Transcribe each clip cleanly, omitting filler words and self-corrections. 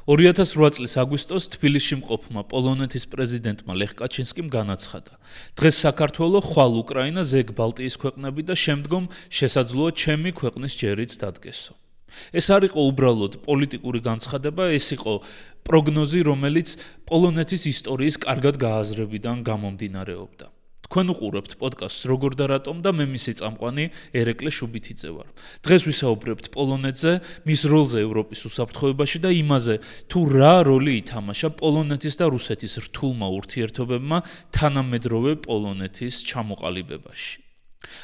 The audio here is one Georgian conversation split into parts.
2008 წლის აგვისტოს თბილისში მყოფმა პოლონეთის პრეზიდენტმა ლეხ კაჩინსკიმ განაცხადა: დღეს საქართველო ხვალ უკრაინა ზეგ ბალტიის ქვეყნები და შემდგომ შესაძლოა ჩემი ქვეყნის ჯერიც დადგესო. ეს არ იყო უბრალოდ პოლიტიკური განცხადება, ეს იყო პროგნოზი, რომელიც პოლონეთის ისტორიის კარგად გააზრებიდან გამომდინარეობდა. თქვენ უყურებთ პოდკასტს როგორ და რატომ და მე მისი წამყვანი ერეკლე შუბითიძე ვარ. დღეს ვისაუბრებთ პოლონეთზე, მის როლზე ევროპის უსაფრთხოებაში და იმაზე, თუ რა როლი ითამაშა პოლონეთის და რუსეთის რთულმა ურთიერთობებმა თანამედროვე პოლონეთის ჩამოყალიბებაში.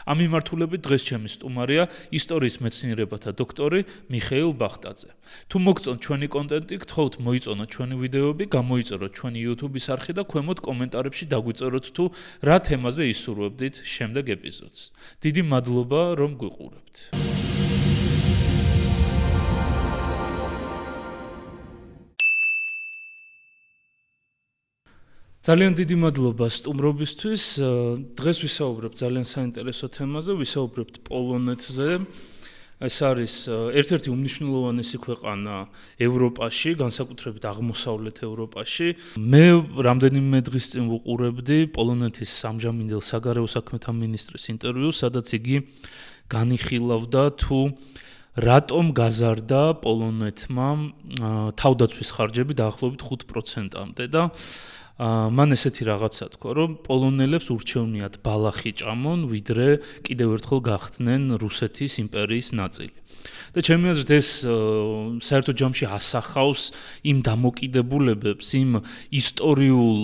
ამ მიმართულებით დღეს ჩემი სტუმარია ისტორიის მეცნიერებათა დოქტორი მიხეილ ბახტაძე. თუ მოგწონთ ჩვენი კონტენტი, გთხოვთ მოიწონოთ ჩვენი ვიდეოები, გამოიწეროთ ჩვენი YouTube-ის არხი და ქვემოთ კომენტარებში დაგვიწეროთ თუ რა თემაზე ისურვებდით შემდეგ ეპიზოდს. დიდი მადლობა, რომ გვიყურებთ. ძალიან დიდი მადლობა სტუმრობისთვის. დღეს ვისაუბრებთ ძალიან საინტერესო თემაზე, ვისაუბრებთ პოლონეთზე. ეს არის ერთ-ერთი უმნიშვნელოვანესი ქვეყანა ევროპაში, განსაკუთრებით აღმოსავლეთ ევროპაში. მე რამდენიმე დღის წინ ვუყურებდი პოლონეთის სამჟამინდელ საგარეო საქმეთა მინისტრის ინტერვიუს, სადაც იგი განიხილავდა თუ რატომ გაზარდა პოლონეთმა თავდაცვის ხარჯები დაახლოებით 5%-მდე და მან ესეთი რაღაცა თქვა, რომ პოლონელებს ურჩევნიათ ბალახი ჭამონ, ვიდრე კიდევ ერთხელ გახდნენ რუსეთის იმპერიის ნაწილი. და ჩემი აზრით ეს საერთო ჯამში ასახავს იმ დამოკიდებულებებს, იმ ისტორიულ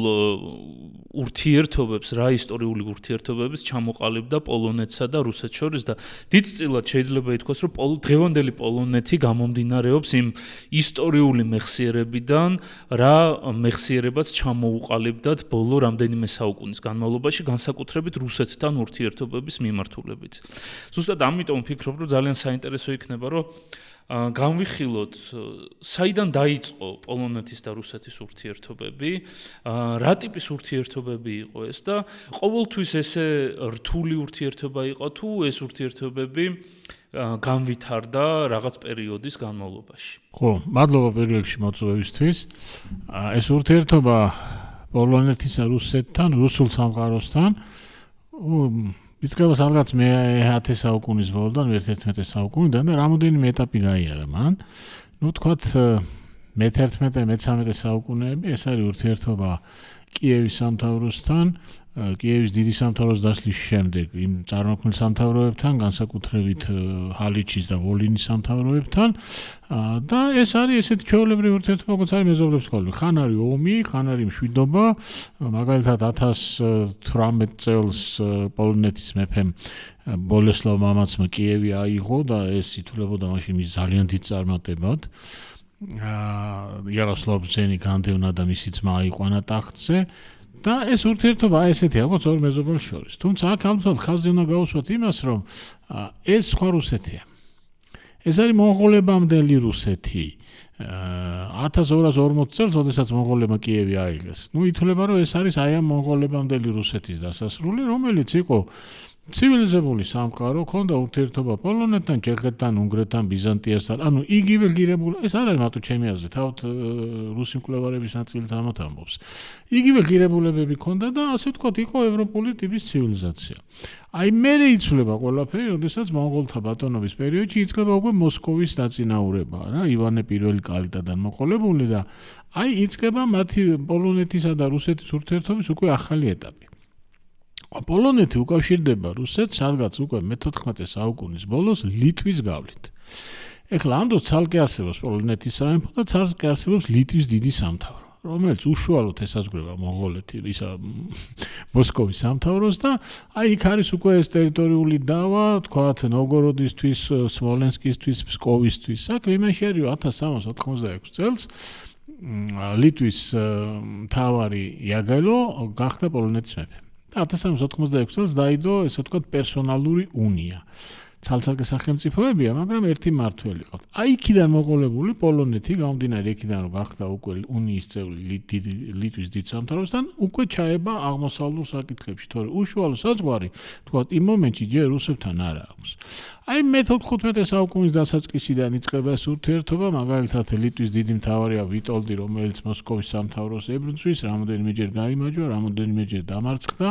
ურთიერთობებს, რა ისტორიული ურთიერთობების ჩამოყალიბდა პოლონეთსა და რუსეთს შორის და დიდწილად შეიძლება ითქვას, რომ დღევანდელი პოლონეთი გამომდინარეობს იმ ისტორიული მეხსიერებიდან, რა მეხსიერებაც ჩამოუყალიბდათ ბოლო რამდენიმე საუკუნის განმავლობაში, განსაკუთრებით რუსეთთან ურთიერთობების მიმართულებით. ზუსტად ამიტომ ვფიქრობ, რომ ძალიან საინტერესო იქნება, რომ განვიხილოთ, საიდან დაიწყო პოლონეთის და რუსეთის ურთიერთობები, რა ტიპის ურთიერთობები იყო ეს და ყოველთვის ესე რთული ურთიერთობა იყო თუ ეს ურთიერთობები განვითარდა რაღაც პერიოდის განმავლობაში. ხო, მადლობა პირველ რიგში მოწვევისთვის. ეს ურთიერთობა პოლონეთის და რუსეთთან, რუსულ სამყაროსთან იწყება სადღაც მე-10 საუკუნის ბოლოდან, მე-11 საუკუნიდან და რამოდენიმე ეტაპი გაიარა მან. თქვათ მე-11 და მე-13 საუკუნეები ეს არის ურთიერთობა კიევის სამთავროსთან, კიევის დიდი სამთავროს დასლის შემდეგ იმ წარმოქმნილ სამთავროებთან, განსაკუთრებით ჰალიჩის და ვოლინის სამთავროებთან და ეს არის ესეთი ჩვეულებრივი ურთიერთობა, როგორც არის მეზობლებს ხოლმე. ხან არის ომი, ხან არის მშვიდობა, მაგალითად 1018 წელს პოლონეთის მეფემ ბოლესლავ მამაცმა კიევი აიღო და ეს ითვლებოდა მაშინ მის ძალიან დიდ წარმატებად. იაროსლავ ბრძენი განდევნა და მისი ძმა აიყვანა ტახტზე. და ეს ურთიერთობა ესეთია, როგორც ორ მეზობელს შორის. თუმცა აქ ალბათ ხაზი უნდა გაუსვათ იმას, რომ ეს სხვა რუსეთია. ეს არის მონღოლებამდელი რუსეთი. 1240 წელს, როდესაც მონღოლებმა კიევი აიღეს. ითვლება, რომ ეს არის აი ამ მონღოლებამდელი რუსეთის დასასრული, რომელიც იყო ცივილიზებული სამყარო, ქონდა ურთიერთობა პოლონეთთან, ჩეხეთთან, უნგრეთთან, ბიზანტიასთან. იგივე ღირებული, ეს არ არის მარტო ჩემი აზრი, თავად რუსი მკვლევარების ნაწილიც ამათ ამბობს. იგივე ღირებულებები ქონდა და ასე ვთქვათ, იყო ევროპული ტიპის ცივილიზაცია. აი მერე იცვლება ყველაფერი, როდესაც მონღოლთა ბატონობის პერიოდში იწყება უკვე მოსკოვის დაწინაურება, რა, ივანე I კალიდადან მოყოლებული და აი იწყება მათი პოლონეთისა და რუსეთის ურთიერთობის უკვე ახალი ეტაპი. პოლონეთი უკავშირდება რუსეთს, სადღაც უკვე მე-14 საუკუნის ბოლოს ლიტვის გავლით. ეხლა ამ დროს ცალკე არსებობს პოლონეთის სამეფო და ცალკე არსებობს ლიტვის დიდი სამთავრო, რომელიც უშუალოდ ესაზღვრება მონღოლეთი, მოსკოვის სამთავროს და აი იქ არის უკვე ეს ტერიტორიული დავა, თქვათ ნოვგოროდისთვის, სმოლენსკისთვის, ფსკოვისთვის. საქმე იმაში არის, 1386 წელს ლიტვის მთავარი იაგელო გახდა პოლონეთის მეფე. 1386 წელს დაიდო, ესე ვთქვათ, პერსონალური უნია. ცალ-ცალკე სახელმწიფოებია, მაგრამ ერთი მმართველი ყავთ. აი იქიდან მოყოლებული პოლონეთი, გამომდინარე იქიდან რომ გახდა უკვე უნიის წევრი ლიტვის დიდ სამთავროსთან, უკვე ჩაება აღმოსავლურ საკითხებში, თორე უშუალო საზღვარი, თქვათ, იმ მომენტში ჯერ რუსებთან არ აქვს. აი მე-15 საუკუნის დასაწყისიდან იწყება ეს ურთიერთობა, მაგალითად ლიტვის დიდი მთავარია ვიტოლდი, რომელიც მოსკოვის სამთავროს ებრძვის, რამოდენიმეჯერ გაიმარჯვა, რამოდენიმეჯერ დამარცხდა.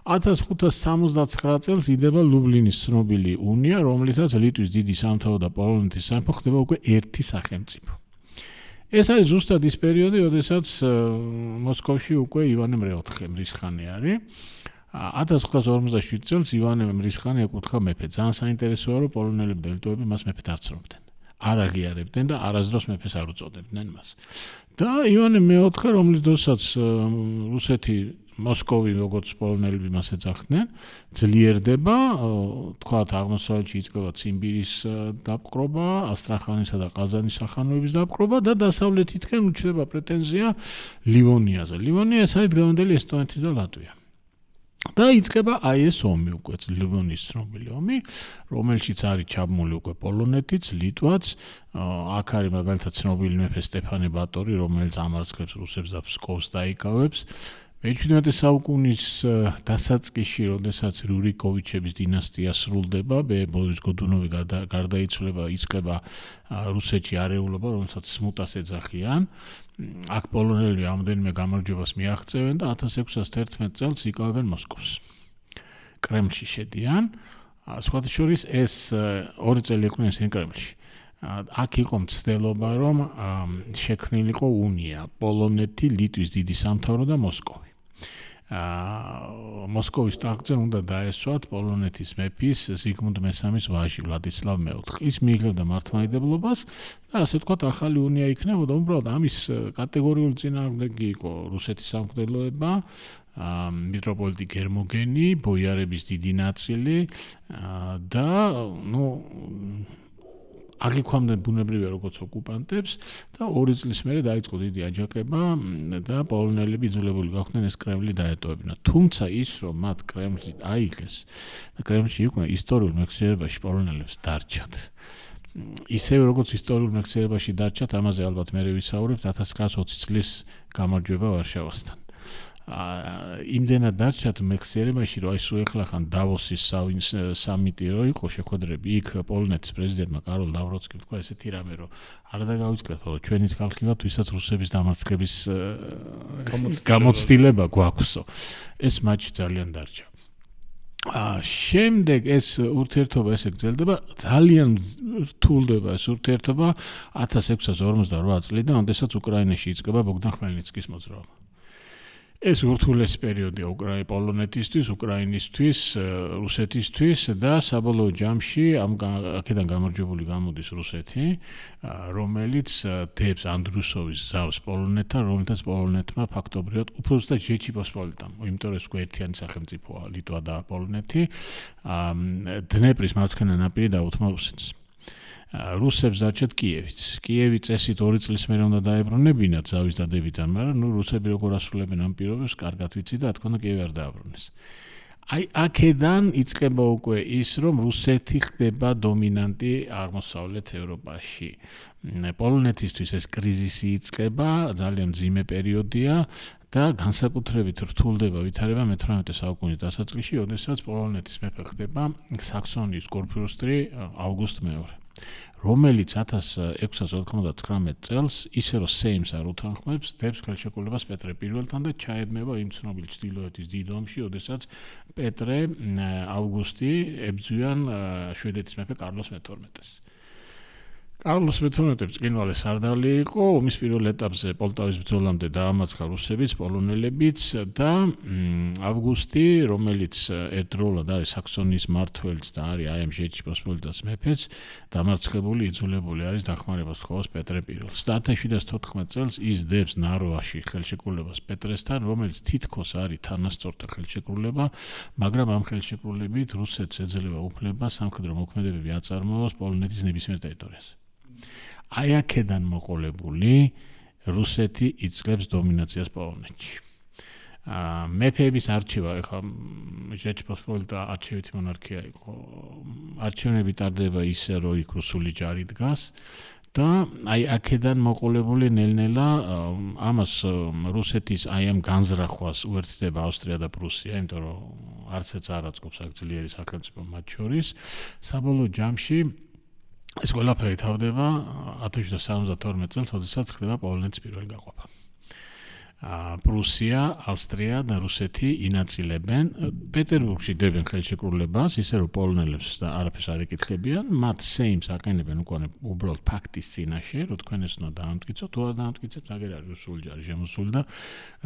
1579 წელს იდება ლუბლინის ცნობილი უნია, რომლითაც ლიტვის დიდი სამთავრო და პოლონეთის სამეფო ხდება უკვე ერთი სახელმწიფო. ეს არის ზუსტად ის პერიოდი, როდესაც მოსკოვში უკვე ივანე მეოთხე მრისხანე არის. 1557 წელს ივანე მრისხანე ეკუთხა მეფე. ძალიან საინტერესოა, რომ პოლონელები და ლიტვები მას მეფედ არ ცნობდნენ. არ აღიარებდნენ და არასდროს მეფეს არ უწოდებდნენ მას. და ივანე მეოთხე, რომლის დროსაც რუსეთი მოსკოვი როგორც პოლონელები მას ეძახდნენ, ძლიერდება, თქვათ აღმოსავლეთში იწყება ციმბირის დაპყრობა, ასტრახანისა და ყაზანის სახანოების დაპყრობა და დასავლეთითკენ უჩნდება პრეტენზია ლივონიაზე. ლივონია ეს არის დღევანდელი ესტონეთი და ლატვია. და იწყება აი ეს ომი უკვე ლივონიის ცნობილი ომი, რომელშიც არის ჩაბმული უკვე პოლონეთიც, ლიტვაც, აქ არის მაგალითად ცნობილი მეფე სტეფანე ბატორი, რომელიც ამარცხებს რუსებს და ფსკოვს დაიკავებს. მე-17 საუკუნის დასაწყისში, როდესაც რიურიკოვიჩების დინასტია სრულდება, ბორის გოდუნოვი გარდაიცვლება, იწყება რუსეთში არეულობა, რომელსაც სმუტას ეძახიან. აქ პოლონელები ამდენიმე გამარჯვებას მიაღწევენ და 1611 წელს იკავებენ მოსკოვს. კრემლში შედიან. სხვათა შორის ეს 2 წელი იყვნენ ისინი კრემლში. აქ იყო მცდელობა, რომ შექმნილიყო უნია, პოლონეთი, ლიტვის დიდი სამთავრო და მოსკოვი. მოსკოვის ტახტზე უნდა დაესვათ პოლონეთის მეფის ზიგმუნდ მესამის ვაჟი ვლადისლავ მეოთხე. ის მიიღებდა მართლმადიდებლობას და ასე ვთქვათ, ახალი უნია იქნებოდა. უბრალოდ ამის კატეგორიული წინააღმდეგი იყო რუსეთის სამღვდელოება, მიტროპოლიტი გერმოგენი, ბოიარების დიდი ნაწილი და აღიქვამდნენ ბუნებრივია როგორც ოკუპანტებს და 2 წლის მერე დაიწყო დიდი აჯანყება და პოლონელები იძულებული გახდნენ ეს კრემლი დაეტოვებინათ. თუმცა ის რომ მათ კრემლი აიღეს და კრემლში იყვნენ ისტორიულ მეხსიერებაში პოლონელებს დარჩათ. ისევე როგორც ისტორიულ მეხსიერებაში დარჩათ, ამაზე ალბათ მერე ვისაუბრებთ 1920 წლის გამარჯვება ვარშავასთან. იმდენად დარჩათ მეხსიერებაში, რომ სულ ეხლა დავოსის სამიტი რო იყო შეხვედრები, იქ პოლონეთის პრეზიდენტმა კაროლ ნავროცკიმ თქვა ესეთი რამე, რომ არ დაგავიწყდეთ, რომ ჩვენიც ხალხი ვართ, ვისაც რუსების დამარცხების გამოცდილება გვაქვსო. ეს მატჩი ძალიან დარჩა. შემდეგ ეს ურთიერთობა ესე გრძელდება, ძალიან რთულდება ეს ურთიერთობა 1648 წლიდან, როდესაც უკრაინაში იწყება ბოგდან ხმელნიცკის მოძრაობა. ეს ურთულესი პერიოდია პოლონეთისთვის, უკრაინისთვის, რუსეთისთვის და საბოლოო ჯამში აქედან გამარჯვებული გამოდის რუსეთი, რომელიც დებს ანდრუსოვის ზავს პოლონეთთან, რომელთაც პოლონეთმა ფაქტობრივად უფრო ზუსტად ჟეჩი პოსპოლიტამ, იმიტომ რომ ეს ერთიანი სახელმწიფოა ლიტვა და პოლონეთი, დნეპრის მარცხენა ნაპირი დაუთმა რუსეთს. რუსებს დარჩათ კიევიც. კიევი წესით 2 წლის მერე უნდა დაებრუნებინათ ზავის დადებიდან, მაგრამ რუსები როგორ ასრულებენ ამ პირობებს, კარგად ვიცი და თქო და კიევი არ დააბრუნეს. აი აქედან იწყება უკვე ის, რომ რუსეთი ხდება დომინანტი აღმოსავლეთ ევროპაში. პოლონეთისთვის ეს კრიზისი იწყება, ძალიან მძიმე პერიოდია და განსაკუთრებით რთულდება ვითარება მე-18 საუკუნის დასაწყისში, როდესაც პოლონეთის მეფე ხდება საქსონიის კურფიურსტი ავგუსტ მეორე. რომელიც 1699 წელს ისე რომ სეიმს არ უთანხმებს, დებს ხელშეკრულებას პეტრე პირველთან და ჩაებმება იმ ცნობილ ჩრდილოეთის დიდ ომში, როდესაც პეტრე ავგუსტი ებრძვიან შვედეთის მეფე კარლოს მე-12-ს. კარლოს მე-12 ბრწყინვალე სარდალი იყო, ომის პირველ ეტაპზე პოლტავის ბრძოლამდე დაამარცხა რუსებიც, პოლონელებიც და ავგუსტი, რომელიც ერთდროულად არის საქსონიის მმართველიც და არის აი ამ ჟეჩი პოსპოლიტას მეფეც, დამარცხებული, იძულებული არის დახმარებას სთხოვოს პეტრე პირველს. და 1714 წელს ის დებს ნარვაში ხელშეკრულებას პეტრესთან, რომელიც თითქოს არის თანასწორთა ხელშეკრულება, მაგრამ ამ ხელშეკრულებით რუსეთს ეძლევა უფლება სამხედრო მოქმედებები აწარმოოს პოლონეთის ნებისმიერ ტერიტორიაზე. აი აქედან მოყოლებული რუსეთი იწყებს დომინაციას პოლონეთში. მეფეების არჩევა, ეხლა ჟეჩპოსპოლიტა არჩევითი მონარქია იყო. არჩევნები ტარდება ისე, რომ იქ რუსული ჯარი დგას და აი აქედან მოყოლებული ნელ-ნელა ამას რუსეთის აი ამ განზრახვას უერთდება ავსტრია და პრუსია, იმიტომ რომ არც ერთ არ აწყობს აქ ძლიერი სახელმწიფო მათ შორის. საბოლოო ჯამში ეს ყველაფერი თავდება 1772 წელს, როდესაც ხდება პოლონეთის პირველი გაყოფა. პრუსია, ავსტრია და რუსეთი ინაწილებენ პეტერბურგში დებენ ხელშეკრულებას, ისე რომ პოლონელებს და არაფერს არ ეკითხებიან, მათ სეიმს აყენებენ უკვე უბრალოდ ფაქტის წინაშე, რომ თქვენ ეს უნდა დაამტკიცოთ, თუ არ დაამტკიცებთ, აგერ არის რუსული ჯარი შემოსული და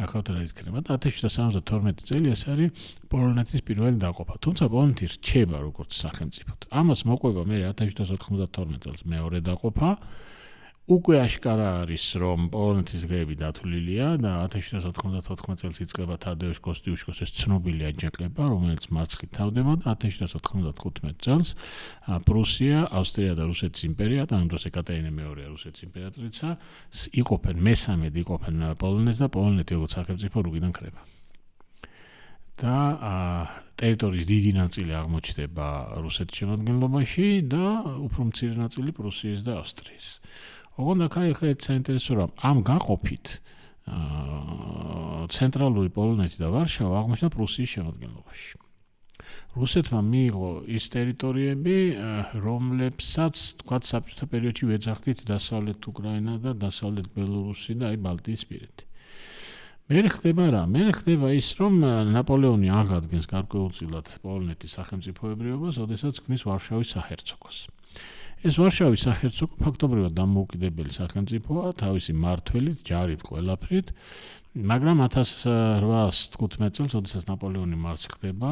ახავთ რა იქნება. და 1772 წელი ეს არის პოლონეთის პირველი დაყოფა. თუმცა პოლონეთი რჩება როგორც სახელმწიფო. ამას მოყვება მე 1792 წელს მეორე დაყოფა. უკვე აშკარა არის, რომ პოლონეთის დღეები დათვლილია და 1794 წელს იწყება თადეუშ კოსტიუშკოს ეს ცნობილი აჯანყება, რომელიც მარცხით თავდება და 1795 წელს პრუსია, ავსტრია და რუსეთის იმპერია და ამ დროს ეკატერინე მეორე რუსეთის იმპერატრიცა იყოფენ მესამედ იყოფენ პოლონეთს და პოლონეთი როგორც სახელმწიფო რუგიდან ქრება. და ტერიტორიის დიდი ნაწილი აღმოჩნდება რუსეთის შემადგენლობაში და უფრო მცირე ნაწილი პრუსიის და ავსტრიის. ოღონდ აქ არის საინტერესო რომ ამ გაყოფით ცენტრალური პოლონეთი და ვარშავა აღმოჩნდა პრუსიის შემადგენლობაში. რუსეთმა მიიღო ის ტერიტორიები, რომლებსაც თქვათ საბჭოთა პერიოდში ვეძახდით დასავლეთ უკრაინა და დასავლეთ ბელორუსი და აი ბალტიისპირეთი. მე ხდება რა? მე ხდება ის, რომ ნაპოლეონი აღადგენს გარკვეულწილად პოლონეთის სახელმწიფოებრიობას, ოდესაც ქმნის ვარშავის საჰერცოგოს. ეს ვარშავის საჰერცოგო ფაქტობრივად დამოუკიდებელი სახელმწიფოა, თავისი მმართველით, ჯარით, ყველაფრით, მაგრამ 1815 წელს, როდესაც ნაპოლეონი მარცხ ხდება,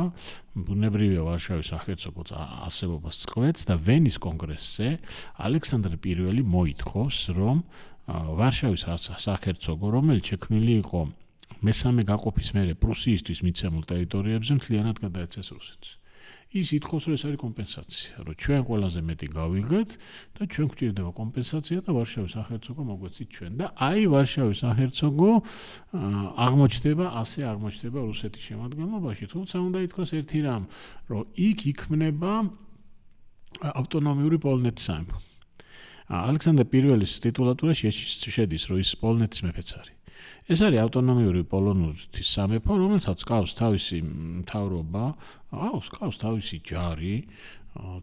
ბუნებრივია ვარშავის საჰერცოგო არსებობას წყვეტს და ვენის კონგრესზე ალექსანდრე I მოითხოვს, რომ ვარშავის საჰერცოგო, რომელიც შექმნილი იყო მესამე გაყოფის მერე პრუსიისთვის მიცემულ ტერიტორიებზე, მთლიანად გადაეცეს რუსეთს. ის ითხოვს, რომ ეს არის კომპენსაცია, რომ ჩვენ ყველაზე მეტი გავიღეთ და ჩვენ გვჭირდება კომპენსაცია და ვარშავის საჰერცოგო მოგვეცით ჩვენ. და აი ვარშავის საჰერცოგო აღმოჩნდება რუსეთის შემადგენლობაში, თუმცა უნდა ითქვას ერთი რამ, რომ იქ იქმნება ავტონომიური პოლონეთის სამეფო. ალექსანდრე I-ის ტიტულატურაში შედის, რომ ის პოლონეთის მეფეც არის. ეს არის ავტონომიური პოლონეთის სამეფო, რომელსაც ყავს თავისი მთავრობა, ყავს თავისი ჯარი,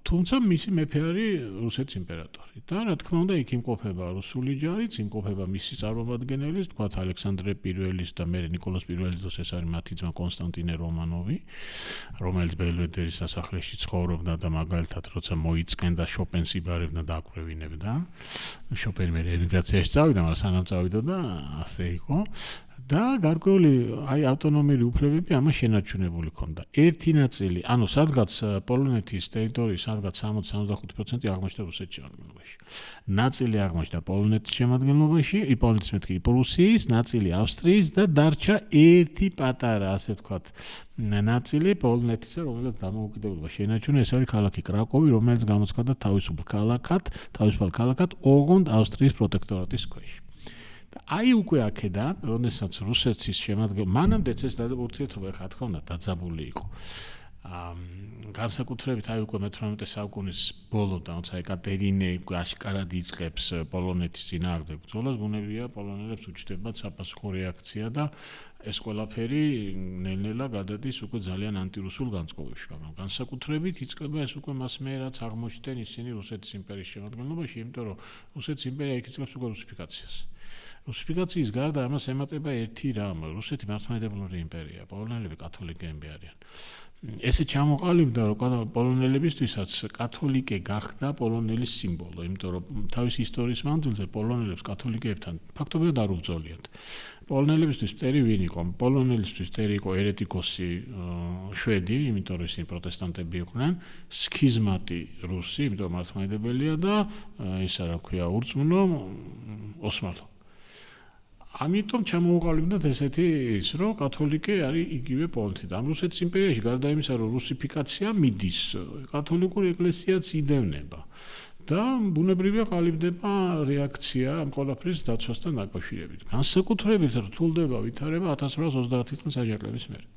თუმცა მისი მეფე არის რუსეთის იმპერატორი. და რა თქმა უნდა, იქ იმყოფება რუსული ჯარიც, იმყოფება მისი წარმომადგენელი, თქვათ ალექსანდრე I-ის და მე ნიკოლას I-ის დროს ეს არის მათი ძმა კონსტანტინე რომანოვი, რომელიც ბელვედერის სასახლეში ცხოვრობდა და მაგალითად როცა მოიწყენდა შოპენს იბარებდა და აკვრევინებდა. შოპენი მე ემიგრაციაში წავიდა, მაგრამ სანამ წავიდოდა ასე იყო. და გარკვეული აი ავტონომიური უფლებები ამას შენარჩუნებული ქონდა. ერთი ნაწილი, ანუ სადღაც პოლონეთის ტერიტორიის სადღაც 60-65% აღმოჩნდა რუსეთის შემადგენლობაში. ნაწილი აღმოჩნდა პოლონეთის შემადგენლობაში, პოლონეთის მეთქი პრუსიის, ნაწილი ავსტრიის და დარჩა ერთი პატარა, ასე ვთქვათ, ნაწილი პოლონეთისა, რომელიც დამოუკიდებლობა შენარჩუნა, ეს არის ქალაქი კრაკოვი, რომელიც გამოცხადდა თავისუფალ ქალაქად, ოღონდ ავსტრიის პროტექტორატის ქვეშ. აი უკვე აქედან, როდესაც რუსეთის შემადგენლობა, მანამდეც ეს ურთიერთობა ხა თქმა უნდა დაძაბული იყო. განსაკუთრებით აი უკვე მე-18 საუკუნის ბოლოდან, როცა ეკატერინე აშკარად იწყებს პოლონეთის წინააღმდეგ ბრძოლას, ბუნებრივია პოლონელებს უჩნდებათ საფასუხო რეაქცია და ეს ყველაფერი ნელ-ნელა გადადის უკვე ძალიან ანტირუსულ განწყობებში, მაგრამ განსაკუთრებით იწყება ეს უკვე მასმე რაც აღმოჩნდნენ ისინი რუსეთის იმპერიის შემადგენლობაში, იმიტომ რომ რუსეთის იმპერია იქ იწყებს უკვე რუსიფიკაციას. რუსიფიკაციის გარდა ამას ემატება ერთი რამ, რუსეთი მართლმადიდებლური იმპერია, პოლონელები კათოლიკეები არიან. ესე ჩამოყალიბდა, რომ პოლონელებისთვისაც კათოლიკე გახდა პოლონელის სიმბოლო, იმიტომ რომ თავისი ისტორიის მანძილზე პოლონელებს კათოლიკეებთან ფაქტობრივად არ უბრძოლიათ. პოლონელებისთვის წერი ვინ იყო? პოლონელისთვის წერი იყო ერეტიკოსი შვედი, იმიტომ რომ ისინი პროტესტანტები იყვნენ, სქიზმატი რუსი, იმიტომ მართლმადიდებელია და ისა რა ქვია, ურწმუნო ოსმალო. ამიტომ ჩამოუყალიბდათ ესეთი ის, რომ კათოლიკე არის იგივე პოლონეთი. ამ რუსეთის იმპერიაში გარდა იმისა, რომ რუსიფიკაცია მიდის, კათოლიკური ეკლესიაც იდევნება. და ბუნებრივია ყალიბდება რეაქცია ამ ყველაფრის დაცვასთან დაკავშირებით. განსაკუთრებით რთულდება ვითარება 1930 წლის აჯანყების მერე.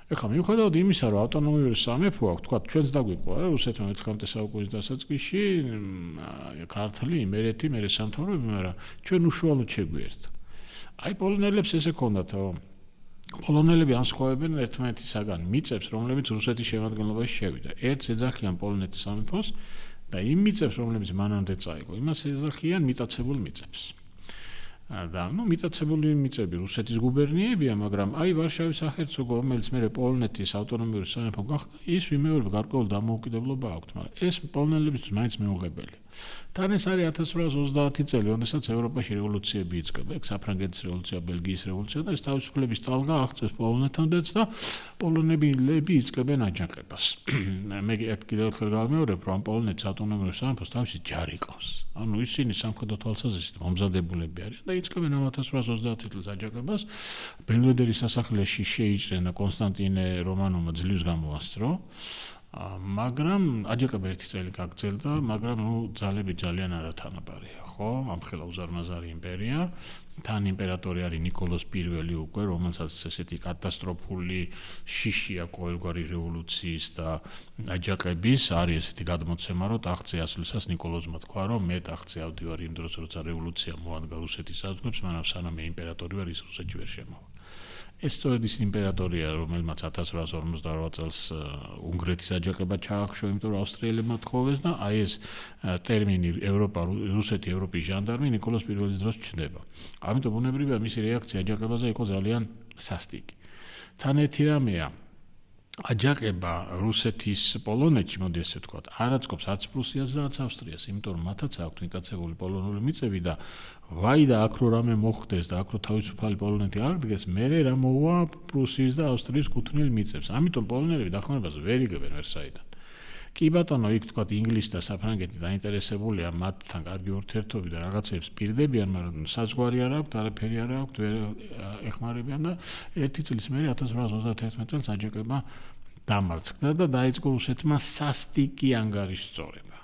ეხლა მიუხედავად იმისა, რომ ავტონომიური სამეფო აქვს, თქვა ჩვენს დაგვიყვა რა რუსეთმა 19 საუკუნის დასაწყისში, ქართლი, იმერეთი, მერე სამთავროები, მაგრამ ჩვენ უშუალოდ შეგვიერთა. აი პოლონელებს ესე ქონდათ, პოლონელები ანსხვავებენ ერთმანეთისაგან მიწებს, რომლებიც რუსეთის შემადგენლობაში შევიდა. ერთს ეძახიან პოლონეთის სამეფოს და იმ მიწებს, რომლებიც მანამდე წაიღო, იმას ეძახიან მიტაცებულ მიწებს. და მიტაცებული მიწები რუსეთის გუბერნიებია, მაგრამ აი ვარშავის საჰერცოგო, რომელიც მერე პოლონეთის ავტონომიური სამეფო გახდა, ის ვიმეორებ გარკვეულ დამოუკიდებლობა აქვს, მაგრამ ეს პოლონელებისთვის მაინც მეუღებელი. თან ეს არის 1930 წელი, როდესაც ევროპაში რევოლუციები იწყება, ეგ საფრანგეთის რევოლუცია, ბელგიის რევოლუცია და ეს თავისუფლების ტალღა აღწევს პოლონეთამდეც და პოლონელები იწყებენ აჯანყებას. მე კიდევ ერთხელ გავიმეორებ, რომ პოლონეთის ავტონომიური სამეფოს თავისი ჯარი ყავს. ანუ ისინი სამხედრო თვალსაზრისით მომზადებულები არიან და იწყებენ ამ 1930 წლის აჯანყებას. ბელვედერის სასახლეში შეიჭრენ და კონსტანტინე რომანოვმა ძლივს გამოასწრო. მაგრამ აჯანყება ერთი წელი გაგრძელდა, მაგრამ ძალები ძალიან არათანაბარია, ხო? ამხელა უზარმაზარი იმპერია. თან იმპერატორი არის ნიკოლოზ I უკვე, რომელსაც ესეთი კატასტროფული შიში აქვს ყოველგვარი რევოლუციის და აჯანყების, არის ესეთი გადმოცემა, რომ ტახტზე ასვლისას ნიკოლოზმა თქვა, რომ მე ტახტზე ავდივარ იმ დროს, როცა რევოლუცია მოადგა რუსეთის საზღვრებს, მაგრამ სანამ იმპერატორი ვარ, ის რუსეთში ვერ შემოვა. ეს სწორედ ის იმპერატორია, რომელმაც 1858 წელს უნგრეთის აჯანყება ჩაახშო, იმიტომ რომ ავსტრიელებმა თხოვეს და აი ეს ტერმინი რუსეთი ევროპის ჟანდარმი ნიკოლოზ I-ის დროს ჩნდება. ამიტომ ბუნებრივია მისი რეაქცია აჯანყებაზე იყო ძალიან სასტიკი. თან ერთი რამეა, აჯანყება რუსეთის პოლონეთში, მოდი ესე ვთქვათ, არ აწყობს არც პრუსიას და არც ავსტრიას, იმიტომ რომ მათაც აქვთ მიტაცებული პოლონური მიწები და ვაი და აქ რო რამე მოხდეს და აქ რო თავისუფალი პოლონეთი აღდგეს, მერე რა მოვა პრუსიის და ავსტრიის კუთვნილ მიწებს. ამიტომ პოლონელები დახმარებას ვერ იგებენ ვერსაიდან. კი ბატონო, იქ თქვათ ინგლისი და საფრანგეთი დაინტერესებულია მათთან კარგი ურთიერთობით და რაღაცებს პირდებიან, მაგრამ საზღვარი არ აქვთ, არაფერი არ აქვთ, ვერ ეხმარებიან და ერთი წლის მერე 1931 წელს აჯანყება დამარცხდა და დაიწყო რუსეთმა სასტიკი ანგარიშწორება.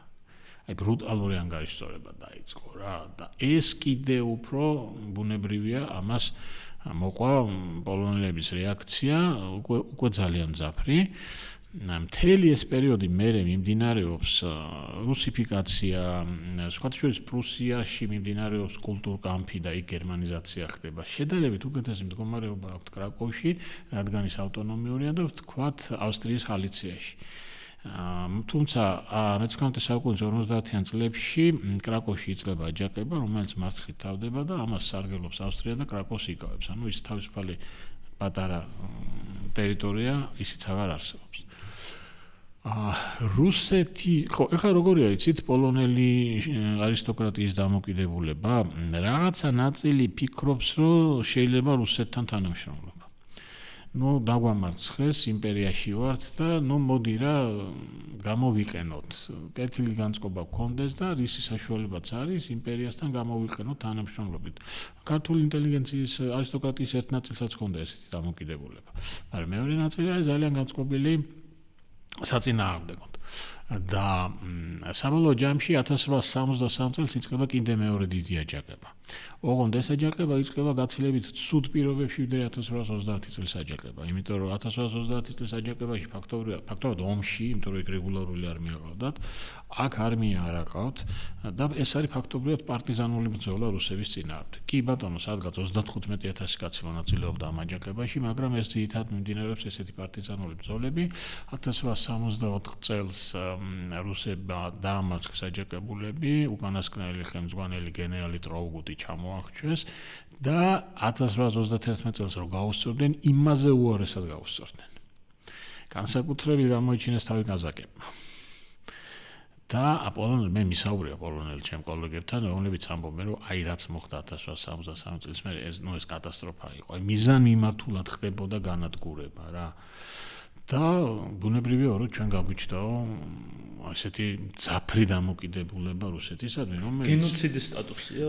აი ბრუტალური ანგარიშწორება დაიწყო რა და ეს კიდე უფრო ბუნებრივია ამას მოყვა პოლონელების რეაქცია უკვე ძალიან მძაფრი. მთელი ეს პერიოდი მერე მიმდინარეობს რუსიფიკაცია, სხვათა შორის პრუსიაში მიმდინარეობს კულტურკამფი და იქ გერმანიზაცია ხდება. შედარებით უკეთესი მდგომარეობა აქვს კრაკოვში, რადგან ის ავტონომიურია და ვთქვათ ავსტრიის ხალიციაში. თუმცა 19 საუკუნის 50-იან წლებში კრაკოვში იწყება აჯანყება, რომელიც მარცხით თავდება და ამას სარგებლობს ავსტრია და კრაკოვს იკავებს. ანუ ის თავისუფალი პატარა ტერიტორია ისიც აღარ არსებობს. რუსეთი, ხო, ეხლა როგორია იცით პოლონელი არისტოკრატიის დამოკიდებულება, რაღაცა ნაწილი ფიქრობს, რომ შეიძლება რუსეთთან თანამშრომლობა. დაგვამარცხეს, იმპერიაში ვართ და მოდი რა გამოვიყენოთ. კეთილი განწყობა გქონდეს და რისი საშუალებაც არის იმპერიასთან გამოვიყენოთ თანამშრომლობით. ქართული ინტელიგენციის არისტოკრატიის ერთ ნაწილსაც ჰქონდა ესეთი დამოკიდებულება. მაგრამ მეორე ნაწილი არის ძალიან განწყობილი საწინააღმდეგოდ. და საბოლოო ჯამში 1873 წელს იწყება კიდე მეორე დიდი აჯანყება. ოღონდ ეს აჯანყება იწყება გაცილებით ცუდ პირობებში ვიდრე 1830 წლის აჯანყება. იმიტომ რომ 1830 წლის აჯანყებაში ფაქტობრივად ომში, იმიტომ რომ ეგ რეგულარული არმია ყავდათ, აქ არმია არ აყავთ და ეს არის ფაქტობრივად პარტიზანული ბრძოლა რუსების წინააღმდეგ. კი ბატონო, სადღაც 35,000 კაცი მონაწილეობდა ამ აჯანყებაში, მაგრამ ეს ძირითადად მიმდინარეობს ესეთი პარტიზანული ბრძოლები. 1864 წელს რუსებმა დაამარცხეს აჯანყებულები, უკანასკნელი ხელმძღვანელი გენერალი ტროუგუტი ჩამოახვიეს და 1831 წელს რო გაუსწორდნენ, იმაზე უარესად გაუსწორდნენ. განსაკუთრებით გამოიჩინეს თავი კაზაკებმა. და მე მისაუბრია პოლონელ ჩემ კოლეგებთან, რომლებიც ამბობენ, რომ აი რაც მოხდა 1873 წელს მერე ეს კატასტროფა იყო. აი მიზანმიმართულად ხდებოდა განადგურება რა. და ბუნებრივია რომ ჩვენ გაგვიჩნდაო ასეთი ძაფრი დამოკიდებულება რუსეთისადმი, რომელიც გენოციდის სტატუსია?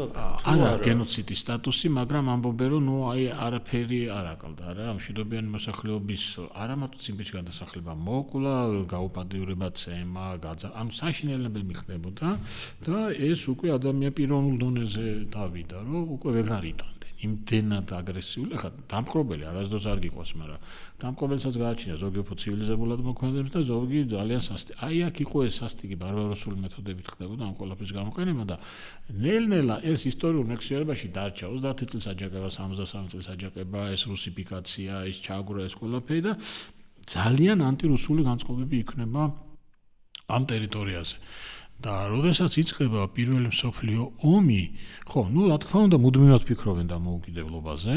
არა, გენოციდის სტატუსი, მაგრამ ამბობენ რომ არაფერი არ აკლდა რა, მშვიდობიანი მოსახლეობის არა მარტო ციმბირში გადასახლება მოუკვლა, გაუპატიურება ცემა, საშინელებები ხდებოდა და ეს უკვე ადამიან პიროვნულ დონეზე დავიდა, რომ უკვე ვეღარ იტანდნენ. იმდენად აგრესიული, ხა დამპყრობელი არასდროს არ გიყვას, მაგრამ დამპყრობელსაც გააჩინა ზოგი უფრო ცივილიზებულად მოქმედებს და ზოგი ძალიან სასტიკი. აი აქ იყო ეს სასტიკი ბარბაროსული მეთოდებით ხდებოდა ამ ყველაფრის გამოყენება და ნელ-ნელა ეს ისტორიულ მექსიერებაში დარჩა 30 წლის აჯანყება, 63 წლის აჯანყება, ეს რუსიფიკაცია, ეს ჩაგვრა, ეს ყველაფერი და ძალიან ანტირუსული განწყობები იქნება ამ ტერიტორიაზე. და როდესაც იწყება პირველი მსოფლიო ომი, ხო, რა თქმა უნდა, მუდმივად ფიქრობენ დამოუკიდებლობაზე,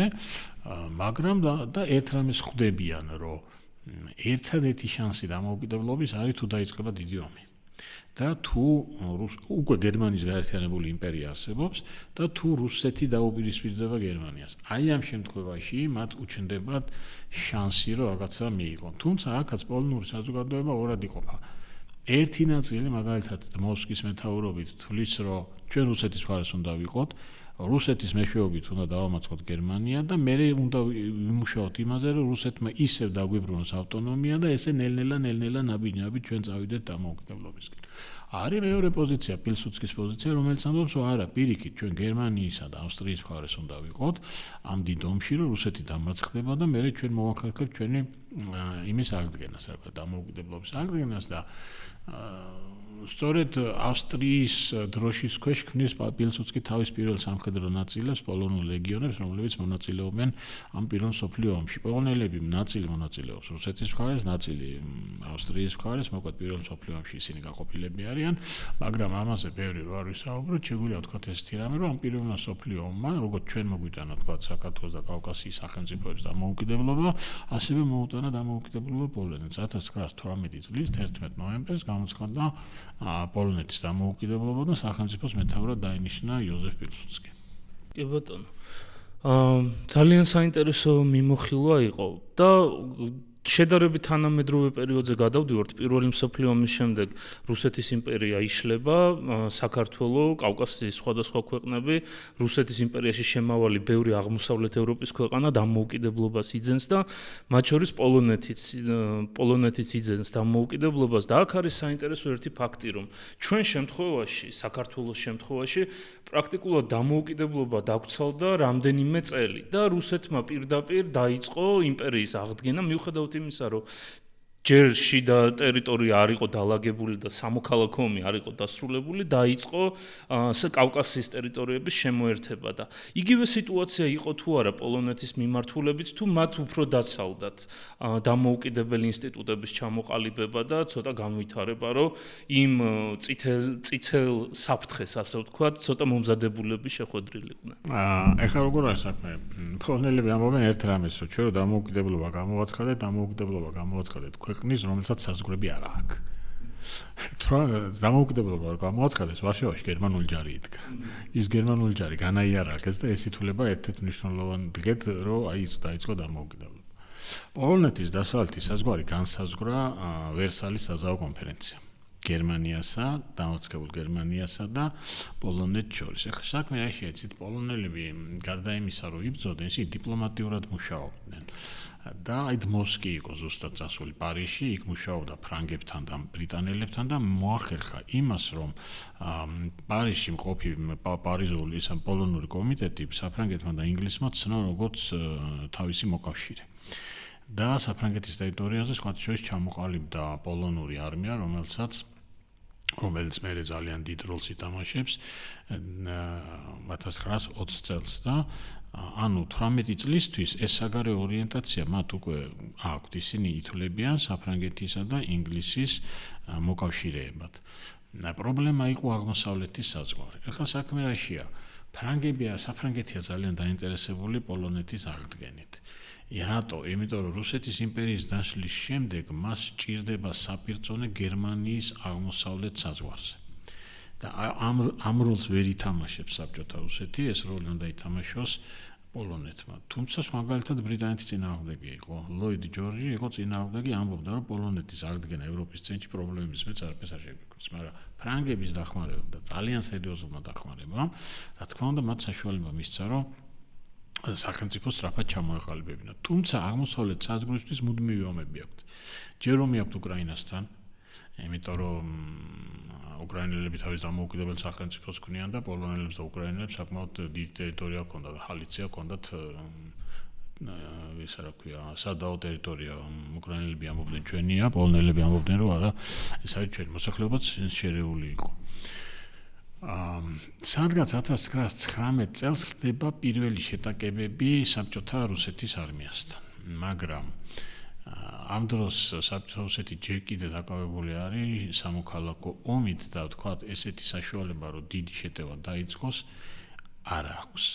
მაგრამ და ერთ რამეს ხვდებიან, რომ ერთადერთი შანსი დამოუკიდებლობის არის თუ დაიწყება დიდი ომი. და თუ უკვე გერმანიის გაერთიანებული იმპერია არსებობს და თუ რუსეთი დაუპირისპირდება გერმანიას. აი ამ შემთხვევაში მათ უჩნდებათ შანსი, რომ რაღაცა მიიღონ. თუმცა აქაც პოლონური საზოგადოება ორად იყოფა. ერთი ნაწილი მაგალითად მოსკის მეთაურობით თulis რომ ჩვენ რუსეთის მხარეს უნდა ვიყოთ, რუსეთის მეშვეობით უნდა დავამარცხოთ გერმანია და მე უნდა ვიმუშაოთ იმაზე, რომ რუსეთმა ისევ დაგვიბრუნოს ავტონომია და ესე ნელ-ნელა ნაბიჯ-ნაბიჯ ჩვენ წავიდეთ დამოუკიდებლობისკენ. არის მეორე პოზიცია, პილსუდსკის პოზიცია, რომელიც ამბობს, რომ არა, პირიქით, ჩვენ გერმანიისა და ავსტრიის მხარეს უნდა ვიყოთ ამ დიდ ომში, რომ რუსეთი დამარცხდება და მე ჩვენ მოვაქალაქებთ ჩვენი იმის აღდგენას, რა ვთქვა, დამოუკიდებლობის აღდგენას და სწორედ ავსტრიის დროშის ქვეშ ქმნის პილსუდსკი თავის პირველ სამხედრო ნაწილებს, პოლონურ ლეგიონებს, რომლებიც მონაწილეობენ ამ პირველ მსოფლიო ომში. პოლონელები ნაწილი მონაწილეობს რუსეთის მხარეს, ნაწილი ავსტრიის მხარეს, მოკლედ პირველ მსოფლიო ომში ისინი გაყოფილები არიან, მაგრამ ამაზე ბევრი რო არ ვისაუბროთ, შეგვიძლია ვთქვათ ესეთი რამე, რომ ამ პირველ მსოფლიო ომმა, როგორც ჩვენ მოგვიტანა თქვათ საქართველოს და კავკასიის სახელმწიფოებს დამოუკიდებლობა, ასევე მოუტანა დამოუკიდებლობა პოლონეთს. 1918 წლის 11 ნოემბერს გამოცხადდა პოლონეთის დამოუკიდებლობა და სახელმწიფოს მეთაურად დაინიშნა იოზეფ პილსუდსკი. კი ბატონო. ძალიან საინტერესო მიმოხილვა იყო და შედარებით თანამედროვე პერიოდზე გადავდივართ. პირველი მსოფლიო ომის შემდეგ რუსეთის იმპერია იშლება, საქართველო, კავკასიის სხვადასხვა ქვეყნები, რუსეთის იმპერიაში შემავალი ბევრი აღმოსავლეთ ევროპის ქვეყანა დამოუკიდებლობას იძენს და მათ შორის პოლონეთიც იძენს დამოუკიდებლობას და აქ არის საინტერესო ერთი ფაქტი, რომ ჩვენ შემთხვევაში, საქართველოს შემთხვევაში პრაქტიკულად დამოუკიდებლობა დაგვრცელდა რამდენიმე წელი და რუსეთმა პირდაპირ დაიწყო იმპერიის აღდგენა მიუხედავად იმისა, რომ ჯერ შიდა ტერიტორია არ იყო დალაგებული და სამოქალაქო ომი არ იყო დასრულებული, დაიწყო კავკასიის ტერიტორიების შემოერთება და იგივე სიტუაცია იყო თუ არა პოლონეთის მიმართულებით, თუ მათ უფრო დასალდათ დამოუკიდებელი ინსტიტუტების ჩამოყალიბება და ცოტა განვითარება, რომ იმ წითელ საფრთხეს, ასე ვთქვათ, ცოტა მომზადებულები შეხვედრილიყვნენ. ეხლა როგორ არის საქმე? პოლონელები ამბობენ ერთ რამეს, რომ ჩვენ დამოუკიდებლობა გამოაცხადეთ ქვეყნის, რომელსაც საზღვრები არ აქვს. დამოუკიდებლობა არ გამოაცხადეს, ვარშავაში გერმანული ჯარი იდგა. ის გერმანული ჯარი განაიარაღეს და ეს ითვლება ერთ-ერთ მნიშვნელოვან დღედ, რომ აი ის დაიწყო დამოუკიდებლობა. პოლონეთის დასავლეთის საზღვარი განსაზღვრა ვერსალის საზავო კონფერენციამ. გერმანიასა, დამარცხებულ გერმანიასა და პოლონეთს შორის. ეხლა საქმე რა შეეცით, პოლონელები გარდა იმისა, რომ იბრძოდნენ, ისინი დიპლომატიურად მუშაობდნენ. და აი მოსკი იყო ზუსტად წასული პარიზში, იქ მუშაობდა ფრანგებთან და ბრიტანელებთან და მოახერხა იმას, რომ პარიზში მყოფი პარიზული პოლონური კომიტეტი საფრანგეთმა და ინგლისმა ცნო როგორც თავისი მოკავშირე. და საფრანგეთის ტერიტორიაზე სხვათა შორის ჩამოყალიბდა პოლონური არმია, რომელიც მერე ძალიან დიდ როლს ითამაშებს 1920 წელს და ანუ 18 წლისთვის ეს საგარეო ორიენტაცია მათ უკვე აქვთ, ისინი ითვლებიან საფრანგეთისა და ინგლისის მოკავშირეებად. პრობლემა იყო აღმოსავლეთის საზღვარი. ეხლა საქმე რაშია? საფრანგეთია ძალიან დაინტერესებული პოლონეთის აღდგენით. რატო? იმიტომ რომ რუსეთის იმპერიის დაშლის შემდეგ მას ჭირდება საპირწონე გერმანიის აღმოსავლეთ საზღვარზე. და ამ როლს ვერ ითამაშებს საბჭოთა რუსეთი, ეს როლი უნდა ითამაშოს პოლონეთმა. თუმცა მაგალითად ბრიტანეთის წინააღმდეგი იყო. ლოიდ ჯორჯი იყო წინააღმდეგი, ამბობდა რომ პოლონეთის აღდგენა ევროპის ცენტრში პრობლემების მეც არაფერს არ შეგვიქმნის, მაგრამ ფრანგების დახმარება და ძალიან სერიოზულმა დახმარებამ, რა თქმა უნდა, მათ საშუალება მისცა, რომ სახელმწიფო სწრაფად ჩამოეყალიბებინა. თუმცა აღმოსავლეთ საზღვრისთვის მუდმივი ომები აქვთ. ჯერ ომი აქვთ უკრაინასთან, იმიტომ რომ უკრაინელები თავის დამოუკიდებელ სახელმწიფოს ქმნიან და პოლონელებს და უკრაინელებს საკმაოდ დიდი ტერიტორია ჰქონდათ, ხალიცია ჰქონდათ, ისა რა ქვია, სადაო ტერიტორია. უკრაინელები ამბობდნენ ჩვენია, პოლონელები ამბობდნენ რომ არა, ეს არის ჩვენი, მოსახლეობაც შერეული იყო. სადღაც 1919 წელს ხდება პირველი შეტაკებები საბჭოთა რუსეთის არმიასთან, მაგრამ ამ დროს საბჭოთა რუსეთი ჯერ კიდევ დაკავებული არის სამოქალაქო ომით და ვთქვათ ესეთი საშუალება რომ დიდი შეტევა დაიწყოს არ აქვს.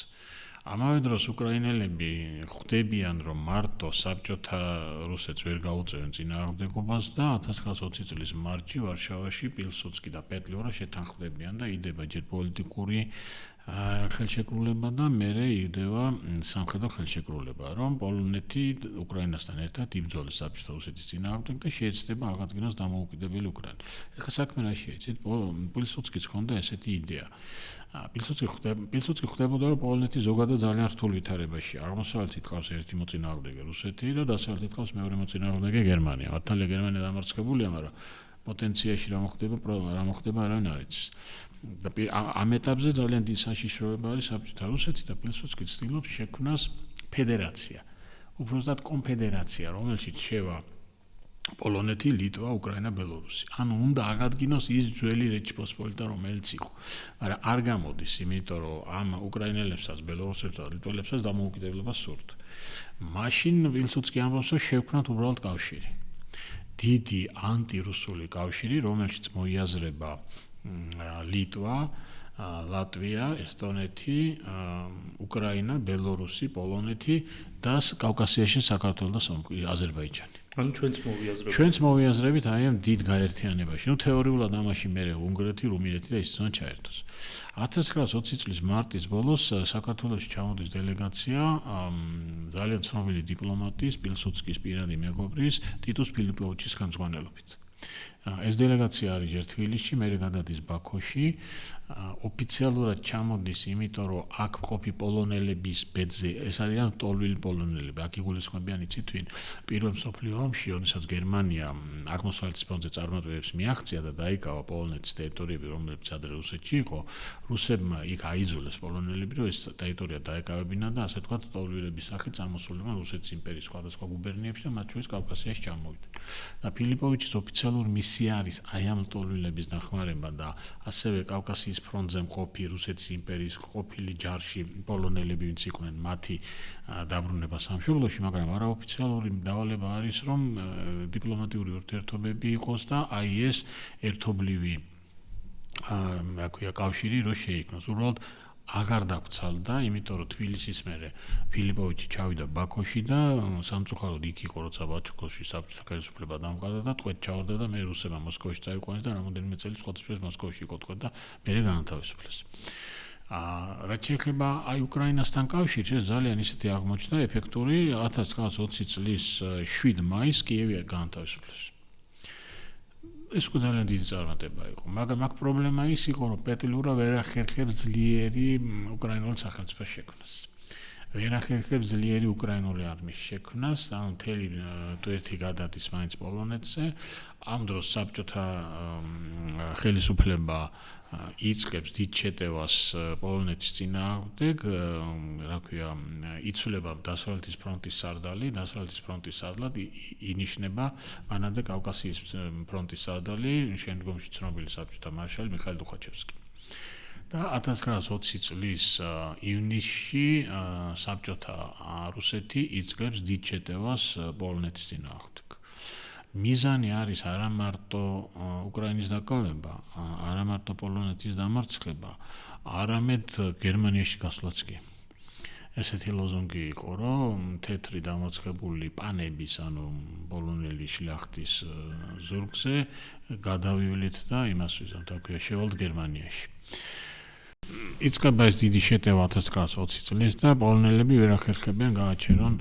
ამავე დროს უკრაინელები ხვდებიან რომ მარტო საბჭოთა რუსეთს ვერ გაუწევენ წინააღმდეგობას და 1920 წლის მარტში ვარშავაში პილსუდსკი და პეტლიორა შეთანხმდებიან და იდება ჯერ პოლიტიკური ხელშეკრულება და მერე იგდება სამხედრო ხელშეკრულება, რომ პოლონეთი უკრაინასთან ერთად იბრძოლეს საბჭოთა რუსეთის წინააღმდეგ და შეეცდება აღადგინოს დამოუკიდებელი უკრაინა. ეხლა საქმე რა შეეცეთ? პილსუდსკის ჰქონდა ესეთი იდეა. პილსუდსკი ხვდებოდა, რომ პოლონეთი ზოგადად ძალიან რთულ ვითარებაში. აღმოსავლეთით ყავს ერთი მოწინააღმდეგე რუსეთი და დასავლეთით ყავს მეორე მოწინააღმდეგე გერმანია. მართალია გერმანია დამარცხებულია, მაგრამ პოტენციაში რა მოხდება არავინ არ იცის. და ამ ეტაპზე ძალიან დიდი საშიშროება არის საბჭოთა რუსეთი და პილსუდსკი ცდილობს შექმნას ფედერაცია. უბრალოდ კონფედერაცია, რომელშიც შევა პოლონეთი, ლიტვა, უკრაინა, ბელორუსი. ანუ უნდა აღადგინოს ის ძველი რეჩპოსპოლიტა, რომელიც იყო. მაგრამ არ გამოდის, იმიტომ რომ ამ უკრაინელებსაც, ბელორუსებსაც, ლიტველებსაც დამოუკიდებლობა სურთ. მაშინ პილსუდსკი ამბობს, რომ შევქმნათ უბრალოდ კავშირი. დიდი ანტირუსული კავშირი, რომელშიც მოიაზრება ლიტვა, ლატვია, ესტონეთი, უკრაინა, ბელორუსი, პოლონეთი და კავკასიაში საქართველო და აზერბაიჯანი. ანუ ჩვენც მოვიაზრებით აი ამ დიდ გაერთიანებაში. თეორიულად ამაში მერე უნგრეთი, რუმინეთი და ისიც უნდა ჩაერთოს. 1920 წლის მარტის ბოლოს საქართველოში ჩამოდის დელეგაცია ძალიან ცნობილი დიპლომატის, პილსუდსკის პირადი მეგობრის, ტიტუს ფილიპოვიჩის ხელმძღვანელობით. ეს დელეგაცია არის ჯერ თბილისში, მერე გადადის ბაქოში. ოფიციალურად ჩამოდის, იმიტომ რომ აქ მყოფი პოლონელების ბედზე, ეს არიან ტოლვილი პოლონელები, აქ იგულისხმებიან იცით ვინ. პირველ მსოფლიო ომში, როდესაც გერმანია აღმოსავლეთის ფრონტზე წარმატებებს მიაღწია და დაიკავა პოლონეთის ტერიტორიები, რომლებიც ადრე რუსეთში იყო, რუსებმა იქ აიძულეს პოლონელები, რომ ეს ტერიტორია დაეკავებინან და ასე ვთქვათ, ტოლვილების სახით წამოსულიყვნენ რუსეთის იმპერიის სხვადასხვა გუბერნიებში და მათ შორის კავკასიაში ჩამოვიდნენ. და ფილიპოვიჩის ოფიციალური მისია არის აი ამ ტოლვილების დახმარება და ასევე კავკასიის ფრონტზე მყოფი რუსეთის იმპერიის ყოფილი ჯარში პოლონელები, ვინც იყვნენ მათი დაბრუნება სამშობლოში, მაგრამ არაოფიციალური დავალება არის, რომ დიპლომატიური ურთიერთობები იყოს და აი ეს ერთობლივი კავშირი რო შეიქმნოს. უბრალოდ აღარ დაგცალდა, იმიტომ რომ თბილისის მერე ფილიპოვიჩი ჩავიდა ბაქოში და სამწუხაროდ იქ იყო, როცა ბაქოში საბჭოთა ხელისუფლება დამყარდა და ტყვედ ჩავარდა და მე რუსებმა მოსკოვში წაიყვანეს და რამოდენიმე წელი სხვადასხვა მოსკოვში იყო ტყვედ და მერე გაანთავისუფლეს. რაც შეეხება აი უკრაინასთან კავშირს, ეს ძალიან ისეთი აღმოჩნდა ეფექტური 1920 წლის 7 მაისს კიევი გაანთავისუფლეს. ეს ძალიან დიდი წარმატება იყო, მაგრამ აქ პრობლემა ის იყო, რომ პეტლიურა ვერ ახერხებს ძლიერი უკრაინული სახელმწიფოს შექმნას. ვერ ახერხებს ძლიერი უკრაინული არმიის შექმნას, ანუ მთელი ტვერთი გადადის მაინც პოლონეთზე. ამ დროს საბჭოთა ხელისუფლება იწყებს დიდ შეტევას პოლონეთის წინააღმდეგ, რა ქვია, იცვლება დასავლეთის ფრონტის სარდალი, დასავლეთის ფრონტის სარდლად ინიშნება მანამდე კავკასიის ფრონტის სარდალი, შემდგომში ცნობილი საბჭოთა მარშალი მიხაილ ტუხაჩევსკი. და 1920 წლის ივნისში საბჭოთა რუსეთი იწყებს დიდ შეტევას პოლონეთის წინააღმდეგ. მიზანი არის არა მარტო უკრაინის დაკავება, არა მარტო პოლონეთის დამარცხება, არამედ გერმანიაში გასვლაც კი. ესეთი ლოზუნგი იყო, რომ თეთრი დამარცხებული პანების, ანუ პოლონელი შლახტის ზურგზე გადავივლით და იმას ვიზამთ, აქვეა შევალთ გერმანიაში. იწყება ეს დიდი შეტევა 1920 წლის და პოლონელები ვერ ახერხებიან გააჩერონ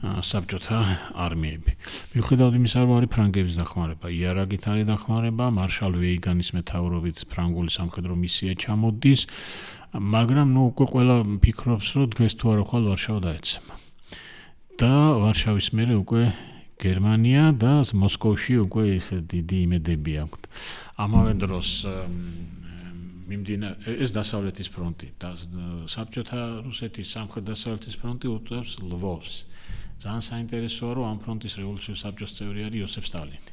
საბჭოთა არმიები. მიუხედავად იმისა, რომ არის ფრანგების დახმარება, იარაღით არის დახმარება, მარშალ ვეიგანის მეთაურობით ფრანგული სამხედრო მისია ჩამოდის, მაგრამ უკვე ყველა ფიქრობს, რომ დღეს თუ არა ხვალ ვარშავა დაეცემა. და ვარშავის მერე უკვე გერმანია და მოსკოვში უკვე ეს დიდი იმედები აქვთ. ამავე დროს ეს დასავლეთის ფრონტი და საბჭოთა რუსეთის სამხრეთ-დასავლეთის ფრონტი უტევს ლვოვს. ძალიან საინტერესოა, რომ ამ ფრონტის რევოლუციური საბჭოს წევრი არის იოსებ სტალინი.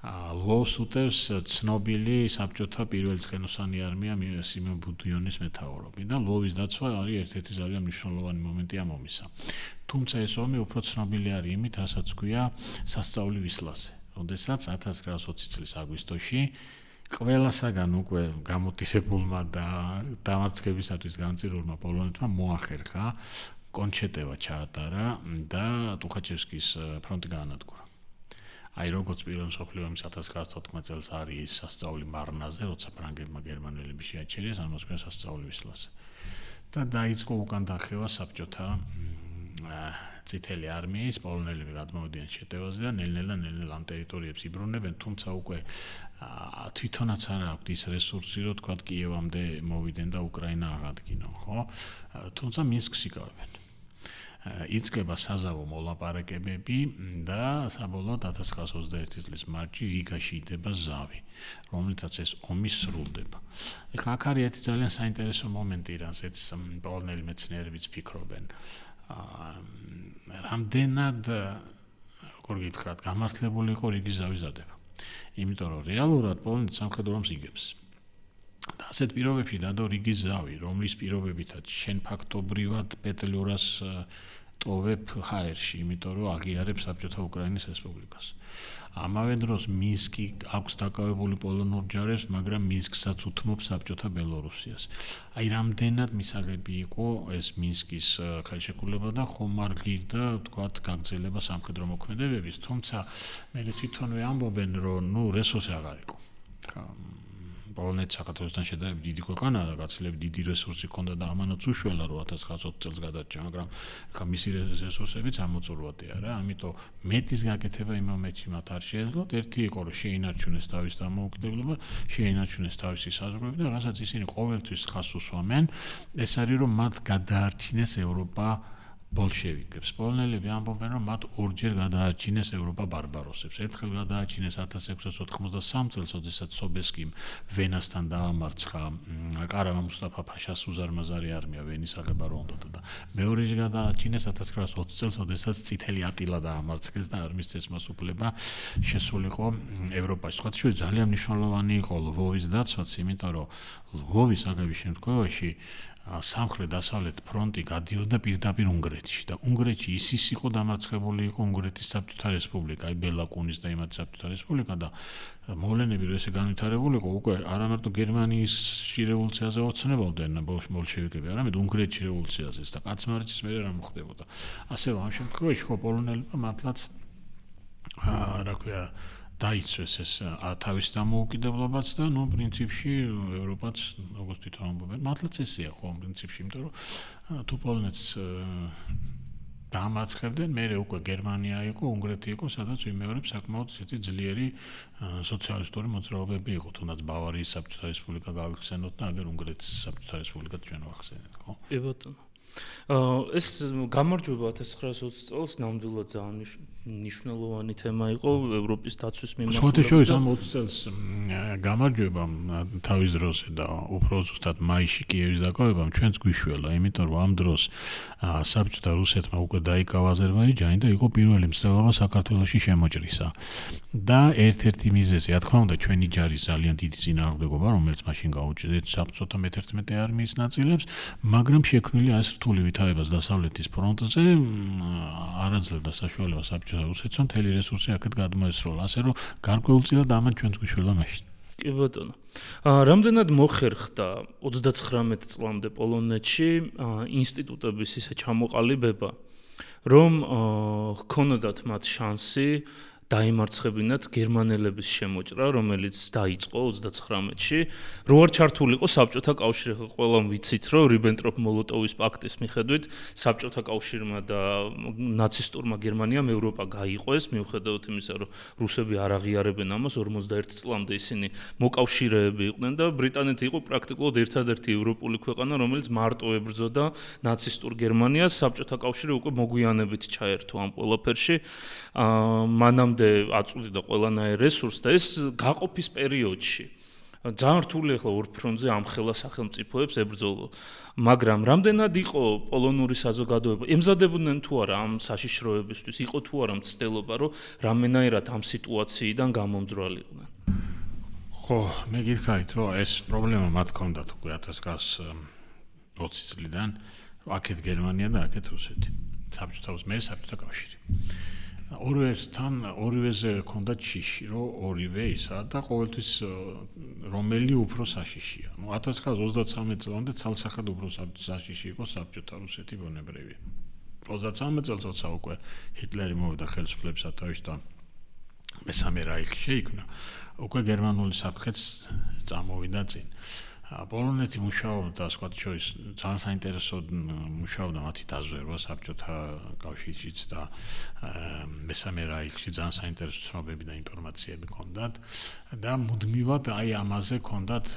ლვოვს უტევს ცნობილი საბჭოთა პირველი ცხენოსანი არმია სიმონ ბუდიონის მეთაურობით და ლვოვის დაცვა არის ერთ-ერთი ძალიან მნიშვნელოვანი მომენტი ამ ომისა. თუმცა ეს ომი უფრო ცნობილი არის იმით, რასაც ქვია სასწაული ვისლაზე. როდესაც 1920 წლის აგვისტოში ყველასაგან უკვე გამოტისებულმა და დამარცხებისათვის განწირულმა პოლონეთმა მოახერხა კონჩეტევა ჩაატარა და ტუხაჩევსკის ფრონტი გაანადგურა. აი როგორც პირველ მსოფლიო ომის 1914 წელს არის სასწაული მარნაზე, როცა ფრანგებმა გერმანელები შეაჩერეს, ამას ქვია სასწაული ვისლაზე. და დაიწყო უკან დახევა საბჭოთა წითელი არმიის, პოლონელები გადმოვიდნენ შეტევაზე და ნელ-ნელა ამ ტერიტორიებს იბრუნებენ, თუმცა უკვე თვითონაც არ აქვთ ის რესურსი, რომ თქვა კიევამდე მოვიდნენ და უკრაინა აღადგინონ, ხო? თუმცა მინსკს იკავებენ. იწყება საზავო მოლაპარაკებები და საბოლოოდ 1921 წლის მარტში რიგაში იდება ზავი, რომლითაც ეს ომი სრულდება. ეხლა აქ არის ერთი ძალიან საინტერესო მომენტი, რასაც პოლონელი მეცნიერებიც ფიქრობენ. რამდენად, როგორ გითხრათ, გამართლებული იყო რიგის ზავის დადება. იმიტომ რომ რეალურად პოლონეთი სამხედრო ომს იგებს. და ასეთ პირობებში დადო რიგის ზავი, რომლის პირობებითაც შენ ფაქტობრივად პეტლიორას ტოვებ ჰაერში, იმიტომ რომ აღიარებ საბჭოთა უკრაინის რესპუბლიკას. ამავე დროს მინსკი აქვს დაკავებული პოლონურ ჯარებს, მაგრამ მინსკსაც უთმობს საბჭოთა ბელორუსიას. აი რამდენად მისაღები იყო ეს მინსკის ხელშეკრულება და ხომ არ ღირდა, თქვათ, გაგრძელება სამხედრო მოქმედებების, თუმცა მე თვითონვე ამბობენ, რომ რესურსი აღარ იყო. პოლონეთი საქართველოსთან შედარებით დიდი ქვეყანაა და გაცილებით დიდი რესურსი ჰქონდა და ამანაც უშველა რომ 1920 წელს გადარჩა, მაგრამ ხა მისი რესურსებიც ამოწურვადია რა, ამიტომ მეტის გაკეთება იმ მომენტში მათ არ შეეძლოთ. ერთი იყო რომ შეინარჩუნეს თავის დამოუკიდებლობა, შეინარჩუნეს თავისი საზღვრები და რასაც ისინი ყოველთვის ხას უსვამენ, ეს არის რომ მათ გადაარჩინეს ევროპა ბოლშევიკებს. პოლონელები ამბობენ, რომ მათ ორჯერ გადაარჩინეს ევროპა ბარბაროსებს. ერთხელ გადაარჩინეს 1693 წელს, როდესაც სობესკიმ ვენასთან დაამარცხა ყარავა მუსტაფა ფაშას უზარმაზარი არმია ვენის აღება რო უნდოდა და მეორეჯერ გადაარჩინეს 1920 წელს, როდესაც წითელი ატილა დაამარცხეს და არმიის წესმასუბრება შესულიყო ევროპაში. სხვა შორის ძალიან მნიშვნელოვანი იყო ლვოვის დაცვაც, იმიტომ რომ ლვოვის აგების შემთხვევაში სამხრეთ-დასავლეთ ფრონტი გადიოდა პირდაპირ უნგრეთში და უნგრეთში ის იყო დამარცხებული იყო უნგრეთის საბჭოთა რესპუბლიკა, აი ბელაკუნის და იმათი საბჭოთა რესპუბლიკა და მოვლენები რომ ესე განვითარებულიყო, უკვე არამარტო გერმანიაში რევოლუციაზე ოცნებობდნენ ბოლშევიკები, არამედ უნგრეთში რევოლუციაზეც და კაცმარიცის მერე რა მოხდებოდა. ასე რომ ამ შემთხვევაში ხო პოლონელებმა მართლაც რა ქვია დაიცვეს ეს თავის დამოუკიდებლობაც და პრინციპში ევროპაც როგორც თვითონ ამბობენ, მართლაც ესეა ხო პრინციპში, იმიტომ რომ თუ პოლონეთს დაამარცხებდნენ, მერე უკვე გერმანია იყო, უნგრეთი იყო, სადაც ვიმეორებ საკმაოდ ისეთი ძლიერი სოციალისტური მოძრაობები იყო, თუნდაც ბავარიის საბჭოთა რესპუბლიკა გავიხსენოთ და აგერ უნგრეთის საბჭოთა რესპუბლიკა ჩვენ ვახსენეთ, ხო? კი ბატონო. ეს გამარჯვება 1920 წელს ნამდვილად ძალიან მნიშვნელოვანი თემა იყო ევროპის დაცვის მიმართულებით. სხვათა შორის ამ 20 წელს გამარჯვებამ თავის დროზე და უფრო ზუსტად მაისში კიევის დაკავებამ ჩვენც გვიშველა, იმიტომ რომ ამ დროს საბჭოთა რუსეთმა უკვე დაიკავა აზერბაიჯანი და იყო პირველი მცდელობა საქართველოში შემოჭრისა. და ერთ-ერთი მიზეზი, რა თქმა უნდა, ჩვენი ჯარის ძალიან დიდი წინააღმდეგობა, რომელიც მაშინ გაუჭირეთ საბჭოთა მე-11 არმიის ნაწილებს, მაგრამ შექმნილი այս რთული ვითარებას დასავლეთის ფრონტზე არაძლევდა საშუალებას საბჭოთა რუსეთს, რომ მთელი რესურსი აქეთ გადმოესროლა, ასე რომ გარკვეულწილად ამან ჩვენც გვიშველა მაშინ. კი ბატონო. რამდენად მოხერხდა 39 წლამდე პოლონეთში ინსტიტუტების ისე ჩამოყალიბება, რომ ჰქონოდათ მათ შანსი დაიმარცხებინათ გერმანელების შემოჭრა, რომელიც დაიწყო 39-ში. რო არ ჩართულიყო საბჭოთა კავშირი, ყველამ ვიცით, რომ რიბენტროპ-მოლოტოვის პაქტის მიხედვით საბჭოთა კავშირმა და ნაცისტურმა გერმანიამ ევროპა გაიყვეს, მიუხედავად იმისა, რომ რუსები არ აღიარებენ ამას, 51 წლამდე ისინი მოკავშირეები იყვნენ და ბრიტანეთი იყო პრაქტიკულად ერთადერთი ევროპული ქვეყანა, რომელიც მარტო ებრძოდა ნაცისტურ გერმანიას. საბჭოთა კავშირი უკვე მოგვიანებით ჩაერთო ამ ყველაფერში. მანამდე აწვდიდა ყველანაირ რესურსს და ეს გაყოფის პერიოდში ძალიან რთული ახლა ორ ფრონტზე ამხელა სახელმწიფოებს ებრძოლო. მაგრამ რამდენად იყო პოლონური საზოგადოება ემზადებოდნენ თუ არა ამ საშიშროებისთვის, იყო თუ არა მცდელობა, რომ რამენაირად ამ სიტუაციიდან გამომძვრალიყვნენ? ხო, მე გითხრით, რომ ეს პრობლემა მათ ჰქონდათ უკვე 1920 წლიდან, აქეთ გერმანია და აქეთ რუსეთი. საბჭოთა კავშირი. ორივეზე ჰქონდათ შიში, რომ ორივე ისა და ყოველთვის რომელი უფრო საშიშია. 1933 წლამდე ცალსახად უფრო საშიში იყო საბჭოთა რუსეთი ბუნებრივი. 33 წელსაც უკვე ჰიტლერი მოვიდა ხელისუფლების სათავეში და მესამე რაიხი შეიქმნა. უკვე გერმანული საფრთხეც წამოვიდა წინ. პოლონეთი მუშაობდა სხვათა შორის ძალიან საინტერესოდ მუშაობდა მათი დაზვერვა საბჭოთა კავშირშიც და მესამე რაიხში ძალიან საინტერესო ცნობები და ინფორმაციები ჰქონდათ და მუდმივად აი ამაზე ჰქონდათ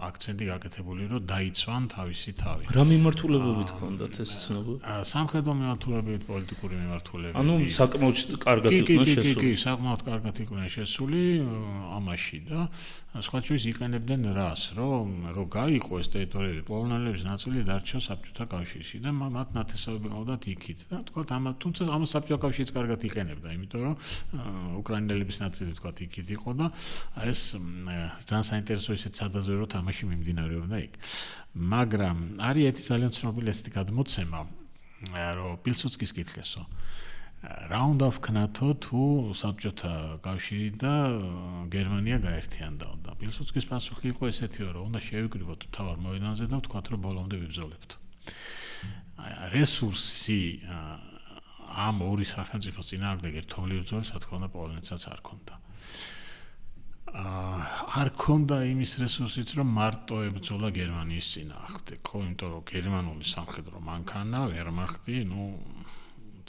აქცენტი გაკეთებული, რომ დაიცვან თავისი თავი. რა მიმართულებებით ჰქონდათ ეს ცნობები? სამხედრო მიმართულებით, პოლიტიკური მიმართულებით. ანუ საკმაოდ კარგად იყვნენ შესული. კი, საკმაოდ კარგად იყვნენ შესული ამაში და სხვათა შორის იყენებდნენ რას, რომ გაიყო ეს ტერიტორიები, პოლონელების ნაწილი დარჩა საბჭოთა კავშირში და მათ ნათესავები ყავდათ იქით და თქვათ თუმცა ამას საბჭოთა კავშირიც კარგად იყენებდა, იმიტომ რომ უკრაინელების ნაწილი თქვათ იქით იყო და ეს ძალიან საინტერესო ისეთ სადაზვერვო თამაში მიმდინარეობდა იქ. მაგრამ არის ერთი ძალიან ცნობილი ესეთი გადმოცემა, რომ პილსუდსკის კითხესო. რა უნდა ვქნათო თუ საბჭოთა კავშირი და გერმანია გაერთიანდა. პილსუდსკის პასუხი იყო ესეთი, რომ უნდა შევიკრიბოთ თავარ მოედანზე და ვთქვათ, რომ ბოლომდე ვიბრძოლებთ. რესურსი ამ ორი სახელმწიფოს წინააღმდეგ ერთობლივ ბრძოლის, რა თქმა უნდა, პოლონეთსაც არ ჰქონდა. არ ჰქონდა იმის რესურსიც, რომ მარტო ებრძოლა გერმანიის წინააღმდეგ, ხო, იმიტომ რომ გერმანული სამხედრო მანქანა, ვერმახტი,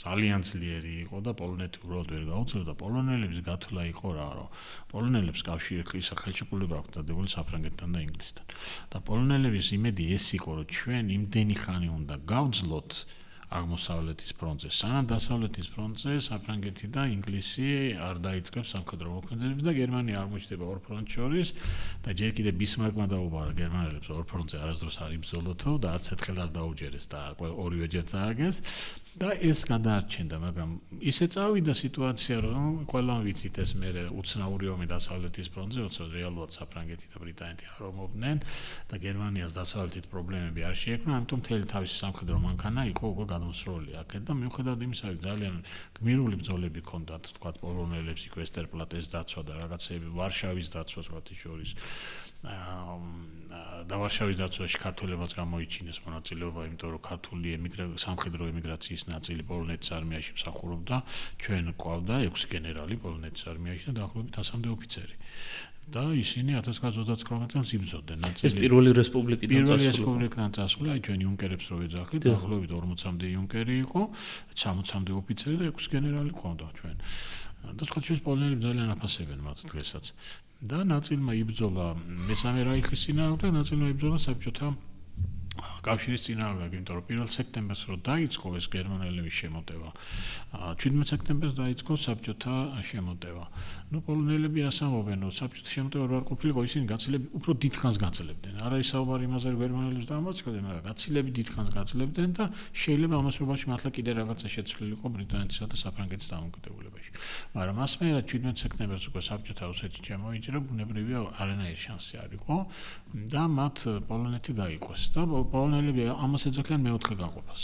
ძალიან ძლიერი იყო და პოლონეთი უბრალოდ ვერ გაუძლო და პოლონელების გათვლა იყო რა, რომ პოლონელებს კავშირი სახელმწიფოება აქვს დადებული საფრანგეთთან და ინგლისთან. და პოლონელების იმედი ეს იყო, რომ ჩვენ იმდენი ხანი უნდა გავძლოთ აღმოსავლეთის ფრონტზე, სანამ დასავლეთის ფრონტზე საფრანგეთი და ინგლისი არ დაიწყებს სამხედრო მოქმედებას და გერმანია აღმოჩნდება ორ ფრონტს შორის და ჯერ კიდე ბისმარკმა დაუბარა გერმანელებს ორ ფრონტზე არასდროს არ იბრძოლოთო და არც ერთხელ არ დაუჯერეს და ორივეჯერ წააგეს და ეს გადაარჩენდა, მაგრამ ისე წავიდა სიტუაცია, რომ ყველამ ვიცით ეს მე უცნაური ომი დასავლეთის ფრონტზე, როცა რეალურად საფრანგეთი და ბრიტანეთი არ ომობდნენ და გერმანიას დასავლეთით პრობლემები არ შეექმნა, ამიტომ მთელი თავისი სამხედრო მანქანა იყო უკვე გადმოსროლი აქეთ და მიუხედავად იმისა, რომ ძალიან გმირული ბრძოლები ჰქონდათ, თქვათ პოლონელებს იქ ვესტერპლატეს დაცვა და რაღაცეები, ვარშავის დაცვა სხვათა შორის და ვარშავის დაცვაში ქართველებმაც გამოიჩინეს მონაწილეობა, იმიტომ რომ ქართული სამხედრო ემიგრაციის ნაწილი პოლონეთის არმიაში მსახურობდა, ჩვენ გვყავდა 6 გენერალი პოლონეთის არმიაში და დაახლოებით 100-მდე ოფიცერი. და ისინი 1929 წელს იბრძოდნენ. ეს პირველი რესპუბლიკიდან წასული, აი ჩვენ იუნკერებს რო ვეძახით, დაახლოებით 40-მდე იუნკერი იყო, 60-მდე ოფიცერი და 6 გენერალი ყავდა ჩვენ. და სხვათა შორის პოლონელები ძალიან აფასებენ მათ დღესაც. და ნაწილმა იბრძოლა მესამე რაიხის წინააღმდეგ, ნაწილმა იბრძოლა საბჭოთა კავშირის წინააღმდეგ, იმიტომ რომ 1 სექტემბერს რო დაიწყო ეს გერმანელების შემოტევა, 17 სექტემბერს დაიწყო საბჭოთა შემოტევა. პოლონელები რას ამბობენ, რომ საბჭოთა შემოტევა რო არ ყოფილიყო, ისინი გაცილებით უფრო დიდხანს გაძლებდნენ. არ არის საუბარი იმაზე, რომ გერმანელებს დაამარცხებდნენ, მაგრამ გაცილებით დიდხანს გაძლებდნენ და შეიძლება ამასობაში მართლა კიდე რაღაცა შეცვლილიყო ბრიტანეთისა და საფრანგეთის დამოუკიდებლობაში. მაგრამ ასმერად 17 სექტემბერს უკვე საბჭოთა რუსეთი შემოიჭრა, ბუნებრივია არანაირი შანსი არ იყო და მათ პოლონეთი გაიყვეს და პოლონელები ამას ეძახიან მეოთხე გაყოფას.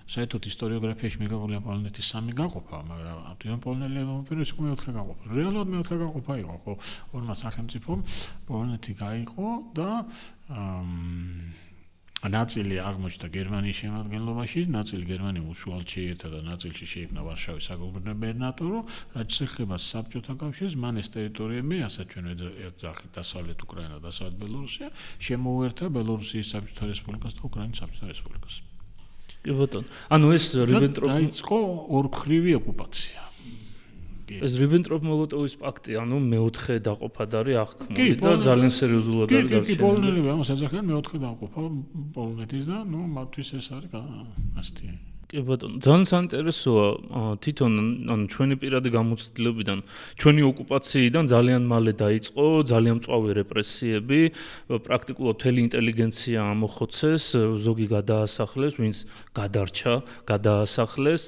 საერთოდ ისტორიოგრაფიაში მიღებულია პოლონეთის 3 გაყოფა, მაგრამ ამ პოლონელებმა უპირველეს იყო მეოთხე გაყოფა. რეალურად მეოთხე გაყოფა იყო, ხო, ორმა სახელმწიფომ პოლონეთი გაიყო და ნაწილი აღმოჩნდა გერმანიის შემადგენლობაში, ნაწილი გერმანიამ უშუალოდ შეიერთა და ნაწილში შეიქმნა ვარშავის საგუბერნატორო, რაც შეეხება საბჭოთა კავშირს, მან ეს ტერიტორიები, ასაც ჩვენ ეძახით დასავლეთ უკრაინა, დასავლეთ ბელორუსია, შემოუერთა ბელორუსიის საბჭოთა რესპუბლიკას და უკრაინის საბჭოთა რესპუბლიკას. კი ბატონო. ანუ ეს დაიწყო ორქრივი ოკუპაცია. ეს რიბენტროპ-მოლოტოვის პაქტი, ანუ მეოთხე დაყოფად არის აღქმული და ძალიან სერიოზულად არის გარჩენილი. კი, პოლონელები ამას ეძახიან მეოთხე დაყოფა პოლონეთის და მათთვის ეს არის ასეთი. კი ბატონო, ძალიან საინტერესოა თვითონ ანუ ჩვენი პირადი გამოცდილებიდან, ჩვენი ოკუპაციიდან ძალიან მალე დაიწყო ძალიან მწვავე რეპრესიები, პრაქტიკულად მთელი ინტელიგენცია ამოხოცეს, ზოგი გადაასახლეს, ვინც გადარჩა, გადაასახლეს.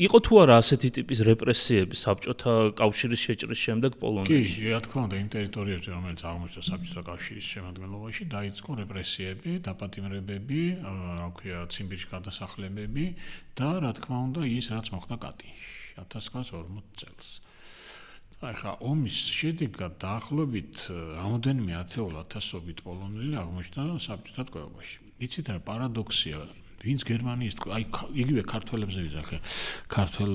იყო თუ არა ასეთი ტიპის რეპრესიები საბჭოთა კავშირის შეჭრის შემდეგ პოლონეთში? კი, რა თქმა უნდა, იმ ტერიტორიებზე, რომელიც აღმოჩნდა საბჭოთა კავშირის შემადგენლობაში, დაიწყო რეპრესიები, დაპატიმრებები, რა ქვია, ციმბირში გადასახლება და რა თქმა უნდა ის რაც მოხდა კატინში 1940 წელს. ახლა ომის შედეგად დაახლოებით რამოდენიმე ათეულ ათასობით პოლონელი აღმოჩნდა საბჭოთა ტყვეობაში. იცით რა პარადოქსია, ვინც გერმანიის იგივე ქართველებზე ვიზახე, ქართველ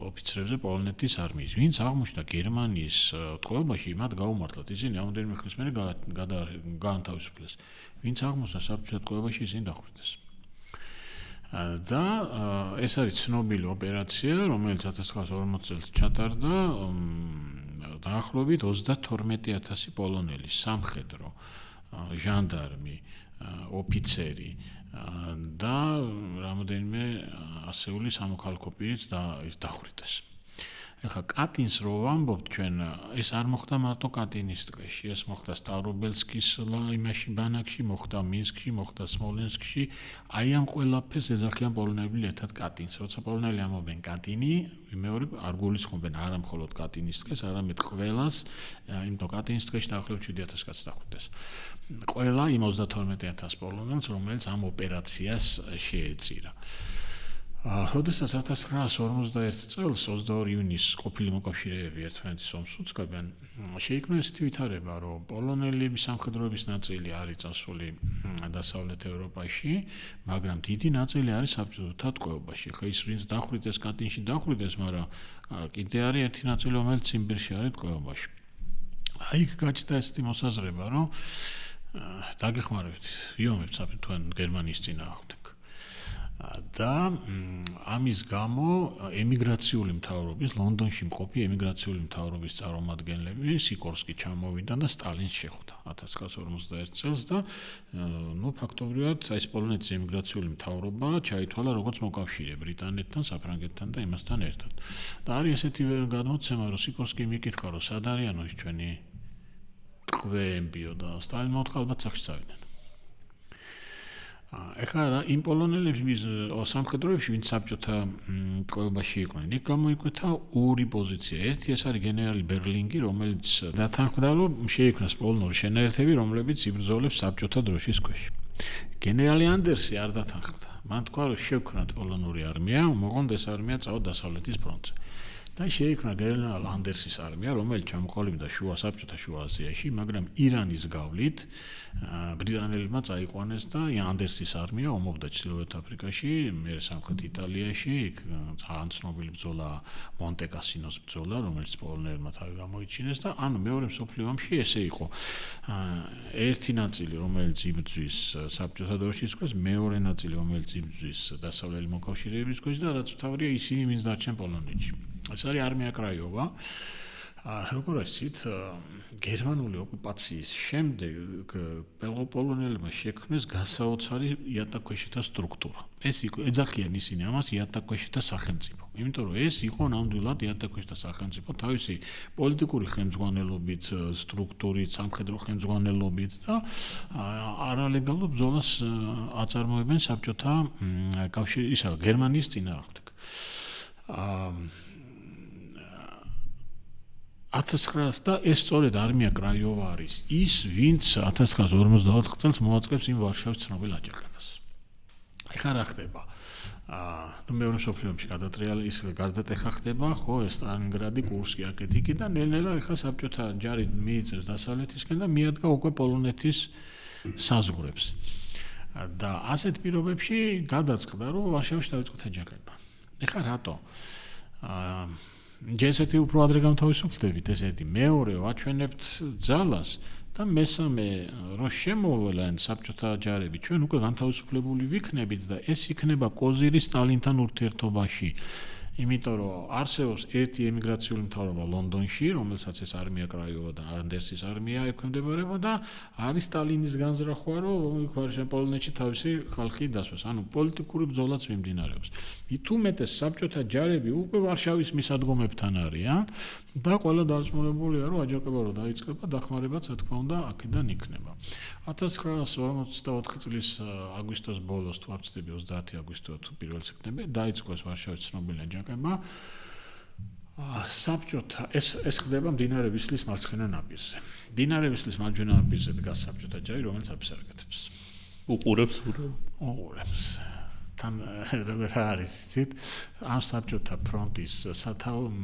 ოფიცრებზე პოლონეთის არმიის, ვინც აღმოჩნდა გერმანიის ტყვეობაში, მათ გაუმართლათ ისინი რამოდენიმე ხნის მერე გაანთავისუფლეს. ვინც აღმოჩნდა საბჭოთა ტყვეობაში, ისინი დახვრიტეს. და ეს არის ცნობილი ოპერაცია, რომელიც 1940 წელს ჩატარდა დაახლოებით 32000 პოლონელი, სამხედრო, ჟანდარმი, ოფიცერი და რამოდენიმე ასეული სამოქალაქო პირიც დახვრიტეს. ეხლა კატინს რო ვამბობთ ჩვენ, ეს არ მოხდა მარტო კატინის ტყეში, ეს მოხდა სტავრობელსკის იმაში ბანაკში, მოხდა მინსკში, მოხდა სმოლენსკში, აი ამ ყველაფერს ეძახიან პოლონელები ერთად კატინს. როცა პოლონელი ამბობენ კატინი, მეორე არ გულისხმობენ არა მხოლოდ კატინის ტყეს, არამედ ყველას, იმიტომ კატინის ტყეში დაახლოებით 7000 კაცი დახვრიტეს. ყველა იმ 32000 პოლონელს, რომელიც ამ ოპერაციას შეეწირა. როდესაც 1941 წელს 22 ივნისს ყოფილი მოკავშირეები ერთმანეთის ომს უწყებენ, შეიქმნა ესეთი ვითარება, რომ პოლონელების სამხედროების ნაწილი არის წასული დასავლეთ ევროპაში, მაგრამ დიდი ნაწილი არის საბჭოთა ტყვეობაში. ხა ის ვინც დახვრიტეს კატინში დახვრიტეს, მაგრამ კიდე არის ერთი ნაწილი, რომელიც ციმბირში არის ტყვეობაში. აი იქ გაჩნდა ესეთი მოსაზრება, რომ დაგეხმარებით, იომებთ თქვენ გერმანიის წინააღმდეგ. და ამის გამო ემიგრაციული მთავრობის, ლონდონში მყოფი ემიგრაციული მთავრობის წარმომადგენლები სიკორსკი ჩამოვიდა და სტალინს შეხვდა 1941 წელს და ფაქტობრივად ეს პოლონეთის ემიგრაციული მთავრობა ჩაითვალა როგორც მოკავშირე ბრიტანეთთან, საფრანგეთთან და იმასთან ერთად. და არის ესეთი გადმოცემა, რომ სიკორსკი მიკითხა, რომ სად არიანო ის ჩვენი ტყვეებიო და სტალინმა მოთხრა ალბათ სახში წავიდნენ. ეხლა იმ პოლონელების სამხედროებში, ვინც საბჭოთა ტყვეობაში იყვნენ, იქ გამოიკვეთა ორი პოზიცია. ერთი ეს არის გენერალი ბერლინგი, რომელიც დათანხმდა, რომ შეიქმნას პოლონური შენაერთები, რომლებიც იბრძოლებს საბჭოთა დროშის ქვეშ. გენერალი ანდერსი არ დათანხმდა. მან თქვა, რომ შევქმნათ პოლონური არმია, მოყოლთ ეს არმია წავა დასავლეთის ფრონტზე. და შეიქმნა გენერალ ანდერსის არმია, რომელიც ჩამოყალიბდა საბჭოთა შუა აზიაში, მაგრამ ირანის გავლით ბრიტანელებმა წაიყვანეს და ანდერსის არმია ომობდა ჩრდილოეთ აფრიკაში, მერე სამხრეთ იტალიაში, იქ ძალიან ცნობილი ბრძოლა მონტე-კასინოს ბრძოლა, რომელიც პოლონელებმა თავი გამოიჩინეს და ანუ მეორე მსოფლიო ომში ესე იყო. ერთი ნაწილი, რომელიც იბრძვის საბჭოთა დროშის ქვეშ, მეორე ნაწილი, რომელიც იბრძვის დასავლელი მოკავშირეების ქვეშ და რაც თავია ისინი, ვინც დარჩენ პოლონეთში. ეს არის არმია კრაიოვა. როგორ ასეთ გერმანული ოკუპაციის შემდეგ პოლონელებმა შექმნეს გასაოცარი იატაკქვეშეთა სტრუქტურა. ეს იყო ეძახიან ისინი ამას იატაკქვეშეთა სახელმწიფო. იმიტომ რომ ეს იყო ნამდვილად იატაკქვეშეთა სახელმწიფო თავისი პოლიტიკური ხელმძღვანელობით, სტრუქტურით, სამხედრო ხელმძღვანელობით და არალეგალურ ბრძოლას აწარმოებენ საბჭოთა კავშირის, გერმანიის წინააღმდეგ. 1900 და ეს სწორედ არმია კრაიოვა არის ის, ვინც 1954 წელს მოაწყებს იმ ვარშავის ცნობილ აჯანყებას. ეხლა რა ხდება? მეორე მსოფლიო ომში გადატეხა ხდება, ხო, ეს სტალინგრადი, კურსკი, აქეთ-იქით და ნელ-ნელა ეხლა საბჭოთა ჯარი მიიწევს დასავლეთისკენ და მიადგა უკვე პოლონეთის საზღვრებს. და ასეთ პირობებში გადაწყდა, რომ ვარშავაში დაიწყო აჯანყება. ეხლა რატო? ესეთი უფრო ადრე გამთავისუფლდებით, ესეთი მეორე ვაჩვენებთ ძალას და მესამე რომ შემოვლენ საბჭოთა ჯარები, ჩვენ უკვე განთავისუფლებული ვიქნებით და ეს იქნება კოზირი სტალინთან ურთიერთობაში. იმიტომ რომ არსებობს ერთი ემიგრაციული მთავრობა ლონდონში, რომელსაც ეს არმია კრაიოვა და ანდერსის არმია ექვემდებარება და არის სტალინის განზრახვა, რომ იქ პოლონეთში თავისი ხალხი დასვას. ანუ პოლიტიკური ბრძოლაც მიმდინარეობს. მით უმეტეს საბჭოთა ჯარები უკვე ვარშავის მისადგომებთან არიან და ყველა დარწმუნებულია, რომ აჯანყება რო დაიწყება, დახმარებაც რა თქმა უნდა აქედან იქნება. 1954 წლის აგვისტოს ბოლოს თუ არ ვცდები 30 აგვისტო თუ 1 სექტემბერი დაიწყო ეს ვარშავის ცნობილი აჯანყება. საბჭოთა ეს ხდება მდინარე ვისლის მარცხენა ნაპირზე. მდინარე ვისლის მარჯვენა ნაპირზე დგას საბჭოთა ჯარი, რომელიც აფსარგეთებს. უყურებს უყურებს. თან როგორ არის იცით? ამ საბჭოთა ფრონტის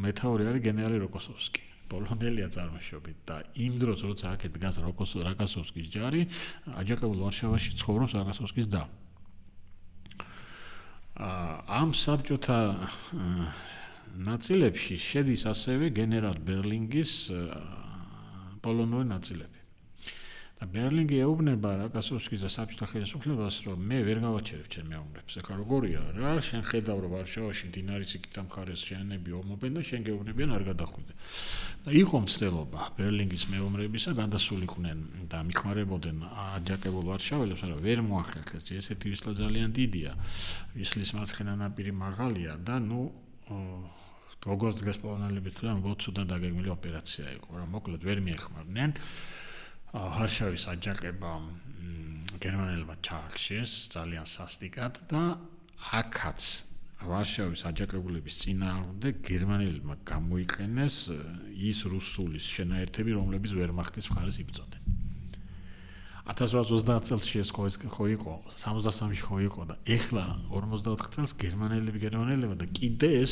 მეთაური არის გენერალი როკოსოვსკი. პოლონელია წარმოშობით და იმ დროს როცა აქეთ დგას როკოსოვსკის ჯარი, აჯანყებულ ვარშავაში ცხოვრობს როკოსოვსკის და ამ საბჭოთა ნაწილებში შედის ასევე გენერალ ბერლინგის პოლონური ნაწილები. და ბერლინგი ეუბნება როკოსოვსკის და საბჭოთა ხელისუფლებას, რომ მე ვერ გავაჩერებ ჩემ მეომრებს. ეხლა როგორია რა, შენ ხედავ რომ ვარშავაში მდინარის იქით მხარეს შენები ომობენ და შენ გეუბნებიან არ გადახვიდე. და იყო მცდელობა ბერლინგის მეომრებისა გადასულიყვნენ და მიხმარებოდნენ აჯანყებულ ვარშაველებს, მაგრამ ვერ მოახერხეს. ესეთი ვისლა ძალიან დიდია. ვისლის მარცხენა ნაპირი მაღალია და როგორც დგას პოლონელები თვითონ ვოცუდან დაგეგმილი ოპერაცია იყო, რომ მოკლედ ვერ მიეხმარნენ. ვარშავის აჯანყება გერმანელებმა ჩაახშეს ძალიან სასტიკად და აქაც ვარშავის აჯანყებულების წინააღმდეგ გერმანელებმა გამოიყენეს ის რუსულის შენაერთები, რომლებიც ვერმახტის მხარეს იბრძოდნენ. 1830 წელს ეს ხო იყო, 63-ში ხო იყო და ეხლა 54 წელს გერმანელებმა და კიდე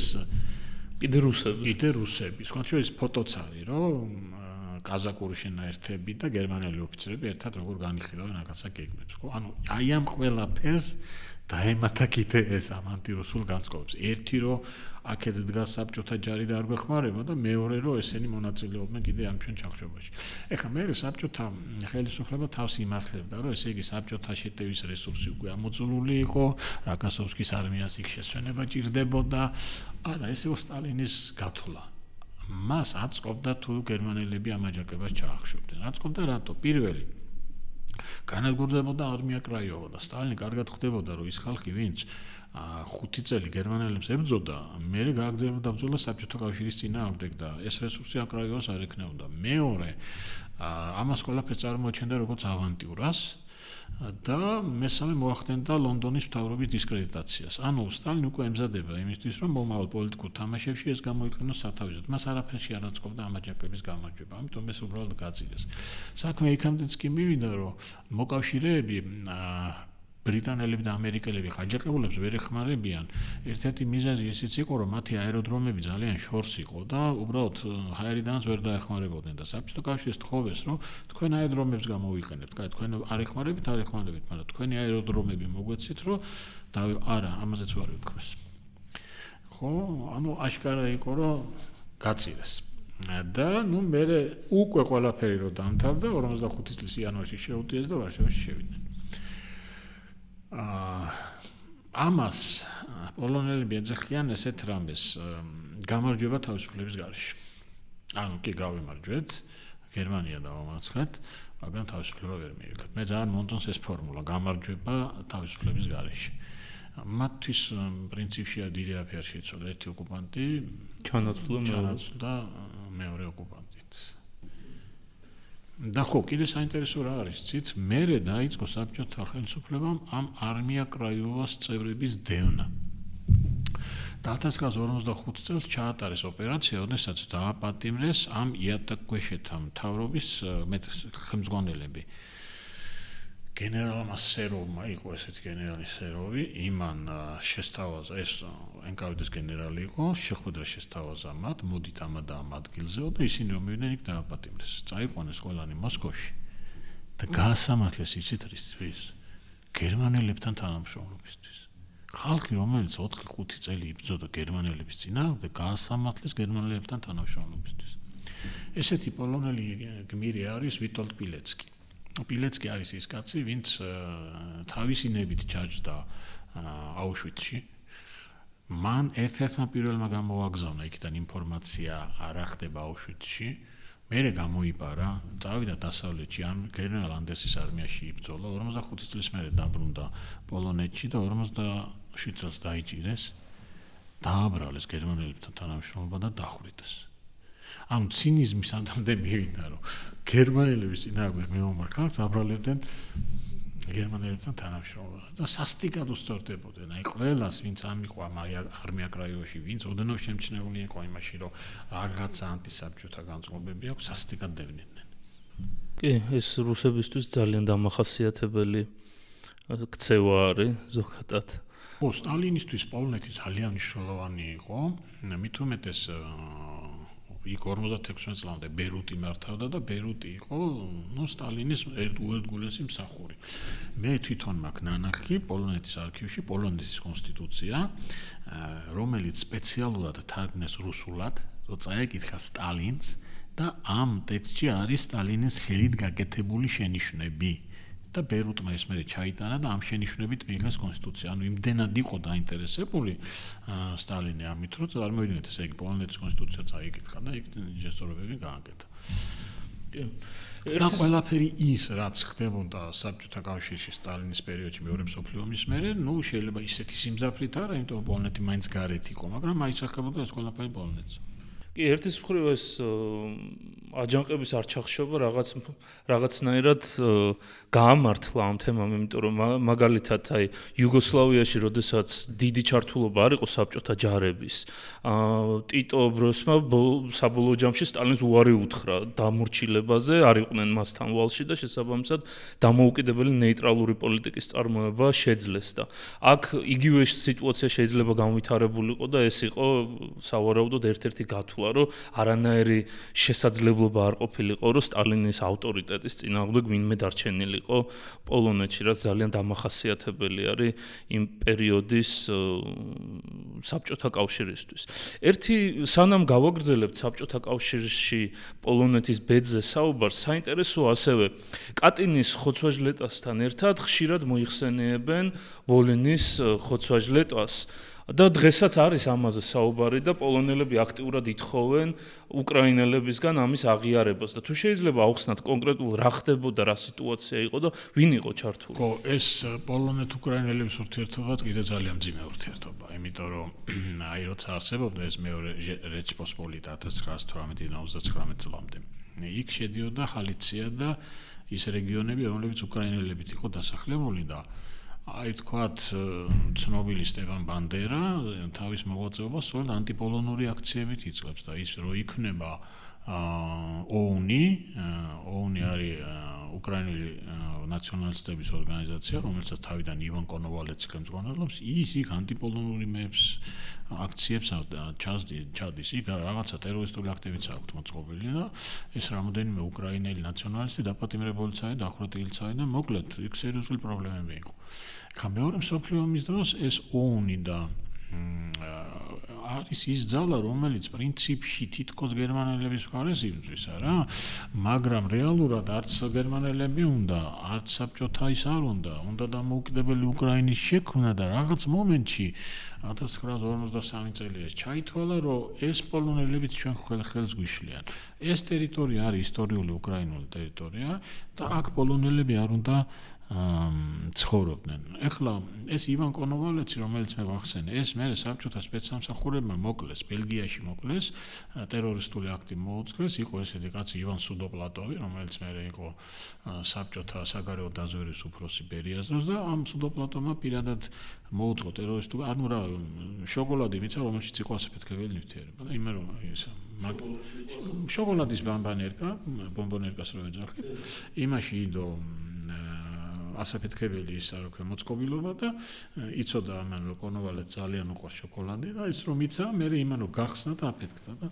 რუსები. სხვა შორის ფოტოც არის, რომ კაზაკური შენაერთები და გერმანელი ოფიცრები ერთად როგორ განიხილავენ რაღაცა გეგმებს. ხო, ანუ აი ამ ყველაფერს დაემატა კიდე ეს ამ ანტირუსულ განწყობებს. ერთი რომ აქეთ დგას საბჭოთა ჯარი და არ გვეხმარება და მეორე რომ ესენი მონაწილეობდნენ კიდე ამ ჩვენ ჩახშობაში. ეხლა მე საბჭოთა ხელისუფლება თავს იმართლებდა, რომ ესე იგი საბჭოთა შეტევის რესურსი უკვე ამოწურული იყო, როკოსოვსკის არმიას იქ შესვენება ჭირდებოდა. არა, ეს იყო სტალინის გათვლა. მას აწყობდა თუ გერმანელები ამ აჯანყებას ჩაახშობდნენ. აწყობდა რატო? პირველი განადგურდებოდა არმია კრაიოვა და სტალინი კარგად ხვდებოდა, რომ ის ხალხი, ვინც 5 წელი გერმანელებს ებრძოდა, მერე გააგრძელებდა ბრძოლა საბჭოთა კავშირის წინააღმდეგ და ეს რესურსი აკრაიოვას არ ექნებოდა. მეორე, ამას ყველაფერს წარმოაჩენდა როგორც ავანტიურას და მესამე მოახდენდა ლონდონის მთავრობის დისკრედიტაციას. ანუ სტალინი უკვე ემზადება იმისთვის, რომ მომავალ პოლიტიკურ თამაშებში ეს გამოიყენოს სათავეზე. მას არაფერში არ აწყობდა ამ აჯანყების გამარჯვება. ამიტომ ეს უბრალოდ გაძიდეს. საქმე იქამდეც კი მივიდა, რომ მოკავშირეები ბრიტანელები და ამერიკელები აჯანყებულებს ვერ ეხმარებიან. ერთ-ერთი მიზეზი ისიც იყო, რომ მათი აეროდრომები ძალიან შორს იყო და უბრალოდ ჰაერიდანაც ვერ დაეხმარებოდნენ და საბჭოთა კავშირს თხოვეს, რომ თქვენ აეროდრომებს გამოვიყენებთ. კაი, თქვენ არ ეხმარებით, მაგრამ თქვენი აეროდრომები მოგვეცით, რომ არა, ამაზეც ვარ ვთქვეს. ხო, ანუ აშკარა იყო, რომ გაწირეს. და მე უკვე ყველაფერი რო დამთავრდა 45 წლის იანვარში შეუტიეს და ვარშავაში შევიდნენ. ამას პოლონელები ეძახიან ესეთ რამეს გამარჯვება თავისუფლების გარეშე. ანუ კი გავიმარჯვეთ, გერმანია დავამარცხეთ, მაგრამ თავისუფლება ვერ მიიღეთ. მე ძალიან მომწონს ეს ფორმულა, გამარჯვება თავისუფლების გარეშე. მათთვის პრინციპში დიდი აფერი შეიცვალა, ერთი ოკუპანტი ჩანაცვლა მეორე ოკუპანტით. და ხო, კიდე საინტერესო რა არის, ცით, მერე დაიწყო საბჭოთა ხელისუფლებამ ამ არმია კრაიოვას წევრების დევნა. და 1945 წელს ჩაატარეს ოპერაცია, როდესაც დააპატიმრეს ამ იატაკქვეშეთა მთავრობის ხელმძღვანელები. გენერალმა სეროვმა იყო ესეთი გენერალი სეროვი, იმან შესთავაზა, ეს NKVD-ის გენერალი იყო, შეხვედრა შესთავაზა მათ, მოდით ამა და ამ ადგილზეო და ისინი რომ მივიდნენ იქ დააპატიმრეს. წაიყვანეს ყველანი მოსკოვში და გაასამართლეს იცით რისთვის? გერმანელებთან თანამშრომლობისთვის. ხალხი, რომელიც 4-5 წელი იბრძოდა გერმანელების წინააღმდეგ, გაასამართლეს გერმანელებთან თანამშრომლობისთვის. ესეთი პოლონელი გმირი არის ვიტოლდ პილეცკი. პილეცკი არის ის კაცი, ვინც თავისი ნებით ჩაჯდა აუშვიცში. მან ერთ-ერთმა პირველმა გამოაგზავნა იქიდან ინფორმაცია რა ხდება აუშვიცში. მერე გამოიპარა, წავიდა დასავლეთში, გენერალ ანდერსის არმიაში იბრძოლა, 45 წლის მერე დაბრუნდა პოლონეთში და 47 წელს დაიჭირეს, დააბრალეს გერმანელებთან თანამშრომლობა და დახვრიტეს. ანუ ცინიზმის ამდე მივიდა, რომ გერმანელების წინააღმდეგ მეომარ ხალხს აბრალებდნენ გერმანელებთან თანამშრომლობა და სასტიკად უსწორდებოდნენ. აი ყველას, ვინც ამიყვა არმია კრაიოვში, ვინც ოდნავ შემჩნეული იყო იმაში, რომ რაღაცა ანტისაბჭოთა განწყობები აქვს, სასტიკად დევნიდნენ. კი, ეს რუსებისთვის ძალიან დამახასიათებელი ქცევა არის ზოგადად. ხო, სტალინისთვის პოლონეთი ძალიან მნიშვნელოვანი იყო, მით უმეტეს იქ 56 წლამდე ბერუტი მართავდა და ბერუტი იყო, სტალინის ერთგულესი მსახური. მე თვითონ მაქვს ნანახი პოლონეთის არქივში, პოლონეთის კონსტიტუცია, რომელიც სპეციალურად თარგმნეს რუსულად, წაეკითხა სტალინს და ამ ტექსტში არის სტალინის ხელით გაკეთებული შენიშვნები. და ბერუტმა ეს მერე ჩაიტანა და ამ შენიშვნებით მიიღეს კონსტიტუცია. ანუ იმდენად იყო დაინტერესებული სტალინი ამით, რომ წარმოვიდგინეთ, ესე იგი პოლონეთის კონსტიტუცია წაიკითხა და იქ შესწორებები გააკეთა. და ყველაფერი ის, რაც ხდებოდა საბჭოთა კავშირში სტალინის პერიოდში მეორე მსოფლიო ომის მერე, შეიძლება ისეთი სიმძაფრით არა, იმიტომ რომ პოლონეთი მაინც გარეთ იყო, მაგრამ აისახებოდა ეს ყველაფერი პოლონეთს. კი, ერთის მხრივ ეს აჯანყების არჩახშობა რაღაცნაირად გაამართლა ამ თემამ, იმიტომ რომ მაგალითად აი იუგოსლავიაში, როდესაც დიდი ჩართულობა არ იყო საბჭოთა ჯარების, ტიტო ბროსმა საბოლოო ჯამში სტალინს უარი უთხრა დამორჩილებაზე, არ იყვნენ მასთან ვალში და შესაბამისად დამოუკიდებელი ნეიტრალური პოლიტიკის წარმოება შეძლეს და აქ იგივე სიტუაცია შეიძლება განვითარებულიყო და ეს იყო სავარაუდოდ ერთ-ერთი გათვლა, რომ არანაირი შესაძლებლობა არ ყოფილიყო, რომ სტალინის ავტორიტეტის წინააღმდეგ ვინმე დარჩენილიყო პოლონეთში, რაც ძალიან დამახასიათებელი არის იმ პერიოდის საბჭოთა კავშირისთვის. ერთი სანამ გავაგრძელებთ საბჭოთა კავშირში პოლონეთის ბედზე საუბარს, საინტერესოა ასევე კატინის ხოცვა-ჟლეტასთან ერთად ხშირად მოიხსენიებენ ვოლინის ხოცვა-ჟლეტას. და დღესაც არის ამაზე საუბარი და პოლონელები აქტიურად ითხოვენ უკრაინელებისგან ამის აღიარებას და თუ შეიძლება აუხსნათ კონკრეტულ რა ხდებოდა, რა სიტუაცია იყო და ვინ იყო ჩართული. ხო, ეს პოლონეთ-უკრაინელების ურთიერთობა კიდე ძალიან მძიმე ურთიერთობა, იმიტომ რომ აი როცა არსებობდა ეს მეორე რეჩპოსპოლიტა 1918-29 წლამდე. იქ შედიოდა ხალიცია და ის რეგიონები, რომლებიც უკრაინელებით იყო დასახლებული და აი თქვათ ცნობილი სტეფან ბანდერა თავის მოღვაწეობას სწორედ ანტიპოლონური აქციებით იწყებს და ის რო იქნება ОУН-ი არის უკრაინული ნაციონალისტების ორგანიზაცია, რომელსაც თავიდან ივან კონოვალეცი ხელმძღვანელობს, ის იქ ანტიპოლონური აქციებს ჩადის, იქ რაღაცა ტერორისტული აქტებიც აქვს მოწყობილი და ეს რამოდენიმე უკრაინელი ნაციონალისტი დაპატიმრებული წაი, დახვრეტილი წაი და მოკლედ იქ სერიოზული პრობლემები იყო. ხა მეორე მსოფლიო ომის დროს ეს ОУН-ი და არის ის ძალა, რომელიც პრინციპში თითქოს გერმანელების მხარეს იბრძვის, არა? მაგრამ რეალურად არც გერმანელები უნდა, არც საბჭოთა ის არ უნდა დამოუკიდებელი უკრაინის შექმნა და რაღაც მომენტში 1953 წელი ეს ჩაითვალა, რომ ეს პოლონელებიც ჩვენ ხელს გვიშლიან. ეს ტერიტორია არის ისტორიული უკრაინული ტერიტორია და აქ პოლონელები არ უნდა ცხოვრობდნენ. ეხლა ეს ივან კონოვალეცი, რომელიც მე ვახსენე, ეს მე საბჭოთა სპეცსამსახურებმა მოკლეს, ბელგიაში მოკლეს, ტერორისტული აქტი მოუწყვეს, იყო ესეთი კაცი ივან სუდოპლატოვი, რომელიც მე იყო საბჭოთა საგარეო დაზვერვის უფროსი ბერიას დროს და ამ სუდოპლატოვმა პირადად მოუწყვო ტერორისტული, ანუ რა, შოკოლადი მიცა, რომელშიც იყო ასაფეთქებელი ნივთიერება და იმე რომ ეს შოკოლადის ბომბონერკას რო ეძახით, იმაში იდო ასაფეთქებელი ის რა ქვია მოწყობილობა და იცოდა ამან რომ კონოვალეთ ძალიან უყვარს შოკოლადი და ის რომ იცა მე იმან რომ გახსნა და აფეთქდა და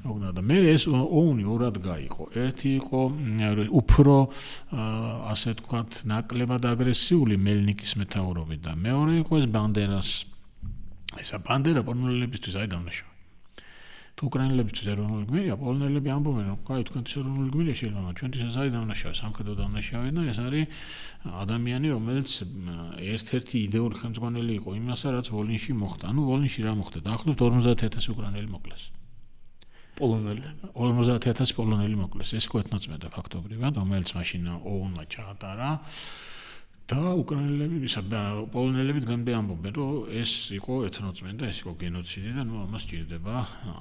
აღნა და მე ეს ოუნი ორად გაიყო ერთი იყო უფრო ასე ვთქვათ ნაკლებად აგრესიული მელნიკის მეთაურობით და მეორე იყო ეს ბანდერას ესა ბანდერა პოლონელებისთვის აი დამნაშავე თუ უკრაინელებისთვის ეროვნული გმირია პოლონელები ამბობენ რომ კაი თქვენთვის ეროვნული გმირია შეიძლება ჩვენთვის ეს არის დამნაშავე სამხედრო დამნაშავე და ეს არის ადამიანი რომელიც ერთ-ერთი იდეური ხელმძღვანელი იყო იმასა რაც ვოლინში მოხდა ანუ ვოლინში რა მოხდა დაახლოებით 50000 უკრაინელი მოკლეს პოლონელი 50000 პოლონელი მოკლეს ეს იყო ეთნოწმენდა ფაქტობრივად რომელიც მაშინ ოუნმა ჩაატარა და უკრაინელები პოლონელები დღემდე ამბობენ რომ ეს იყო ეთნოწმენდა ეს იყო გენოციდი და ნუ ამას ჭირდება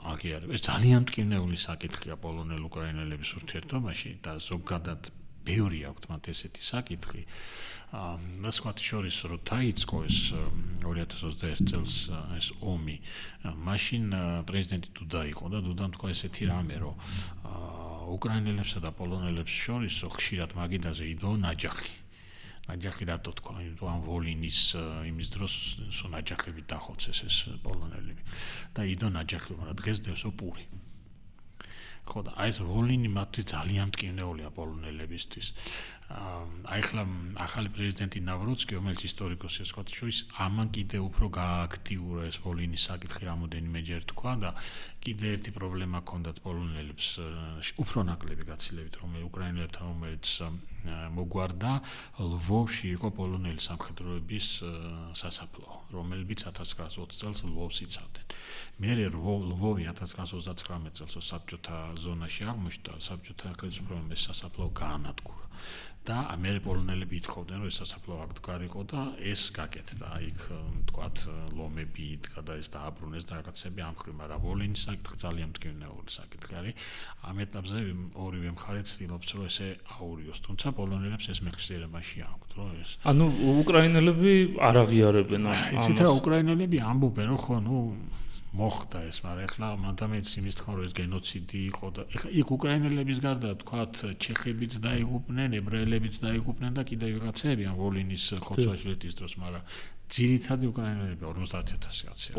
აღიარება ეს ძალიან მტკივნეული საკითხია პოლონელ-უკრაინელების ურთიერთობაში და ზოგადად ბევრი აქვთ მათ ესეთი საკითხი ნაცვლად შორის რომ დაიწყო ეს 2021 წელს ეს ომი მაშინ პრეზიდენტი დუდა იყო და დუდამ თქვა ესეთი რამე რომ უკრაინელებსა და პოლონელებს შორის ხშირად მაგიდაზე იდო ნაჯახი რატო თქვა იმიტომ ამ ვოლინის იმის დროს ნაჯახები დახოცეს ეს პოლონელები და იდო ნაჯახი მაგრამ დღეს დევს ოპური ხო და აი ეს ვოლინი მათთვის ძალიან მტკივნეულია პოლონელებისთვის აი ხლა ახალი პრეზიდენტი ნავროცკი რომელიც ისტორიკოსია სხვა შორის ამან კიდე უფრო გააქტიურა ეს ვოლინის საკითხი რამოდენიმეჯერ თქვა და კიდე ერთი პრობლემა ჰქონდათ პოლონელებს უფრო ნაკლები გაცილებით რომელიც უკრაინელებთან რომელიც მოგვარდა ლვოვში იყო პოლონელი სამხედროების სასაფლაო რომელიც 1920 წელს ლვოვს იცავდნენ მე ლვოვი 1939 წელს საბჭოთა ზონაში აღმოჩნდა საბჭოთა ხელისუფლებამ ეს სასაფლაო გაანადგურა და ამერე პოლონელები ითხოვდნენ რომ ეს სასაფლაო აღდგარიყო და ეს გაკეთდა იქ თქვათ ლომები იდგა და ეს დააბრუნეს და რაღაცები ამხრივ მაგრამ ვოლინის საკითხი ძალიან მტკივნეული საკითხი არის ამ ეტაპზე ორივე მხარე ცდილობს რომ ესე აურიოს თუმცა პოლონელებს ეს მეხსიერებაში აქვთ რომ ეს ანუ უკრაინელები არ აღიარებენ ამას იცით რა უკრაინელები ამბობენ რომ ხო ნუ მოხდა ეს, მაგრამ ეხლა მანდამეც იმის თქვა რომ ეს გენოციდი იყო და ეხლა იქ უკრაინელების გარდა თქვათ ჩეხებიც დაიღუპნენ, ებრაელებიც დაიღუპნენ და კიდევ ვიღაცები ამ ვოლინის ხოცვაჟლეთის დროს, მაგრამ ძირითადი უკრაინელები 50000 კაცია.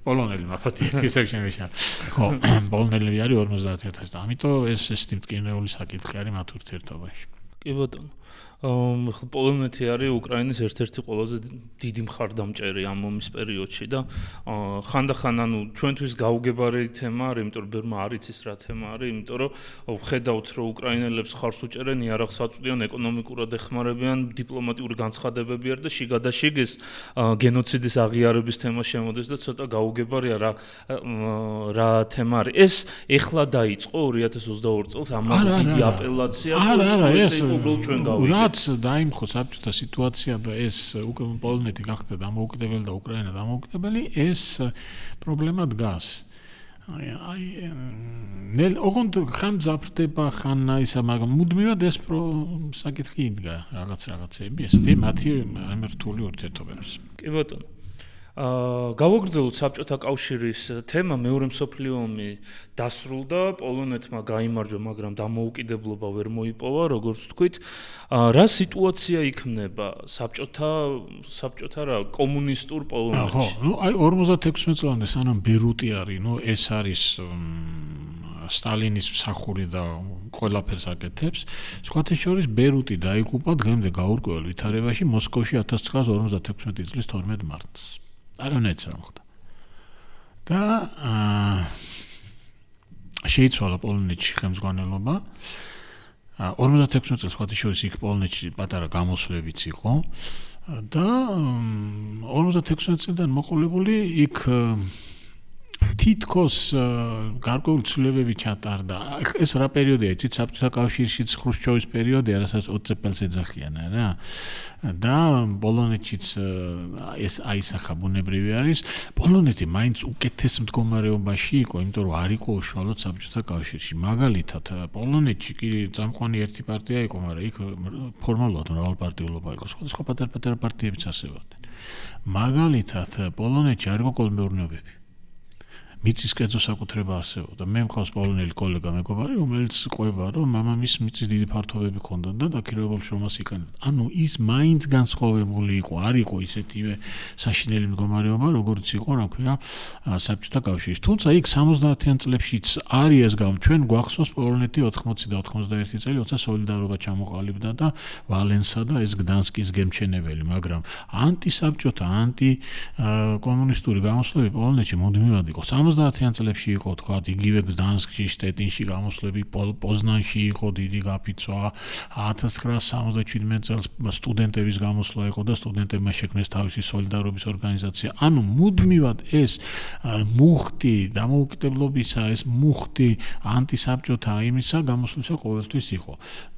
პოლონელი მაფათი ისე შემეშა. ხო, პოლონელები არის 50000 და ამიტომ ეს მტკივნეული საკითხი არის მათ ურთიერთობაში. კი ბატონო. პოლონეთი არის უკრაინის ერთ-ერთი ყველაზე დიდი მხარდამჭერი ამ ომის პერიოდში და ხანდახან ანუ ჩვენთვის გაუგებარი თემა არის, იმიტომ რომ ბერმა არ იცის რა თემა არის, იმიტომ რომ ხედავთ რომ უკრაინელებს ხარს უჭერენ, იარაღს აწვდიან, ეკონომიკურად ეხმარებიან, დიპლომატიური განცხადებები არის და შიგადაშიგ ეს გენოციდის აღიარების თემა შემოდის და ცოტა გაუგებარია რა თემა არის. ეს ეხლა დაიწყო 2022 წელს ამაზე დიდი აპელაცია და ეს უბრალოდ ჩვენ გავიგეთ. რაც დაიმხო საბჭოთა სიტუაცია და ეს პოლონეთი გახდა დამოუკიდებელი და უკრაინა დამოუკიდებელი, ეს პრობლემა დგას. ოღონდ ხან ძაფრდება, ხან ისა, მაგრამ მუდმივად ეს საკითხი იდგა რაღაცები, ესეთი მათი ამერტული ურთიერთობების. კი ბატონო. გავაგრძელოთ საბჭოთა კავშირის თემა მეორე მსოფლიო ომი დასრულდა, პოლონეთმა გაიმარჯვა, მაგრამ დამოუკიდებლობა ვერ მოიპოვა, როგორც თქვით. რა სიტუაცია იქნება საბჭოთა რა კომუნისტურ პოლონეთში? ხო, ნუ აი 56 წლამდე სანამ ბერუტი არის, ნუ ეს არის სტალინის მსახური და ყველაფერს აკეთებს. სხვათა შორის ბერუტი დაიღუპა დღემდე გაურკვეველ ვითარებაში მოსკოვში 1956 წლის 12 მარტს. არავითარ რა მოხდა. და შეიცვალა პოლონეთში ხელმძღვანელობა. 56 წელს სხვათა შორის იქ პოლონეთში პატარა გამოსვლებიც იყო და 56 წლიდან მოყოლებული იქ თითქოს გარკვეული ცვლილებები ჩატარდა. ეს რა პერიოდია, იცით, საბჭოთა კავშირშიც ხრუშჩოვის პერიოდია, რასაც 20 წელს ეძახიან რა. და პოლონეთშიც ეს აისახა ბუნებრივი არის. პოლონეთი მაინც უკეთეს მდგომარეობაში იყო, იმიტომ რომ არ იყო უშუალოდ საბჭოთა კავშირში. მაგალითად, პოლონეთში კი წამყვანი ერთი პარტია იყო, მაგრამ იქ ფორმალურად მრავალპარტიულობა იყო. სხვა პატარ-პატარა პარტიებიც არსებობდნენ. მაგალითად, პოლონეთში არ იყო კოლმეურნეობები. მიწის კერძო საკუთრება არსებობდა. მე მყავს პოლონელი კოლეგა მეგობარი, რომელიც ყვება, რომ მამამის მიწის დიდი ფართობები ჰქონდა და დაქირავებულში რომ მას იყენებდა. ანუ ის მაინც განსხვავებული იყო, არ იყო ისეთივე საშინელი მდგომარეობა, როგორც იყო, რა ქვია, საბჭოთა კავშირის. თუმცა იქ 70-იან წლებშიც არის ეს გამ, ჩვენ გვახსოვს პოლონეთი 80 და 91 წელი, როცა სოლიდარობა ჩამოყალიბდა და ვალენსა და ეს გდანსკის გემჩენებელი, მაგრამ ანტისაბჭოთა, ანტიკომუნისტური გამოსვლები პოლონეთში მუდმივად იყო. 70-იან წლებში იყო, თქვა, იგივე გდანსკში, შტეტინში გამოსვლები, პოზნანში იყო დიდი გაფიცვა, 1977 წელს სტუდენტების გამოსვლა იყო და სტუდენტებმა შექმნეს თავისი სოლიდარობის ორგანიზაცია. ანუ მუდმივად ეს მუხტი დამოუკიდებლობისა, ეს მუხტი ანტისაბჭოთა იმისა გამოსვლისა ყოველთვის იყო.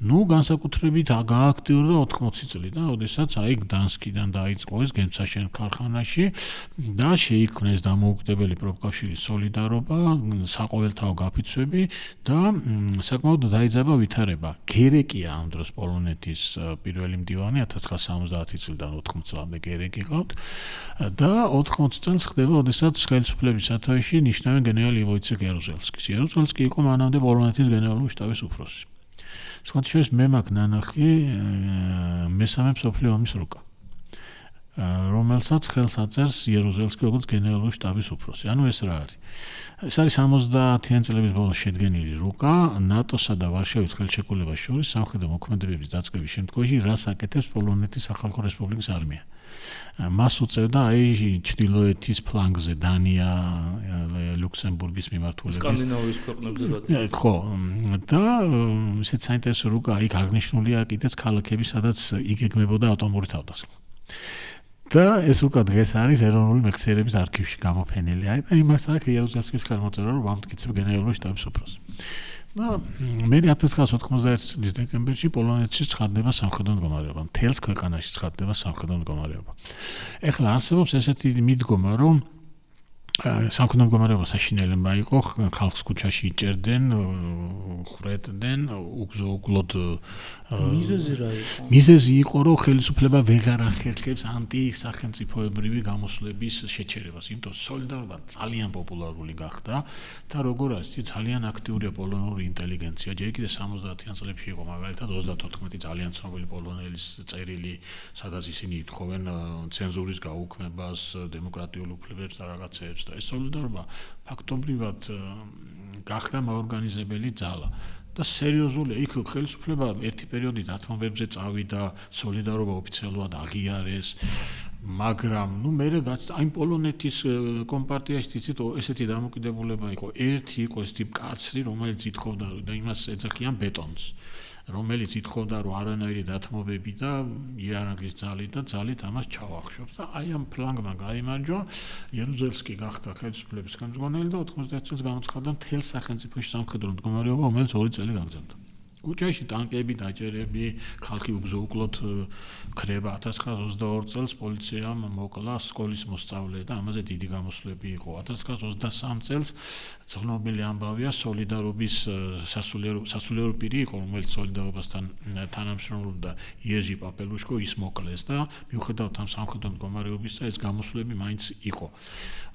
ნუ განსაკუთრებით გააქტიურდა 80 წლიდან, როდესაც აი გდანსკიდან დაიწყო ეს გემსაშენ ქარხანაში და შეიქმნეს დამოუკიდებელი პროფკავშირის სოლიდარობა, საყოველთაო გაფიცვები და საკმაოდ დაიძაბა ვითარება. გერეკია ამ დროს პოლონეთის პირველი მდივანი 1970 წლიდან 80 წლამდე გერეკი ყავთ და 80 წელს ხდება, როდესაც ხელისუფლების სათავეში ნიშნავენ გენერალი ვოიცეკ იერუზელსკის. იერუზელსკი იყო მანამდე პოლონეთის გენერალური შტაბის უფროსი. სხვათა შორის მე მაქვს ნანახი მესამე მსოფლიო ომის რუკა, რომელსაც ხელს აწერს იერუზელსკი როგორც გენერალური შტაბის უფროსი. ანუ ეს რა არის? ეს არის 70-იან წლების ბოლოს შედგენილი რუკა ნატოსა და ვარშავის ხელშეკრულებას შორის სამხედრო მოქმედებების დაწყების შემთხვევაში, რას აკეთებს პოლონეთის სახალხო რესპუბლიკის არმია. მას უწევდა აი ჩრდილოეთის ფლანგზე დანია, ლუქსემბურგის მიმართულებით. სკანდინავიის ქვეყნებზე რა. ხო, და ისეთ საინტერესო რუკა იქ აღნიშნულია კიდეც ქალაქები, სადაც იგეგმებოდა ატომური თავდასხმა. და ეს უკვე დღეს არის ეროვნული მეხსიერების არქივში გამოფენილი. აი და იმას აქვს იერუზელსკის ხელმოწერა, რომ ამტკიცებ გენერალური შტაბის უფროსს. და მე 1991 წლის დეკემბერში პოლონეთში ცხადდება სამხედრო მდგომარეობა, მთელს ქვეყანაში ცხადდება სამხედრო მდგომარეობა. ეხლა არსებობს ესეთი მიდგომა, რომ სამხედრო მდგომარეობა საშინელებმა იყო, ხალხს ქუჩაში იჭერდნენ, ხრედდნენ, უგზო-უგლოდ მიზეზი რა იყო? მიზეზი იყო, რომ ხელისუფლება ვეღარ ახერხებს ანტისახელმწიფოებრივი გამოსვლების შეჩერებას, იმიტომ სოლიდარობა ძალიან პოპულარული გახდა და როგორ არის, ძალიან აქტიურია პოლონური ინტელიგენცია. ჯერ კიდევ 70-იან წლებში იყო მაგალითად 34 ძალიან ცნობილი პოლონელის წერილი, სადაც ისინი ითხოვენ ცენზურის გაუქმებას, დემოკრატიულ უფლებებს და რაღაცეებს. ეს სოლიდარობა ფაქტობრივად გახდა მაორგანიზებელი ძალა და სერიოზულია. იქ ხელისუფლება ერთი პერიოდი დათმობებზე წავიდა, სოლიდარობა ოფიციალურად აღიარეს, მაგრამ მე აი პოლონეთის კომპარტიაში თითქოს ესეთი დამოკიდებულება იყო. ერთი იყო ესეთი მკაცრი, რომელიც ითხოვდა და იმას ეძახიან ბეტონს, რომელიც ითხოვდა, რომ არანაირი დათმობები და იარაღის ძალით ამას ჩავახშობს და აი ამ ფლანგმა გაიმარჯვა. იერუზელსკი გახდა ხელისუფლების ხელმძღვანელი და 90 წელს გამოცხადდა მთელ სახელმწიფოში სამხედრო მდგომარეობა, რომელიც 2 წელი გაგრძელდა. ქუჩაში ტანკები, დაჭერები, ხალხი უგზო-უგლოდ ქრება. 1922 წელს პოლიციამ მოკლა სკოლის მოსწავლე და ამაზე დიდი გამოსვლები იყო. 1923 წელს ცნობილი ამბავია სოლიდარობის სასულიერო პირი იყო, რომელიც სოლიდარობასთან თანამშრომლობდა, იეჟი პაპელუშკო, ის მოკლეს და მიუხედავად ამ სამხედრო მდგომარეობისა, ეს გამოსვლები მაინც იყო.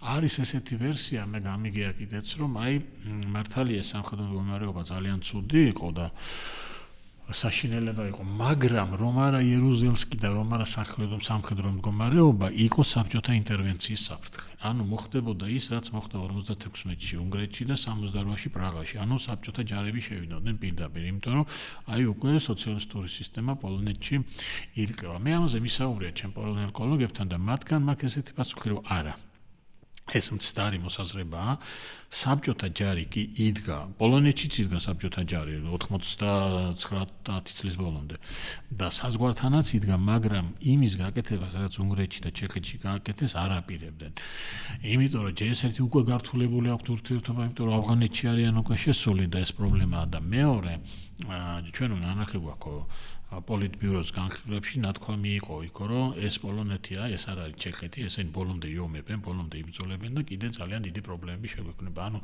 არის ესეთი ვერსია, მე გამიგია კიდეც, რომ აი მართალია სამხედრო მდგომარეობა ძალიან ცუდი იყო და საშინელება იყო, მაგრამ რომ არა იერუზელსკი და რომ არა სამხედრო მდგომარეობა იყო საბჭოთა ინტერვენციის საფრთხე. ანუ მოხდებოდა ის, რაც მოხდა 56-ში უნგრეთში და 68-ში პრაღაში. ანუ საბჭოთა ჯარები შევიდოდნენ პირდაპირ, იმიტომ რომ აი უკვე სოციალისტური სისტემა პოლონეთში ირყევა. მე ამაზე ვისაუბრია ჩემ პოლონელ კოლეგებთან და მათგან მაქვს ესეთი პასუხი, რომ არა. ეს მცდარი მოსაზრებაა. საბჭოთა ჯარი კი იდგა, პოლონეთშიც იდგა საბჭოთა ჯარი 99 წლის ბოლომდე და საზღვართანაც იდგა, მაგრამ იმის გაკეთებას, რაც უნგრეთში და ჩეხეთში გააკეთეს, არ აპირებდნენ. იმიტომ რომ ჯერ-ერთი უკვე გართულებული აქვთ ურთიერთობა, იმიტომ რომ ავღანეთში არიან უკვე შესული და ეს პრობლემაა და მეორე, ჩვენ ნანახი გვაქვს პოლიტბიუროს განხილვებში ნათქვამი იყო იქო, რომ ეს პოლონეთია, ეს არ არის ჩეხეთი, ესენი ბოლომდე იომებენ, ბოლომდე იბრძოლებენ და კიდე ძალიან დიდი პრობლემები შეგვექმნება. ანუ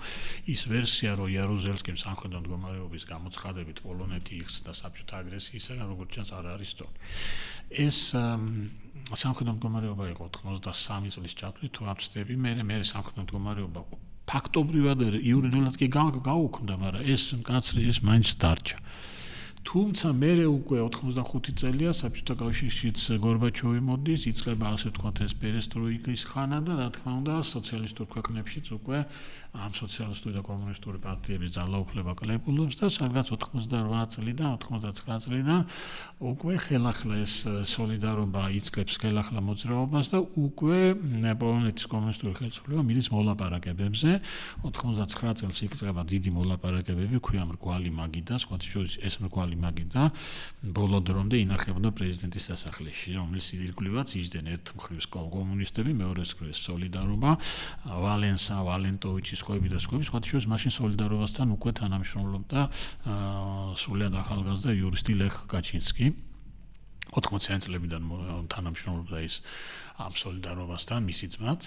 ის ვერსია, რომ იერუზელსკიმ სამხედრო მდგომარეობის გამოცხადებით პოლონეთი იხსნა საბჭოთა აგრესიისა, როგორც ჩანს არ არის სწორი. ეს სამხედრო მდგომარეობა იყო 93 წლის ჩათვლით, თუ არ ვცდები, მე სამხედრო მდგომარეობა ფაქტობრივად იურიდიულად კი გაუქმდა, მაგრამ ეს კაცრი ეს მაინც დარჩა. თუმცა მე უკვე 85 წელია საბჭოთა კავშირშიც გორბაჩოვი მოდის, იწყება ასე ვთქვათ ეს პერესტროიკის ხანა და რა თქმა უნდა სოციალისტურ ქვეყნებშიც უკვე ამ სოციალისტური და კომუნისტური პარტიების ძალაუფლება კლებულობს და სადღაც 88 წლიდან 99 წლიდან უკვე ხელახლა ეს სოლიდარობა იწყებს ხელახლა მოძრაობას და უკვე პოლონეთის კომუნისტური ხელისუფლება მიდის მოლაპარაკებებზე. 99 წელს იწყება დიდი მოლაპარაკებები, ქვია მრგვალი მაგიდა, სხვათა შორის ეს მრგვალი მაგიდა ბოლო დრომდე ინახებოდა პრეზიდენტის სასახლეში, რომლის ირგვლივაც იჯდნენ ერთ მხრივ კომუნისტები, მეორე მხრივ სოლიდარობა, ვალენტოვიჩის ხვები და სხვები, სხვათა შორის მაშინ სოლიდარობასთან უკვე თანამშრომლობდა სრულიად ახალგაზრდა იურისტი ლეხ კაჩინსკი. 80-იან წლებიდან თანამშრომლობდა ის ამ სოლიდარობასთან, მისი ძმაც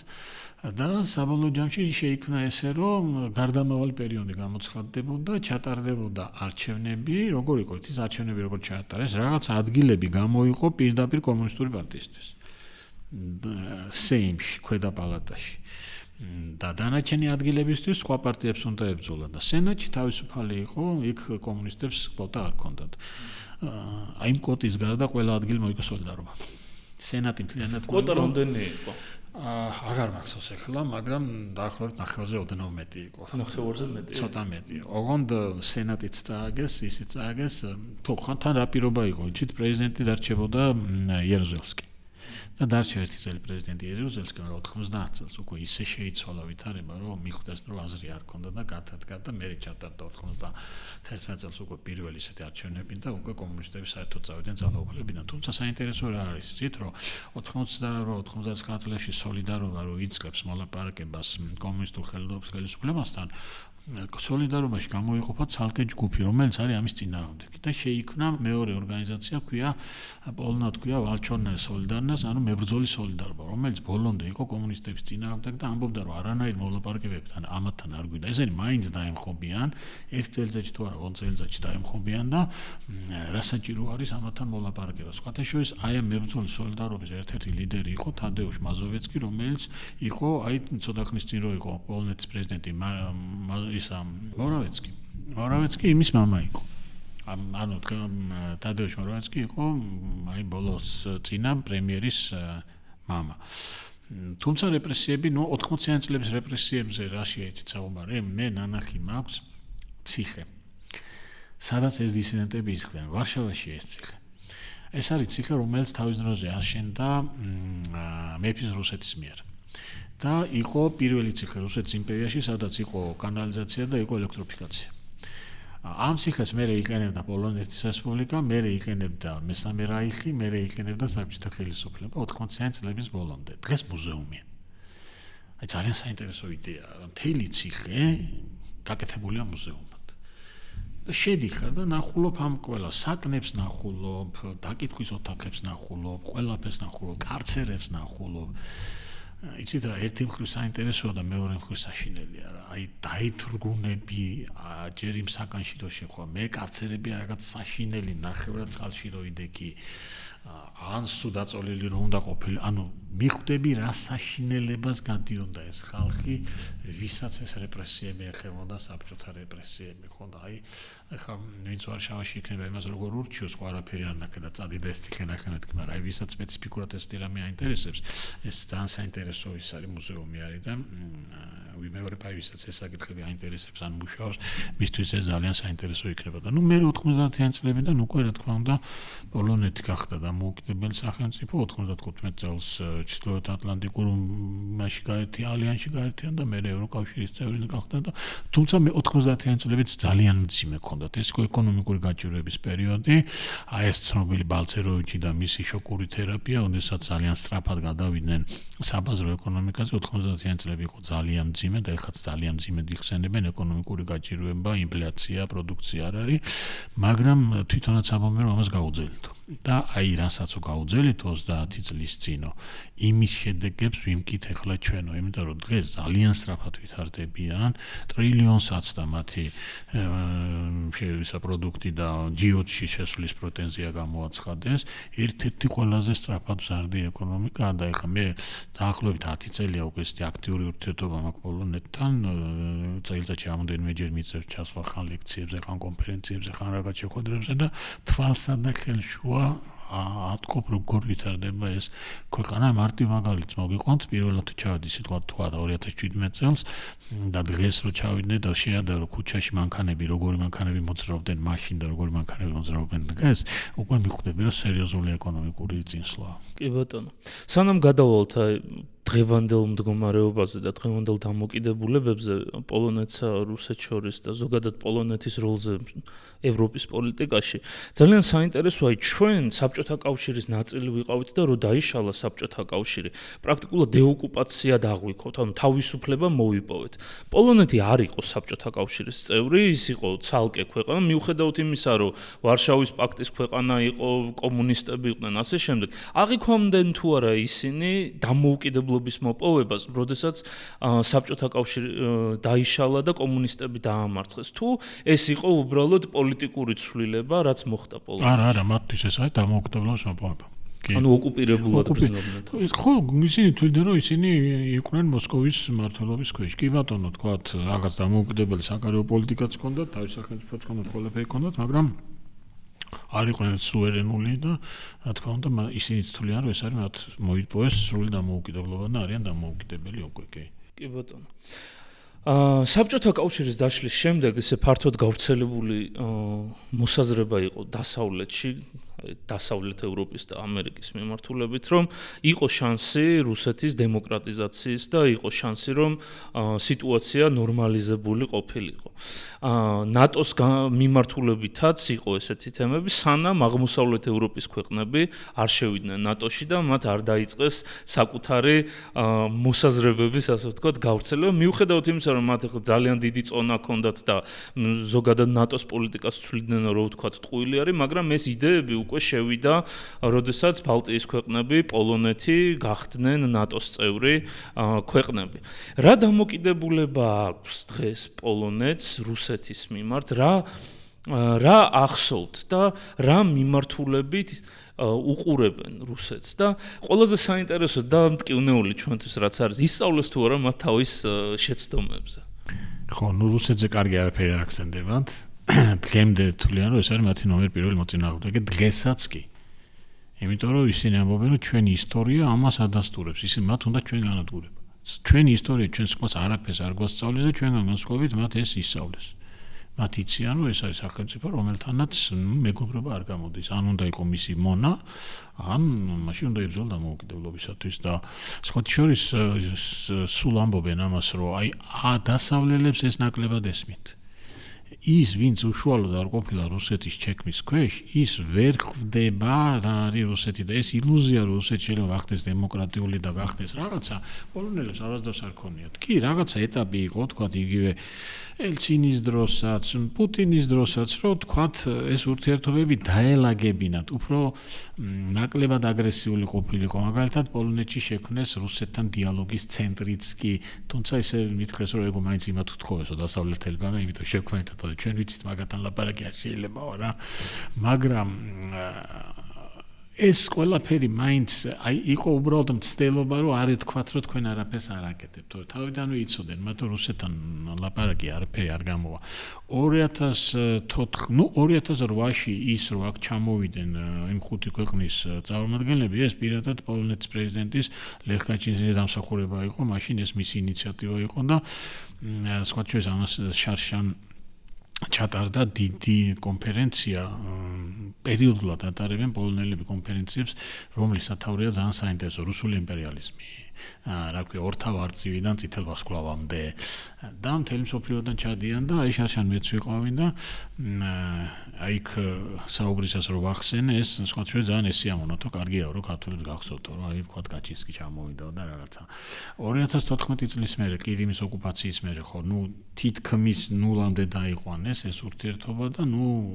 და საბოლოო ჯამში შეიქმნა ესე, რომ გარდამავალი პერიოდი გამოცხადდებოდა, ჩატარდებოდა არჩევნები, როგორ იყო ის არჩევნები როგორ ჩაატარეს, რაღაც ადგილები გამოიყო პირდაპირ კომუნისტური პარტიისთვის. სეიმში, ქვედა პალატაში. და დანარჩენი ადგილებისთვის სხვა პარტიებს უნდა ებრძოლათ და სენატში თავისუფალი იყო, იქ კომუნისტებს კვოტა არ ჰქონდათ. აი იმ კვოტის გარდა ყველა ადგილი მოიგო სოლიდარობა. სენატი მთლიანად კვოტა რამდენი იყო? აღარ მახსოვს ახლა, მაგრამ დაახლოებით 9-ზე ოდნავ მეტი იყო. 9-ზე მეტი. ცოტა მეტი. ოღონდ სენატიც წააგეს, ისიც წააგეს, თუ ხან რა პირობა იყო, იცით პრეზიდენტი დარჩებოდა იერუზელსკი. და დარჩა ერთი წელი პრეზიდენტი იერუზელსკი, მაგრამ 90 წელს უკვე ისე შეიცვალა ვითარება, რომ მიხვდეს, რომ აზრი არ ქონდა და გათადგა და მე ჩატარდა 91 წელს უკვე პირველი ისეთი არჩევნები და უკვე კომუნისტები საერთოდ წავიდნენ ძალაუფლებიდან. თუმცა საინტერესო რა არის, იცით, რომ 88-99 წლებში სოლიდარობა რო იწყებს მოლაპარაკებას კომუნისტურ ხელისუფლებასთან, სოლიდარობაში გამოიყოფა ცალკე ჯგუფი, რომელიც არის ამის წინააღმდეგ და შეიქმნა მეორე ორგანიზაცია, ქვია პოლონად ქვია ვალჩონნაე სოლიდარნას, ანუ მებრძოლი სოლიდარობა, რომელიც ბოლომდე იყო კომუნისტების წინააღმდეგ და ამბობდა, რომ არანაირ მოლაპარაკებებთან ამათთან არ გვინდა. ესენი მაინც დაემხობიან, ერთ წელიწადში თუ არა 20 წელიწადში დაემხობიან და რა საჭირო არის ამათთან მოლაპარაკება. სხვათა შორის აი ამ მებრძოლი სოლიდარობის ერთ-ერთი ლიდერი იყო თადეუშ მაზოვეცკი, რომელიც იყო აი ცოტა ხნის წინ რო იყო პოლონეთის პრეზიდენტი მორავეცკი იმის მამა იყო. ანუ თადეუშ მორავეცკი იყო აი ბოლოს წინა პრემიერის მამა. თუმცა რეპრესიები, 80-იან წლების რეპრესიებზე რა შეიცით საუბარი? მე ნანახი მაქვს ციხე. სადაც ეს დისიდენტები ისხდნენ, ვარშავაში ეს ციხე. ეს არის ციხე, რომელიც თავის დროზე აშენდა მეფის რუსეთის მიერ. და იყო პირველი ციხე რუსეთის იმპერიაში, სადაც იყო კანალიზაცია და იყო ელექტროფიკაცია. ამ ციხეს მერე იყენებდა პოლონეთის რესპუბლიკა, მერე იყენებდა მესამე რაიხი, მერე იყენებდა საბჭოთა ხელისუფლება 80-იან წლების ბოლომდე. დღეს მუზეუმია. აი ძალიან საინტერესო იდეაა, რომ მთელი ციხე გაკეთებულია მუზეუმად. და შედიხარ და ნახულობ ამ ყველა საკნებს ნახულობ, დაკითხვის ოთახებს ნახულობ, ყველაფერს ნახულობ, კარცერებს ნახულობ. იცით რა, ერთი მხრივ საინტერესოა და მეორე მხრივ საშინელია რა. აი დაითრგუნები ჯერ იმ საკანში რო შეხვა, მე კარცერები რაღაც საშინელი ნახევრად წყალში რო იდექი, ან სულ დაწოლილი რო უნდა ყოფილი, ანუ მიხვდები რა საშინელებას გადიოდა ეს ხალხი, ვისაც ეს რეპრესიები ეხებოდა, საბჭოთა რეპრესიები, ხო და აი ახლა ვინც ვარშავაში იქნება იმას როგორ ურჩიოს, ხო არაფერი არ ნახე და წადიდა ეს ციხე ნახე მეთქი, მაგრამ აი ვისაც სპეციფიკურად ეს რამე აინტერესებს, ეს ძალიან საინტერესო ის არის მუზეუმი არის და მეორე პაი ვისაც ეს საკითხები აინტერესებს ან მუშაობს, მისთვის ეს ძალიან საინტერესო იქნება და ნუ მე 90-იან წლებიდან უკვე რა თქმა უნდა პოლონეთი გახდა და მოუკიდებელი სახელმწიფო 95 წელს ჩრდილოეთ ატლანტიკურ ალიანსში გაერთიანდა და მე ევროკავშირის წევრი გახდა და თუმცა მე 90-იან წლებით ძალიან მძიმე ჰქონდათ ეს ეკონომიკური გაჭირვების პერიოდი, აი ეს ცნობილი ბალცეროვიჩი და მისი შოკური თერაპია, ოდესაც ძალიან სწრაფად გადავიდნენ საბაზრო ეკონომიკაზე 90-იან წლები იყო ძალიან მძიმე და ეხლაც ძალიან მძიმედ იხსენებენ ეკონომიკური გაჭირვება, ინფლაცია, პროდუქცია არ არის, მაგრამ თვითონაც ამბობენ რომ ამას გაუძელითო. და აი რასაც გაუძელით 30 წლის წინო იმის შედეგებს ვიმკით ახლა ჩვენო, იმიტომ რომ დღეს ძალიან სწრაფად ვითარდებიან ტრილიონსაც და მათი შეერისა პროდუქტი და G20-ში შესვლის პრეტენზია გამოაცხადეს, ერთ-ერთი ყველაზე სწრაფად მზარდი ეკონომიკაა და ეხლა მე დაახლოებით 10 წელია უკვე ეს აქტიური ურთიერთობა მაქვს პოლონეთთან, წელიწადში რამოდენიმეჯერ მიწევს ჩასვლა ხან ლექციებზე, ხან კონფერენციებზე, ხან რაღაც შეხვედრებზე და თვალსა და ხელშუა ატყობ როგორ ვითარდება ეს ქვეყანა. მარტივ მაგალითს მოგიყვანთ, პირველად ჩავედი თქვა 2017 წელს და დღეს რო ჩავიდე და შეადარო ქუჩაში მანქანები, როგორი მანქანები მოძრაობდნენ მაშინ და როგორი მანქანები მოძრაობენ დღეს, უკვე მიხვდები რომ სერიოზული ეკონომიკური წინსვლაა. კი ბატონო. სანამ გადავალთ დღევანდელ მდგომარეობაზე და დღევანდელ დამოკიდებულებებზე პოლონეთსა რუსეთს შორის და ზოგადად პოლონეთის როლზე ევროპის პოლიტიკაში ძალიან საინტერესოა ჩვენ საბჭოთა კავშირის ნაწილი ვიყავით და რო დაიშალა საბჭოთა კავშირი პრაქტიკულად დეოკუპაცია დაღვიქოთ, ანუ თავისუფლება მოვიპოვეთ. პოლონეთი არ იყო საბჭოთა კავშირის წევრი, ის იყო ცალკე ქვეყანა, მიუხედავად იმისა, რომ ვარშავის პაქტის ქვეყანა იყო, კომუნისტები იყვნენ, ასე შემდეგ. აღიქვამდნენ თუ არა ისინი დამოუკიდებლობის მოპოვებას, როდესაც საბჭოთა კავშირი დაიშალა და კომუნისტები დაამარცხეს. თუ ეს იყო უბრალოდ პოლიტიკური ცვლილება, რაც მოხდა პოლონეთში. არა, მათთვის ეს არის დამოუკიდებლობის მოპოვება. ანუ ოკუპირებულად გრძნობდნენ. ხო, ისინი თვლიდნენ, რომ ისინი იყვნენ მოსკოვის მმართველობის ქვეშ. კი ბატონო, თქვათ, რაღაც დამოუკიდებელი საკარეო პოლიტიკაც ჰქონდათ, თავის სახელმწიფოც ჰქონდათ, ყველაფერი ჰქონდათ, მაგრამ არ იყვნენ სუვერენული და რა თქმა უნდა, ისინიც თვლიან, რომ ეს არის მათ მოიპოვეს სრული დამოუკიდებლობა და არიან დამოუკიდებელი უკვე, კი. კი ბატონო. საბჭოთა კავშირის დაშლის შემდეგ ესე ფართოდ გავრცელებული მოსაზრება იყო დასავლეთში, დასავლეთ ევროპის და ამერიკის მიმართულებით, რომ იყო შანსი რუსეთის დემოკრატიზაციის და იყო შანსი, რომ სიტუაცია ნორმალიზებული ყოფილიყო. ნატოს მიმართულებითაც იყო ესეთი თემები, სანამ აღმოსავლეთ ევროპის ქვეყნები არ შევიდნენ ნატოში და მათ არ დაიწყეს საკუთარი მოსაზრებების, ასე ვთქვათ, გავრცელება. მიუხედავად იმისა, რომ მათ ძალიან დიდი წონა ჰქონდათ და ზოგადად ნატოს პოლიტიკას ცვლიდნენ, რომ ვთქვათ, ტყუილი არის, მაგრამ ეს იდეები უკვე შევიდა, როდესაც ბალტიის ქვეყნები, პოლონეთი გახდნენ ნატოს წევრი ქვეყნები. რა დამოკიდებულება აქვს დღეს პოლონეთს რუსეთის მიმართ, რა ახსოვთ და რა მიმართულებით უყურებენ რუსეთს და ყველაზე საინტერესო და მტკივნეული ჩვენთვის რაც არის, ისწავლეს თუ არა მათ თავის შეცდომებზე. ხო, რუსეთზე კარგი არაფერი არ ახსენდებათ. დღემდე თვლიან, რომ ეს არის მათი ნომერ პირველი მოწინააღმდეგე, დღესაც კი. იმიტომ რომ ისინი ამბობენ, რომ ჩვენი ისტორია ამას ადასტურებს, ისინი მათ უნდა ჩვენ განადგურება. ჩვენი ისტორია ჩვენს ყავს არაფერს არ გვასწავლის და ჩვენგან განსხვავებით მათ ეს ისწავლეს. მათ იციან, რომ ეს არის სახელმწიფო, რომელთანაც მეგობრობა არ გამოდის. ან უნდა იყო მისი მონა, ან მაშინ უნდა იბრძოლა დამოუკიდებლობისათვის და სხვათა შორის სულ ამბობენ ამას, რომ აი დასავლელებს ეს ნაკლებად ესმით. ის ვინც უშუალოდ არ ყოფილა რუსეთის ჩექმის ქვეშ, ის ვერ ხვდება რა არის რუსეთი და ეს ილუზია რომ რუსეთი შეიძლება გახდეს დემოკრატიული და გახდეს რაღაცა, პოლონელებს არასდროს არ ქონიათ. კი, რაღაცა ეტაპი იყო, თქვათ, იგივე ელცინის დროსაც, პუტინის დროსაც, რომ თქვათ, ეს ურთიერთობები დაელაგებინათ, უფრო ნაკლებად აგრესიული ყოფილიყო. მაგალითად, პოლონეთში შექმნეს რუსეთთან დიალოგის ცენტრიც კი, თუმცა ისე მითხრეს, რომ ეგო მაინც იმათ უთხოვესო დასავლეთელებმა და იმიტომ შექმნით ჩვენ ვიცით მაგათთან ლაპარაკი არ შეიძლება რა, მაგრამ ეს ყველაფერი მაინც აი იყო უბრალოდ მცდელობა, რომ არ ეთქვათ, რომ თქვენ არაფერს არ აკეთებთ. თავიდანვე იცოდნენ, მაგრამ რუსეთთან ლაპარაკი არაფერი არ გამოვა. 2008-ში ის რომ აქ ჩამოვიდნენ იმ 5 ქვეყნის წარმომადგენლები, ეს პირადად პოლონეთის პრეზიდენტის ლეხ კაჩინსკის დამსახურება იყო, მაშინ ეს მისი ინიციატივა იყო და სხვათა შორის ამას შარშან ჩატარდა დიდი კონფერენცია, პერიოდულად ატარებენ პოლონელები კონფერენციებს, რომლის სათავეა ძალიან საინტერესო რუსული იმპერიალიზმი. რა ქვია, ორთავარწივიდან წითელ ვარსკვლავამდე და მთელი მსოფლიოდან ჩადიან და აი შარშან მეც ვიყავი და აი იქ საუბრისას რო ვახსენე, ეს სხვა შეიძლება ძალიან ესიამოვნოთო, კარგია რომ ქართველებს გახსოვთო, რომ აი თქვა კაჩინსკი ჩამოვიდა და რაღაცა. 2014 წლის მერე კირიმის ოკუპაციის მერე ხო, თითქმის ნულამდე დაიყვანეს ეს ურთიერთობა და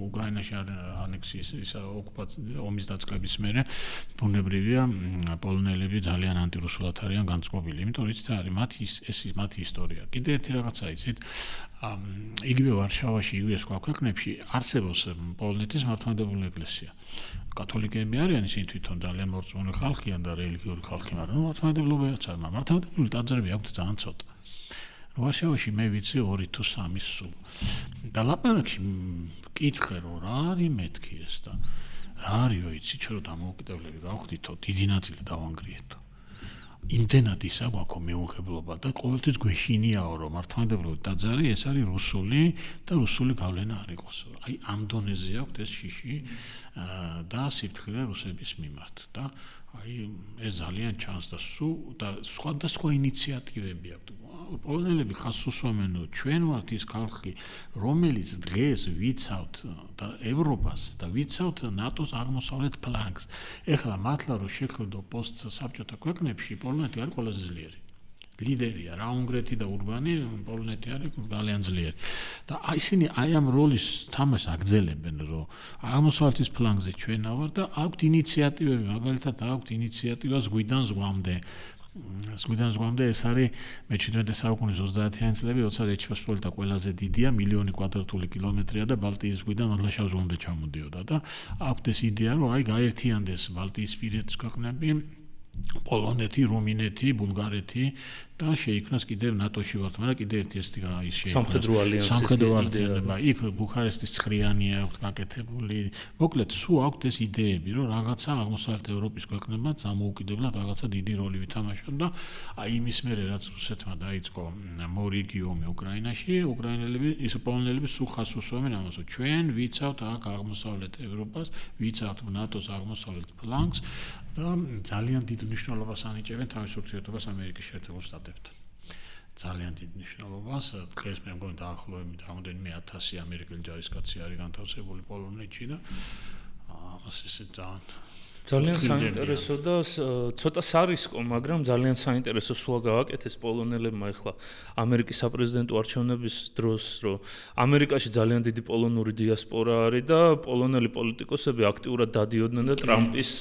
უკრაინაში ანექსიის ომის დაწყების მერე ბუნებრივია პოლონელები ძალიან ანტირუსულად არიან განწყობილი, იმიტომ რომ იცით რა არის მათი ისტორია. კიდე ერთი რაღაცა იცით, იგივე ვარშავაში, იგივე სხვა ქვეყნებში არსებობს პოლონეთის მართლმადიდებლური ეკლესია. კათოლიკეები არიან, ისინი თვითონ ძალიან მორწმუნე ხალხიან და რელიგიური ხალხი, მაგრამ მართლმადიდებლობიაც არ, მართლმადიდებლური ტაძრები აქვთ ძალიან ცოტა. ვარშავაში მე ვიცი 2 თუ 3 სულ. და ლაპარაკში მკითხე რომ რა არის მეთქი ეს და რა არისო იცი, ჩვენ რომ დამოუკიდებლები გავხდითო, დიდი ნაწილი დავანგრიეთო. იმდენად ისა გვაქვს მეუღებლობა და ყოველთვის გვეშინიაო რომ მართლმადიდებლური ტაძარი ეს არის რუსული და რუსული გავლენა არ იყოს. აი ამ დონეზე აქვს ეს შიში და სიფრთხილე რუსების მიმართ და აი ეს ძალიან ჩანს და სხვადასხვა ინიციატივები აქვს. პოლონელები ხას უსვამენ, ჩვენ ვართ ის ხალხი, რომელიც დღეს ვიცავთ და ევროპას და ვიცავთ ნატოს აღმოსავლეთ ფლანგს. ეხლა მართლა რომ შექმნდო პოსტსაბჭოთა ქვეყნებში პოლონეთი არის ყველაზე ძლიერი. ლიდერია რა უნგრეთი და ურბანი, პოლონეთი არის ძალიან ძლიერი. და ისინი აი ამ როლის თამაშს აგრძელებენ, რომ აღმოსავლეთის ფლანგზე ჩვენ ვარ და აქვთ ინიციატივები, მაგალითად აქვთ ინიციატივას გვიდან ზღვამდე. ეს არის მე-17 საუკუნის 30-იანი წლები, როცა რეჩპოსპოლიტა ყველაზე დიდია, 1,000,000 კვადრატული კილომეტრია და ბალტიის ზღვიდან მადლაშავ ზღვამდე ჩამოდიოდა და აქვთ ეს იდეა, რომ აი გაერთიანდეს ბალტიისპირეთის ქვეყნები, პოლონეთი, რუმინეთი, ბულგარეთი და შეიქმნას კიდევ ნატოში ვართ, მაგრამ კიდევ ერთი ეს სამხედრო ალიანსის იდეა. იქ ბუქარესტის ცხრიანი აქვს გაკეთებული. მოკლედ, სულ აქვთ ეს იდეები, რომ რაღაცა აღმოსავლეთ ევროპის ქვეყნებმა დამოუკიდებლად რაღაცა დიდი როლი ვითამაშონ და აი იმის მერე რაც რუსეთმა დაიწყო მორიგი ომი უკრაინაში, პოლონელები სულ ხას უსვამენ ამას, რომ ჩვენ ვიცავთ აქ აღმოსავლეთ ევროპას, ვიცავთ ნატოს აღმოსავლეთ ფლანგს და ძალიან დიდ მნიშვნელობას ანიჭებენ თავის ურთიერთობას ამერიკის შეერთებულ შტატებთან. ძალიან დიდ მნიშვნელობას. დღეს მე მგონი დაახლოებით რამდენიმე 1000 ამერიკელი ჯარისკაცი არის განთავსებული პოლონეთში და ამას ესე ძალიან საინტერესო და ცოტა სარისკო, მაგრამ ძალიან საინტერესო სულ გავაკეთეს პოლონელებმა ახლა ამერიკის საპრეზიდენტო არჩევნების დროს, რომ ამერიკაში ძალიან დიდი პოლონური დიასპორა არის და პოლონელი პოლიტიკოსები აქტიურად დადიოდნენ და ტრამპის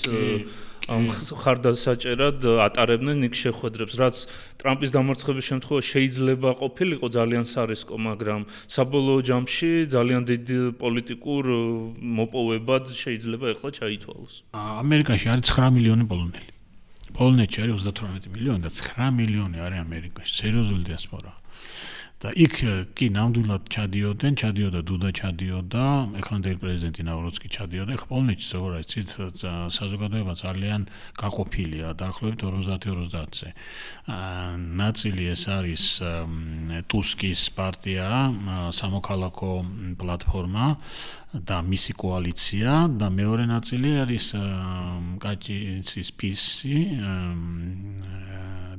ხარდასაჭერად ატარებდნენ იქ შეხვედრებს, რაც ტრამპის დამარცხების შემთხვევაში შეიძლება ყოფილიყო ძალიან სარისკო, მაგრამ საბოლოო ჯამში ძალიან დიდ პოლიტიკურ მოპოვებად შეიძლება ახლა ჩაითვალოს. ამერიკაში არის 9 მილიონი პოლონელი. პოლონეთში არის 38 მილიონი და 9 მილიონი არის ამერიკაში. სერიოზული დიასპორა. და იქ კი ნამდვილად ჩადიოდა დუდა ჩადიოდა, ეხლანდელი პრეზიდენტი ნავროცკი ჩადიოდა. ეხლა პოლონეთში როგორ არის, საზოგადოება ძალიან გაყოფილია, დაახლოებით 50-50-ზე. ნაწილი ეს არის ტუსკის პარტია, სამოქალაქო პლატფორმა და მისი კოალიცია და მეორე ნაწილი არის კაჩინსკის პისი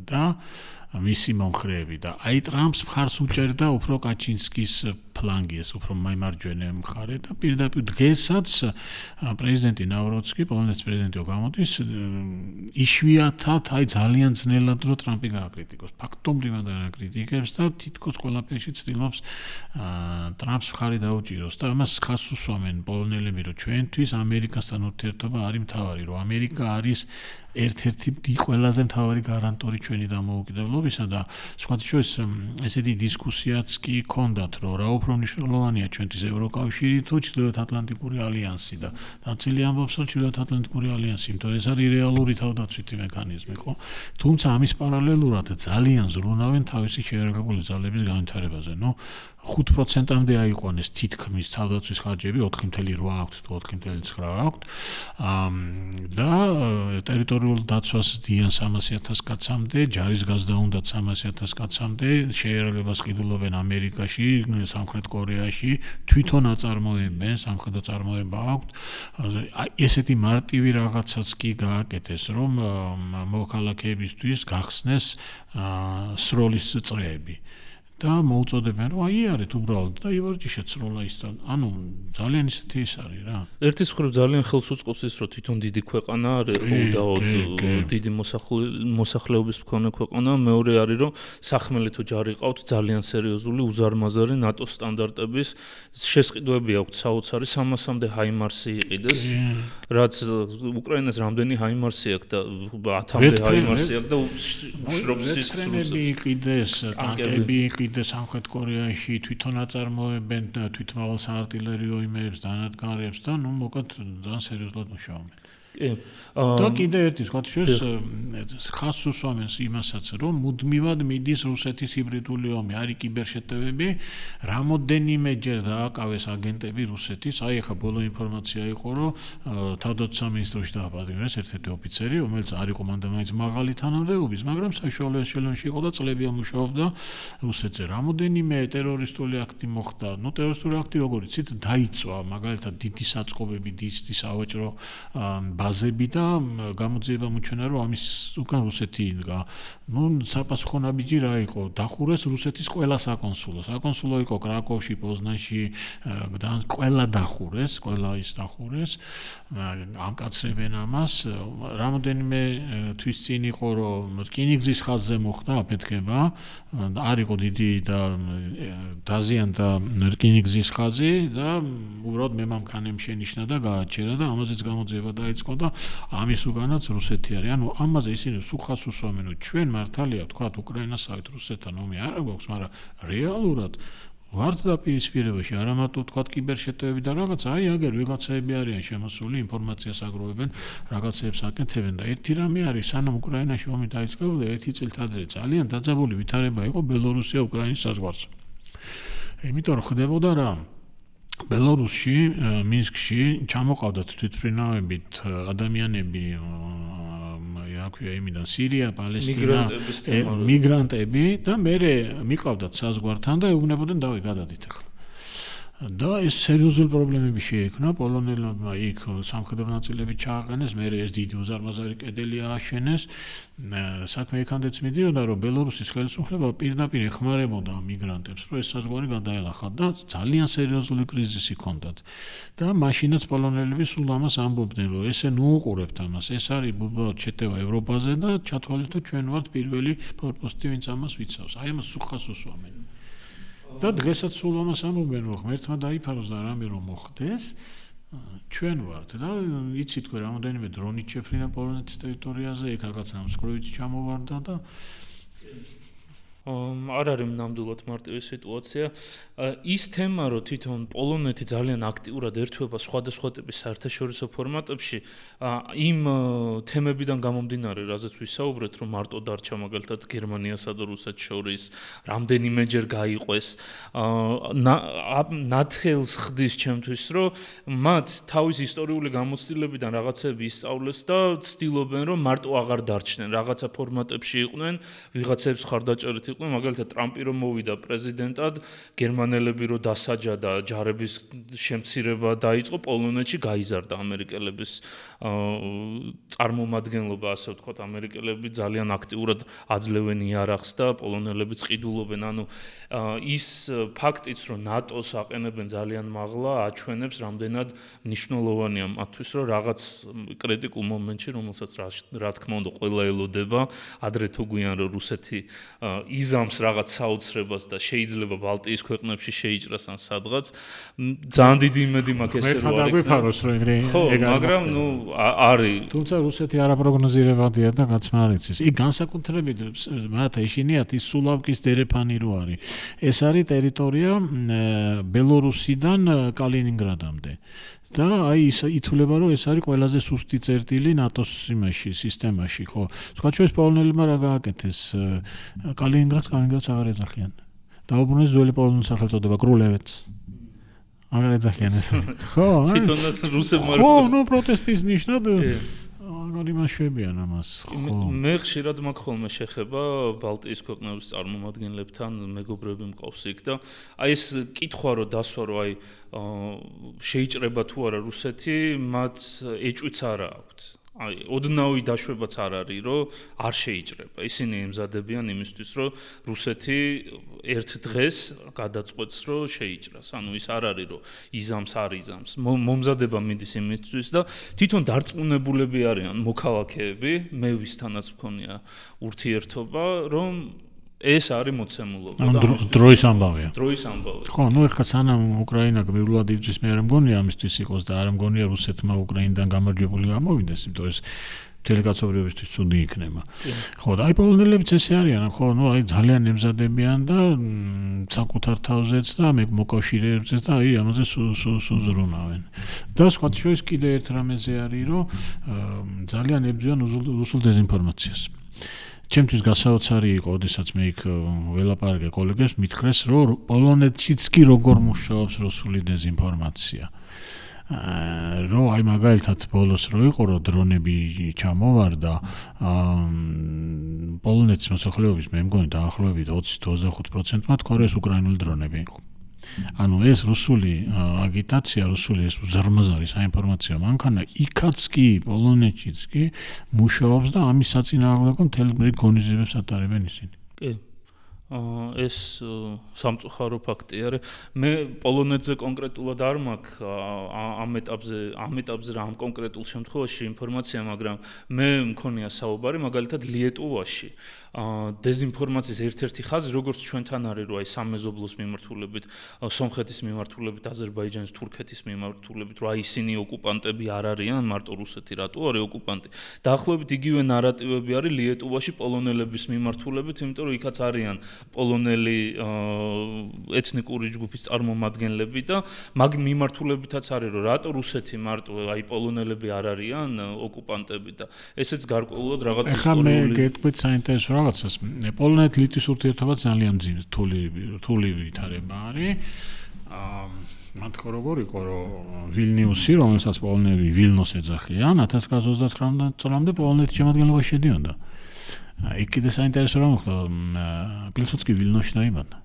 და მისი მომხრეები და აი ტრამპს მხარს უჭერდა უფრო კაჩინსკის ფლანგი, ეს უფრო მარჯვენა მხარე და პირდაპირ დღესაც პრეზიდენტი ნავროცკი, პოლონეთის პრეზიდენტი გამოდის იშვიათად, აი ძალიან ძნელად რო ტრამპი გააკრიტიკოს. ფაქტობრივად არ აკრიტიკებს და თითქოს ყველაფერში ცდილობს ტრამპს მხარი დაუჭიროს და ამას ხას უსვამენ პოლონელები, რომ ჩვენთვის ამერიკასთან ურთიერთობა არის მთავარი, რომ ამერიკა არის ერთ-ერთი ყველაზე მთავარი გარანტორი ჩვენი დამოუკიდებლობისა და სხვათა შორის ესეთი დისკუსიაც კი ჰქონდათ, რომ რა უფრო მნიშვნელოვანია ჩვენთვის ევროკავშირი თუ ჩრდილოეთატლანტიკური ალიანსი და ნაწილი ამბობს, რომ ჩრდილოეთატლანტიკური ალიანსი, იმიტომ ეს არის რეალური თავდაცვითი მექანიზმი, ხო? თუმცა ამის პარალელურად ძალიან ზრუნავენ თავისი შეერაგებული ძალების განვითარებაზე. 5%-მდე აიყვანეს თითქმის თავდაცვის ხარჯები, 4.8 აქვთ თუ 4.9 აქვთ. და ტერიტორიულ დაცვას დიან 300,000 კაცამდე, ჯარის გაზდა უნდა 300,000 კაცამდე, შეერაგებას ყიდულობენ ამერიკაში, სამხრეთ სამხრეთ კორეაში, თვითონ აწარმოებენ, სამხედრო წარმოება აქვთ. ესეთი მარტივი რაღაცაც კი გააკეთეს, რომ მოქალაქეებისთვის გახსნეს სროლის წრეები. და მოუწოდებენ რომ აიარეთ უბრალოდ და ივარჯიშეთ სროლა ისთან. ანუ ძალიან ისეთი ის არის რა. ერთის მხრივ ძალიან ხელს უწყობს ის რომ თვითონ დიდი ქვეყანა უდაოდ დიდი მოსახლეობის მქონე ქვეყანა, მეორე არის რომ სახმელეთო ჯარი ყავთ ძალიან სერიოზული უზარმაზარი ნატოს სტანდარტების შესყიდვები აქვთ საოცარი 300-მდე ჰაიმარსი იყიდეს, რაც უკრაინას რამდენი ჰაიმარსი აქვს და 10-მდე ჰაიმარსი აქვს და უშრობს სისხლს რუსეთს. იყიდეს, ტანკები იყიდეს სამხრეთ კორეაში, თვითონ აწარმოებენ თვითმავალ საარტილერიო იმებს, დანადგარებს და ნუ მოკლედ ძალიან სერიოზულად მუშაობენ. და კიდე ერთი სხვა შეს ხას უსვამენ იმასაც რომ მუდმივად მიდის რუსეთის ჰიბრიდული ომი, არის კიბერშეტევები, რამოდენიმეჯერ დააკავეს აგენტები რუსეთის, აი ახლა ბოლო ინფორმაცია იყო რომ თავდაცვის სამინისტროში დააპატიმრეს ერთ-ერთი ოფიცერი, რომელიც არ იყო მანდა მაინც მაღალი თანამდებობის, მაგრამ საშუალო ეშელონში იყო და წლებია მუშაობდა რუსეთზე. რამოდენიმე ტერორისტული აქტი მოხდა, ნუ ტერორისტული აქტი როგორ იცით, დაიწვა მაგალითად დიდი საწყობები, დიდი სავაჭრო ბაზები და გამოძიება მოჩვენა რომ ამის უკან რუსეთი იდგა. ნუ საპასუხო ნაბიჯი რა იყო? დახურეს რუსეთის ყველა საკონსულო. საკონსულო იყო კრაკოვში, პოზნანში, ყველა დახურეს, ყველა ის დახურეს. ამკაცრებენ ამას. რამოდენიმე თვის წინ იყო რომ რკინიგზის ხაზზე მოხდა აფეთქება. არ იყო დიდი და დაზიანდა რკინიგზის ხაზი და უბრალოდ მემამქანემ შენიშნა და გააჩერა და ამაზეც გამოძიება დაიწყო და ამის უკანაც რუსეთი არის. ანუ ამაზე ისინი სუხას უსვამენ, რომ ჩვენ მართალია თქვათ უკრაინასავით რუსეთთან ომი არ გვაქვს, მაგრამ რეალურად ვართ დაპირისპირებაში, არა მარტო თქვათ კიბერშეტევები და რაღაც, აი აგერ ვიღაცაები არიან შემოსული, ინფორმაციას აგროვებენ, რაღაცებს აკეთებენ და ერთი რამე არის, სანამ უკრაინაში ომი დაიწყებოდა, ერთი წელით ადრე ძალიან დაძაბული ვითარება იყო ბელორუსია უკრაინის საზღვარზე. იმიტომ რომ ხდებოდა რა ბელორუსში, მინსკში ჩამოყავდათ თვითმფრინავებით ადამიანები, აქვეა იმიდან სირია, პალესტინა, მიგრანტები და მერე მიყავდათ საზღვართან და ეუბნებოდნენ დავი გადადით ახლა. და ეს სერიოზული პრობლემები შეექმნა პოლონელებმა იქ სამხედრო ნაწილები ჩააყენეს, მერე ეს დიდი უზარმაზარი კედელი ააშენეს. საქმე იქამდეც მიდიოდა, რომ ბელორუსის ხელისუფლება პირდაპირ ეხმარებოდა მიგრანტებს, რომ ეს საზღვარი გადაელახათ და ძალიან სერიოზული კრიზისი ჰქონდათ. და მაშინაც პოლონელები სულ ამას ამბობდნენ, რომ ესე ნუ უყურებთ ამას, ეს არის უბრალოდ შეტევა ევროპაზე და ჩათვალეთ, რომ ჩვენ ვართ პირველი ფორპოსტი, ვინც ამას ვიცავს. აი ამას სუხას უსვამენ. და დღესაც სულ ამას ამბობენ, რომ ღმერთმა დაიფაროს და რამე რომ მოხდეს, ჩვენ ვართ და იცით თქვენ რამოდენიმე დრონით შეფრინა პოლონეთის ტერიტორიაზე, იქ რაღაცა მსხვერპლიც ჩამოვარდა და არ არის ნამდვილად მარტივი სიტუაცია. ის თემა, რომ თვითონ პოლონეთი ძალიან აქტიურად ერთვება სხვადასხვა ტიპის საერთაშორისო ფორმატებში, იმ თემებიდან გამომდინარე, რაზეც ვისაუბრეთ, რომ მარტო დარჩა მაგალითად გერმანიასა და რუსეთს შორის, რამდენიმეჯერ გაიყვეს, ნათხელს ხდის ჩემთვის, რომ მათ თავის ისტორიული გამოცდილებიდან რაღაცები ისწავლეს და ცდილობენ, რომ მარტო აღარ დარჩნენ, რაღაცა ფორმატებში იყვნენ, ვიღაცებს ხარდაჭერით იყვნენ, მაგალითად ტრამპი რომ მოვიდა პრეზიდენტად, გერმანელები რომ დასაჯა და ჯარების შემცირება დაიწყო, პოლონეთში გაიზარდა ამერიკელების წარმომადგენლობა, ასე ვთქვათ, ამერიკელები ძალიან აქტიურად აძლევენ იარაღს და პოლონელები წყიდულობენ. ანუ ის ფაქტიც, რომ ნატოს აყენებენ ძალიან მაღლა, აჩვენებს, რამდენად მნიშვნელოვანია მათთვის, რომ რაღაც კრიტიკულ მომენტში, რომელსაც რა თქმა უნდა ყველა ელოდება, ადრე თუ გვიან რომ რუსეთი იზამს რაღაც საოცრებას და შეიძლება ბალტიის ქვეყნებში შეიჭრას ან სადღაც, ძალიან დიდი იმედი მაქვს ესე რომ არ გვიფაროს რომ ეგრე მაგრამ ნუ არის. თუმცა რუსეთი არაპროგნოზირებადია და გაცმარიცის. იქ განსაკუთრებით მათ ეშინიათ ის სულავკის დერეფანი რო არის. ეს არის ტერიტორია ბელორუსიდან კალინინგრადამდე. და აი ის ითვლება რომ ეს არის ყველაზე სუსტი წერტილი ნატოს იმაში სისტემაში, ხო? სხვა შორის პოლონელებმა რა გააკეთეს? კალინინგრადს აღარ ეძახიან. დაუბრუნეს ძველი პოლონის სახელწოდება კრულევეც. აღარ ეძახიან ეს. ხო, თვითონაც რუსებმა ხო, ნუ პროტესტის ნიშნად მაგარი მაშვებიან ამას. მე ხშირად მაქვს ხოლმე შეხება ბალტიის ქვეყნების წარმომადგენლებთან, მეგობრები მყავს იქ და აი ეს კითხვა რომ დასვა რომ აი შეიჭრება თუ არა რუსეთი, მათ ეჭვიც არა აქვთ. აი ოდნავი დაშვებაც არ არის, რომ არ შეიჭრება. ისინი ემზადებიან იმისთვის, რომ რუსეთი ერთ დღეს გადაწყვეტს, რომ შეიჭრას. ანუ ის არ არის, რომ იზამს არ იზამს. მომზადება მიდის იმისთვის და თვითონ დარწმუნებულები არიან მოქალაქეები, მე ვისთანაც მქონია ურთიერთობა, რომ ეს არის მოცემულობა და დროის ამბავია. დროის ამბავი. ხო, ნუ ეხლა სანამ უკრაინა გმირულად იბრძვის, მე არ მგონია ამისთვის იყოს და არ მგონია რუსეთმა უკრაინიდან გამარჯვებული გამოვიდეს, იმიტომ ეს მთელი კაცობრიობისთვის ცუდი იქნება. ხო, და აი პოლონელებიც ესე არიან, ხო, ნუ აი ძალიან ემზადებიან და საკუთარ თავზეც და მე მოკავშირეებზეც და აი ამაზე სუზრუნავენ. და სხვა შორის კიდე ერთ რამეზე არის, რომ ძალიან ებრძვიან რუსულ დეზინფორმაციას. ჩემთვის გასაოცარი იყო, ოდესაც მე იქ ველაპარაკე კოლეგებს, მითხრეს, რომ პოლონეთშიც კი როგორ მუშაობს რუსული დეზინფორმაცია. რომ აი მაგალითად ბოლოს რო იყო, რომ დრონები ჩამოვარდა, პოლონეთის მოსახლეობის მე მგონი დაახლოებით 20-25%-მა თქვა, რომ ეს უკრაინული დრონები იყო. ანუ ეს რუსული აგიტაცია, რუსული ეს უზარმაზარი საინფორმაციო მანქანა იქაც კი პოლონეთშიც კი მუშაობს და ამის საწინააღმდეგო მთელ რიგ ღონისძიებებს ატარებენ ისინი. კი. ეს სამწუხარო ფაქტი არის. მე პოლონეთზე კონკრეტულად არ მაქვს ამ ეტაპზე რა ამ კონკრეტულ შემთხვევაში ინფორმაცია, მაგრამ მე მქონია საუბარი მაგალითად ლიეტუვაში. დეზინფორმაციის ერთ-ერთი ხაზი, როგორც ჩვენთან არის, რომ აი სამეზობლოს მიმართულებით, სომხეთის მიმართულებით, აზერბაიჯანის, თურქეთის მიმართულებით, რომ აი ისინი ოკუპანტები არ არიან, მარტო რუსეთი რატო არის ოკუპანტი. დაახლოებით იგივე ნარატივები არის ლიეტუვაში პოლონელების მიმართულებით, იმიტომ რომ იქაც არიან პოლონელი ეთნიკური ჯგუფის წარმომადგენლები და მაგ მიმართულებითაც არის, რომ რატო რუსეთი მარტო აი პოლონელები არ არიან ოკუპანტები და ესეც გარკვეულად რაღაც ისტორიული. ეხლა მე გეტყვით საინტერესო რაღაცას. პოლონეთ-ლიტვის ურთიერთობა ძალიან რთული ვითარება არის. მათქო როგორ იყო, რომ ვილნიუსი, რომელსაც პოლონელი ვილნოს ეძახიან, 1929 წლამდე პოლონეთის შემადგენლობაში შედიოდა. იქ კიდე საინტერესო რა მოხდა, პილსუდსკი ვილნოში დაიბადა.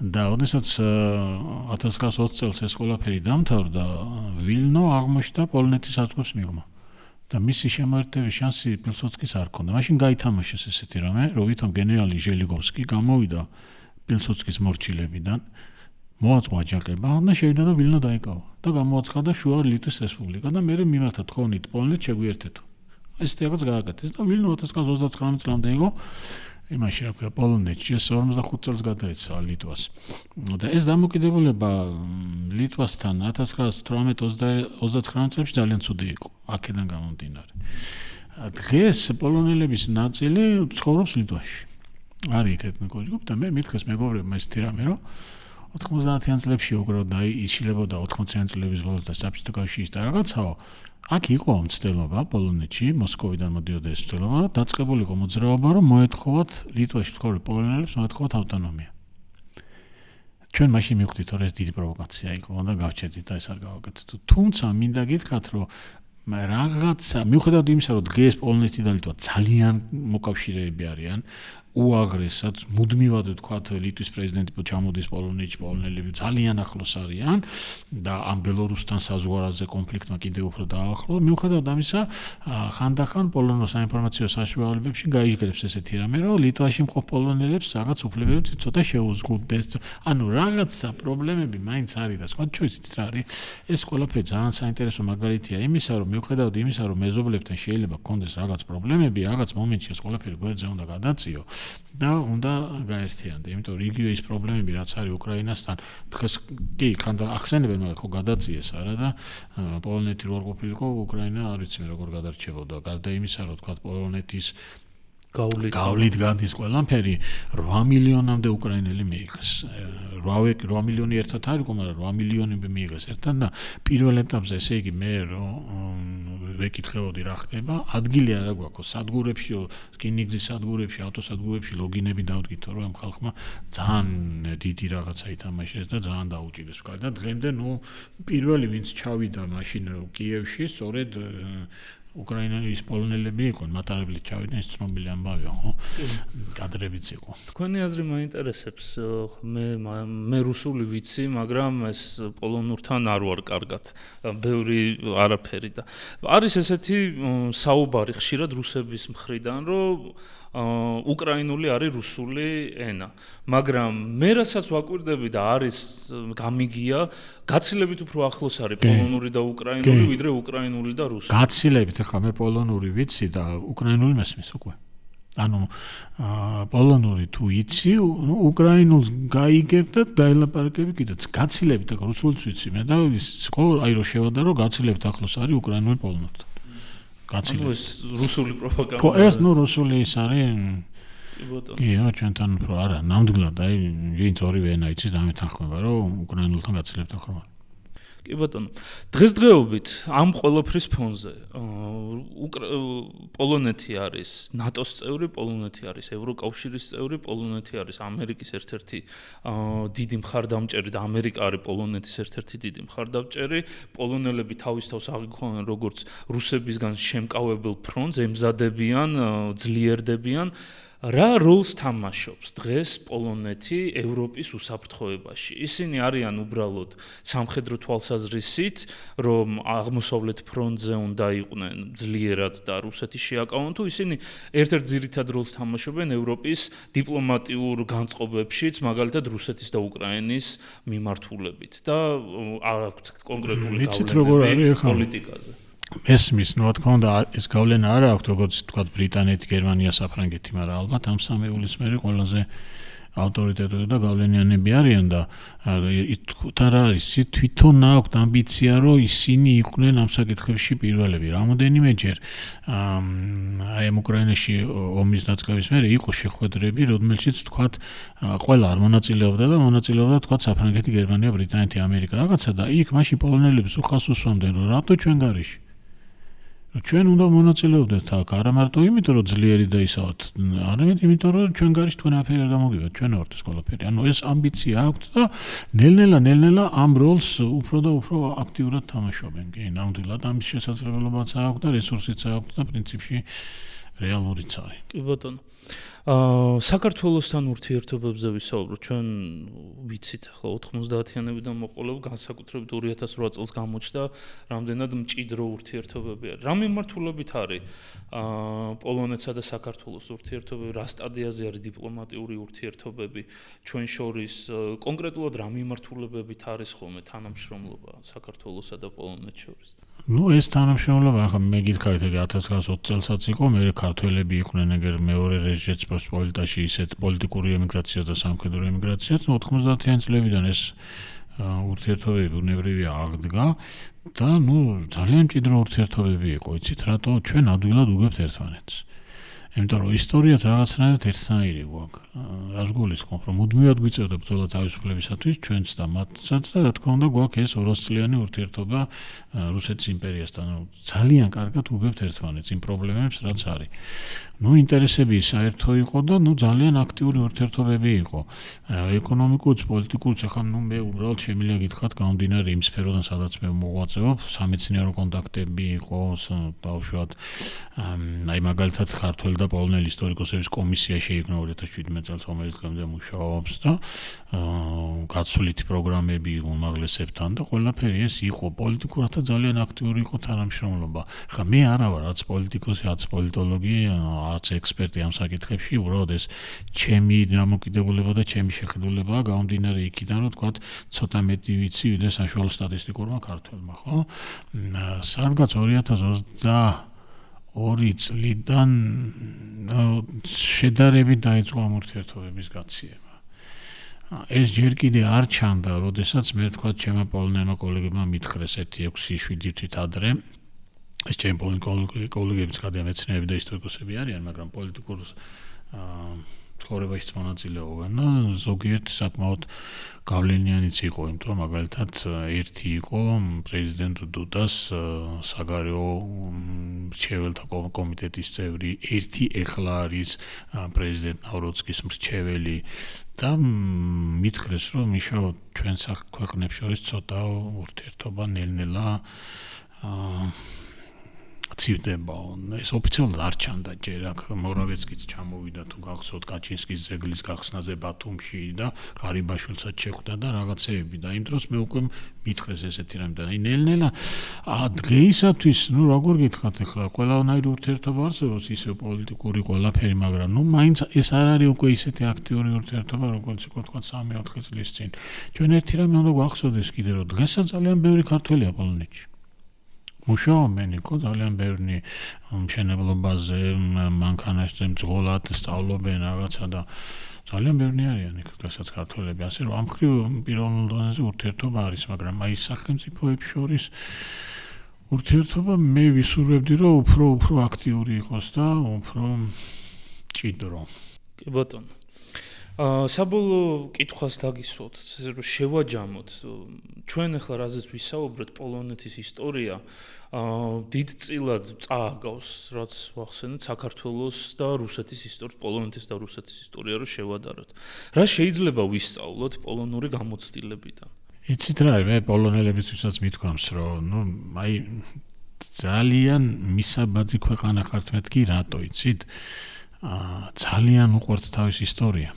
და ოდესაც 1920 წელს ეს ყველაფერი დამთავრდა, ვილნო აღმოჩნდა პოლონეთის საზღვრებს მიღმა. და მისი შემოერთების შანსი პილსუდსკის არ ჰქონდა. მაშინ გაითამაშეს ესეთი რამე, რომ ვითომ გენერალი ჟელიგოვსკი გამოვიდა პილსუდსკის მორჩილებიდან, მოაწყო აჯანყება და შევიდა და ვილნო დაიკავა. და გამოაცხადა შუა ლიტვის რესპუბლიკა და მე მიმართა თხოვნით პოლონეთს შეგვიერთეთო. ეს რაღაც გააკეთეს და ვილნო 1929 წლამდე იყო იმაში რა ქვია პოლონეთში, ეს 45 წელს გადაეცა ლიტვას. და ეს დამოკიდებულება ლიტვასთან 1918-29 წლებში ძალიან ცუდი იყო, აქედან გამომდინარე. დღეს პოლონელების ნაწილი ცხოვრობს ლიტვაში. არის იქ ეთნიკური ჯგუფი და მე მითხეს მეგობრებმა ესეთი რამე, რომ 90-იან წლებში უბრალოდ იშილებოდა 80-იან წლების ბოლოს და საბჭოთა კავშირის და რაღაცაო. აქ იყო მცდელობა პოლონეთში, მოსკოვიდან მოდიოდა ეს მცდელობა, რომ დაწყებულიყო მოძრაობა, რომ მოეთხოვათ ლიტვაში მცხოვრებ პოლონელებს მოეთხოვათ ავტონომია. ჩვენ მაშინ მივხვდით, რომ ეს დიდი პროვოკაცია იყო და გავჩერდით და ეს არ გავაკეთეთ. თუმცა მინდა გითხრათ, რომ რაღაცა მიუხედავად იმისა, რომ დღეს პოლონეთი და ლიტვა ძალიან მოკავშირეები არიან, უაღრესად მუდმივად ვთქვათ ლიტვის პრეზიდენტი ჩამოდის პოლონეთში, პოლონელები ძალიან ახლოს არიან და ამ ბელორუსთან საზღვარზე კონფლიქტმა კიდევ უფრო დაახლოა. მიუხედავად ამისა, ხანდახან პოლონოს საინფორმაციო საშუალებებში გაიჟღერებს ესეთი რამე, რომ ლიტვაში მყოფ პოლონელებს რაღაც უფლებებით ცოტა შეუზღუდდეს. ანუ რაღაცა პრობლემები მაინც არის და სხვა ჩვენც რა არის. ეს ყველაფერი ძალიან საინტერესო მაგალითია იმისა, რომ მიუხედავად იმისა, რომ მეზობლებთან შეიძლება გქონდეს რაღაც პრობლემები, რაღაც მომენტში ეს ყველაფერი გვერდზე უნდა გადაწიო. და უნდა გაერთიანდა, იმიტომ რომ იგივე ის პრობლემები რაც არის უკრაინასთან, დღეს კი ხანდახან ახსენებენ, მაგრამ ხო გადაწიეს არა და პოლონეთი რო არ ყოფილიყო, უკრაინა არ ვიცი როგორ გადარჩებოდა. გარდა იმისა, რომ თქვა პოლონეთის გავლით გადის ყველაფერი 8 მილიონამდე უკრაინელი მიიღეს. 8 მილიონი ერთად არ იყო, მაგრამ 8 მილიონები მიიღეს ერთად და პირველ ეტაპზე ესე იგი მე ვეკითხებოდი რა ხდება, ადგილი არა გვაქვს სადგურებში, რკინიგზის სადგურებში, ავტოსადგურებში ლოგინები დავდგითო, რომ ამ ხალხმა ძალიან დიდი რაღაცა ითამაშეს და ძალიან დაუჭირეს. და დღემდე პირველი ვინც ჩავიდა მაშინ კიევში, სწორედ უკრაინალის პოლონელები იყვნენ, მატარებლით ჩავიდნენ, ის ცნობილი ამბავია, ხო? კადრებიც იყო. თქვენი აზრი მაინტერესებს. მე რუსული ვიცი, მაგრამ ეს პოლონურთან არ ვარ კარგად. ბევრი არაფერი და არის ესეთი საუბარი ხშირად რუსების მხრიდან, რომ უკრაინული არის რუსული ენა. მაგრამ მე რასაც ვაკვირდები და არის გამიგია, გაცილებით უფრო ახლოს არის პოლონური და უკრაინული, ვიდრე უკრაინული და რუსული. გაცილებით, ახლა მე პოლონური ვიცი და უკრაინული მესმის უკვე. ანუ პოლონური თუ იცი, უკრაინულს გაიგებ და დაელაპარაკები კიდეც. გაცილებით, ახლა რუსულიც ვიცი მე და ის ხო, აი რომ შევადარო, გაცილებით ახლოს არის უკრაინული პოლონურთან. ანუ ეს რუსული პროპაგანდა. ხო, ეს რუსული ის არის. კი, ჩვენთან უფრო არა, ნამდვილად, აი, ვინც ორივე ენა იცის, დამეთანხმება, რომ უკრაინულთან გაცილებით ახლო არის. კი ბატონო. დღესდღეობით ამ ყველაფრის ფონზე პოლონეთი არის ნატოს წევრი, პოლონეთი არის ევროკავშირის წევრი, პოლონეთი არის ამერიკის ერთ-ერთი დიდი მხარდამჭერი და ამერიკა არის პოლონეთის ერთ-ერთი დიდი მხარდამჭერი. პოლონელები თავის თავს აღიქვამენ როგორც რუსებისგან შემკავებელ ფრონტს, ემზადებიან, ძლიერდებიან. რა როლს თამაშობს დღეს პოლონეთი ევროპის უსაფრთხოებაში? ისინი არიან უბრალოდ სამხედრო თვალსაზრისით, რომ აღმოსავლეთ ფრონტზე უნდა იყვნენ ძლიერად და რუსეთი შეაკავონ, თუ ისინი ერთ-ერთ ძირითად როლს თამაშობენ ევროპის დიპლომატიურ განწყობებშიც, მაგალითად რუსეთის და უკრაინის მიმართულებით და აქვთ კონკრეტული გავლენები პოლიტიკაზე. მესმის, რა თქმა უნდა, ეს გავლენა არ აქვს, როგორც თქვა ბრიტანეთი, გერმანია, საფრანგეთი, მაგრამ ალბათ ამ სამეულის მერე ყველაზე ავტორიტეტები და გავლენიანები არიან და თარ არის თვითონ აქვს ამბიცია, რომ ისინი იყვნენ ამ საკითხებში პირველები. რამოდენიმეჯერ აი ამ უკრაინაში ომის დაწყების მერე იყო შეხვედრები, რომელშიც თქვა ყველა არ მონაწილეობდა და მონაწილეობდა თქვა საფრანგეთი, გერმანია, ბრიტანეთი, ამერიკა რაღაცა და იქ მაშინ პოლონელებს უხას უსვამდნენ, რომ რატო ჩვენ გარეშე ჩვენ უნდა მონაწილეობდეთ აქ, არა მარტო იმიტომ, რომ ძლიერი და ისავთ, არამედ იმიტომ, რომ ჩვენ გარეშე თქვენ აფერი არ გამოგივათ, ჩვენ ვართ ეს ყველაფერი. ანუ ეს ამბიცია აქვთ და ნელ-ნელა ამ როლს უფრო და უფრო აქტიურად თამაშობენ. კი, ნამდვილად ამის შესაძლებლობაც აქვს და რესურსიც აქვს და პრინციპში რეალურიც არის. კი ბატონო. საქართველოსთან ურთიერთობებზე ვისაუბროთ. ჩვენ ვიცით, ახლა 90-იანებიდან მოყოლებ განსაკუთრებით 2008 წელს გამოჩნდა რამდენად მჭიდრო ურთიერთობები არის. რა მიმართულებით არის პოლონეთსა და საქართველოს ურთიერთობები, რა სტადიაზე არის დიპლომატიური ურთიერთობები ჩვენ შორის, კონკრეტულად რა მიმართულებებით არის ხოლმე თანამშრომლობა საქართველოსა და პოლონეთს შორის? ეს თანამშრომლობა ახლა მე გითხარით, 1920 წელსაც იყო, მე ქართველები იყვნენ ეგერ მეორე რეჟეცპოსპოლიტაში ისეთ პოლიტიკური ემიგრაციას და სამხედრო ემიგრაციას 90-იან წლებიდან ეს ურთიერთობები ბუნებრივია აღდგა და ძალიან მჭიდრო ურთიერთობები იყო, იცით რატო? ჩვენ ადვილად უგებთ ერთმანეთს. იმიტომ რომ ისტორიაც რაღაცნაირად ერთნაირი გვაქვს. არ გულისხმობ, რომ მუდმივად გვიწევდა ბრძოლა თავისუფლებისათვის ჩვენც და მათსაც და რა თქმა უნდა გვაქვს ეს 200-წლიანი ურთიერთობა რუსეთის იმპერიასთან. ძალიან კარგად უგებთ ერთმანეთს იმ პრობლემებს, რაც არის. ინტერესები საერთო იყო და ძალიან აქტიური ურთიერთობები იყო. ეკონომიკურიც, პოლიტიკურიც, ახლა მე უბრალოდ შემიძლია გითხრათ გამომდინარე იმ სფეროდან, სადაც მე მოღვაწეობ, სამეცნიერო კონტაქტები იყო, ბავშვად, აი მაგალითად ქართველ და პოლონელი ისტორიკოსების კომისია შეიქმნა 2017 წელს, რომელიც დღემდე მუშაობს და გაცვლითი პროგრამები უმაღლესებთან და ყველაფერი ეს იყო პოლიტიკურად ძალიან აქტიური იყო თანამშრომლობა. ხა მე არა ვარ რაც პოლიტიკოსი, რაც პოლიტოლოგი, რაც ექსპერტი ამ საკითხებში, უბრალოდ ეს ჩემი დამოკიდებულება და ჩემი შეხედულება გამომდინარე იქიდან, რომ თქვა ცოტა მეტი ვიცი, ვიდრე საშუალო სტატისტიკურმა ქართველმა, ხო? სადღაც 2022 წლიდან შედარებით დაიწყო ამ ურთიერთობების გაცილება. ეს ჯერ კიდე არ ჩანდა, როდესაც მე თქვა ჩემმა პოლონელმა კოლეგებმა მითხრეს 1-6-7 თვით ადრე. ეს ჩემი კოლეგებიც გადაა მეცნიერები და ისტორიკოსები არიან, მაგრამ პოლიტიკურ ცხოვრებაშიც მონაწილეობენ და ზოგიერთი საკმაოდ გავლენიანიც იყო, იმიტომ მაგალითად ერთი იყო პრეზიდენტ დუდას საგარეო მრჩეველთა კომიტეტის წევრი, ერთი ეხლა არის პრეზიდენტ ნავროცკის მრჩეველი და მითხრეს, რომ მიშაო ჩვენ ქვეყნებს შორის ცოტა ურთიერთობა ნელ-ნელა ცივდება. ეს ოფიციალურად არ ჩანდა ჯერ აქ მორავეცკიც ჩამოვიდა თუ გახსოვთ კაჩინსკის ძეგლის გახსნაზე ბათუმში და ღარიბაშვილსაც შეხვდა და რაღაცეები და იმ დროს მე უკვე მითხრეს ესეთი რამე და ნელ-ნელა დღეისათვის როგორ გითხრათ ახლა ყველანაირი ურთიერთობა არსებობს ისე პოლიტიკური ყველაფერი მაგრამ მაინც ეს არ არის უკვე ისეთი აქტიური ურთიერთობა როგორც იყო თქვა 3-4 წლის წინ ჩვენ ერთი რამე უნდა გვახსოვდეს კიდე რომ დღესაც ძალიან ბევრი ქართველია პოლონეთში მუშაობენ იქ ძალიან ბევრი მშენებლობაზე მანქანაში მძღოლად სწავლობენ რაღაცა და ძალიან ბევრი არიან იქ დღესაც ქართველები ასე რომ ამ ხრივ პიროვნულ დონეზე ურთიერთობა არის მაგრამ აი სახელმწიფოებს შორის ურთიერთობა მე ვისურვებდი რომ უფრო აქტიური იყოს და უფრო ჭიდრო კი ბატონო საბოლოო კითხვას დაგისვათ, რომ შევაჯამოთ. ჩვენ ახლა რაზეც ვისაუბრეთ, პოლონეთის ისტორია დიდწილად წააგავს, რაც ვახსენეთ საქართველოს და რუსეთის ისტორიას, პოლონეთის და რუსეთის ისტორია რო შევადაროთ. რა შეიძლება ვისწავლოთ პოლონური გამოცდილებიდან? იცით რა, მე პოლონელებისთვისაც მithქვამს, რომ აი ძალიან მისაბაძი ქვეყანა ხართ მეთქი, რატო იცით? ძალიან უყვართ თავის ისტორია.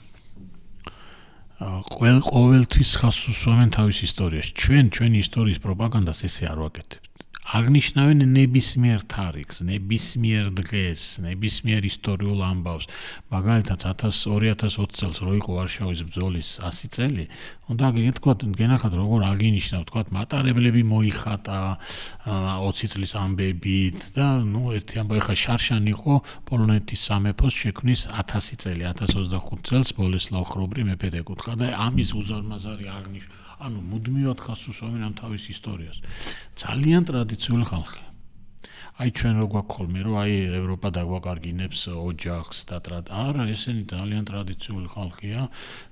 ყოველთვის ხას უსვამენ თავის ისტორიაში. ჩვენი ისტორიის პროპაგანდას ესე არ ვაკეთებთ. აღნიშნავენ ნებისმიერ თარიღს, ნებისმიერ დღეს, ნებისმიერ ისტორიულ ამბავს. მაგალითად 2020 წელს რო იყო ვარშავის ბრძოლის 100 წელი, უნდა გეთქვათ, გენახათ როგორ აღინიშნავ, თქვათ მატარებლები მოიხატა 20 წლის ამბებით და ერთი ამბავი ხა შარშან იყო პოლონეთის სამეფოს შექმნის 1000 წელი, 1025 წელს ბოლესლავ ხრობრი მეფე ეკუთხა და ამის უზარმაზარი აღნიშნა ანუ მუდმივად ხას უსვამენ ამ თავის ისტორიას. ძალიან ტრადიციული ხალხი. აი ჩვენ რო გვაქვს ხოლმე რომ აი ევროპა დაგვაკარგინებს ოჯახს და არა ესენი ძალიან ტრადიციული ხალხია,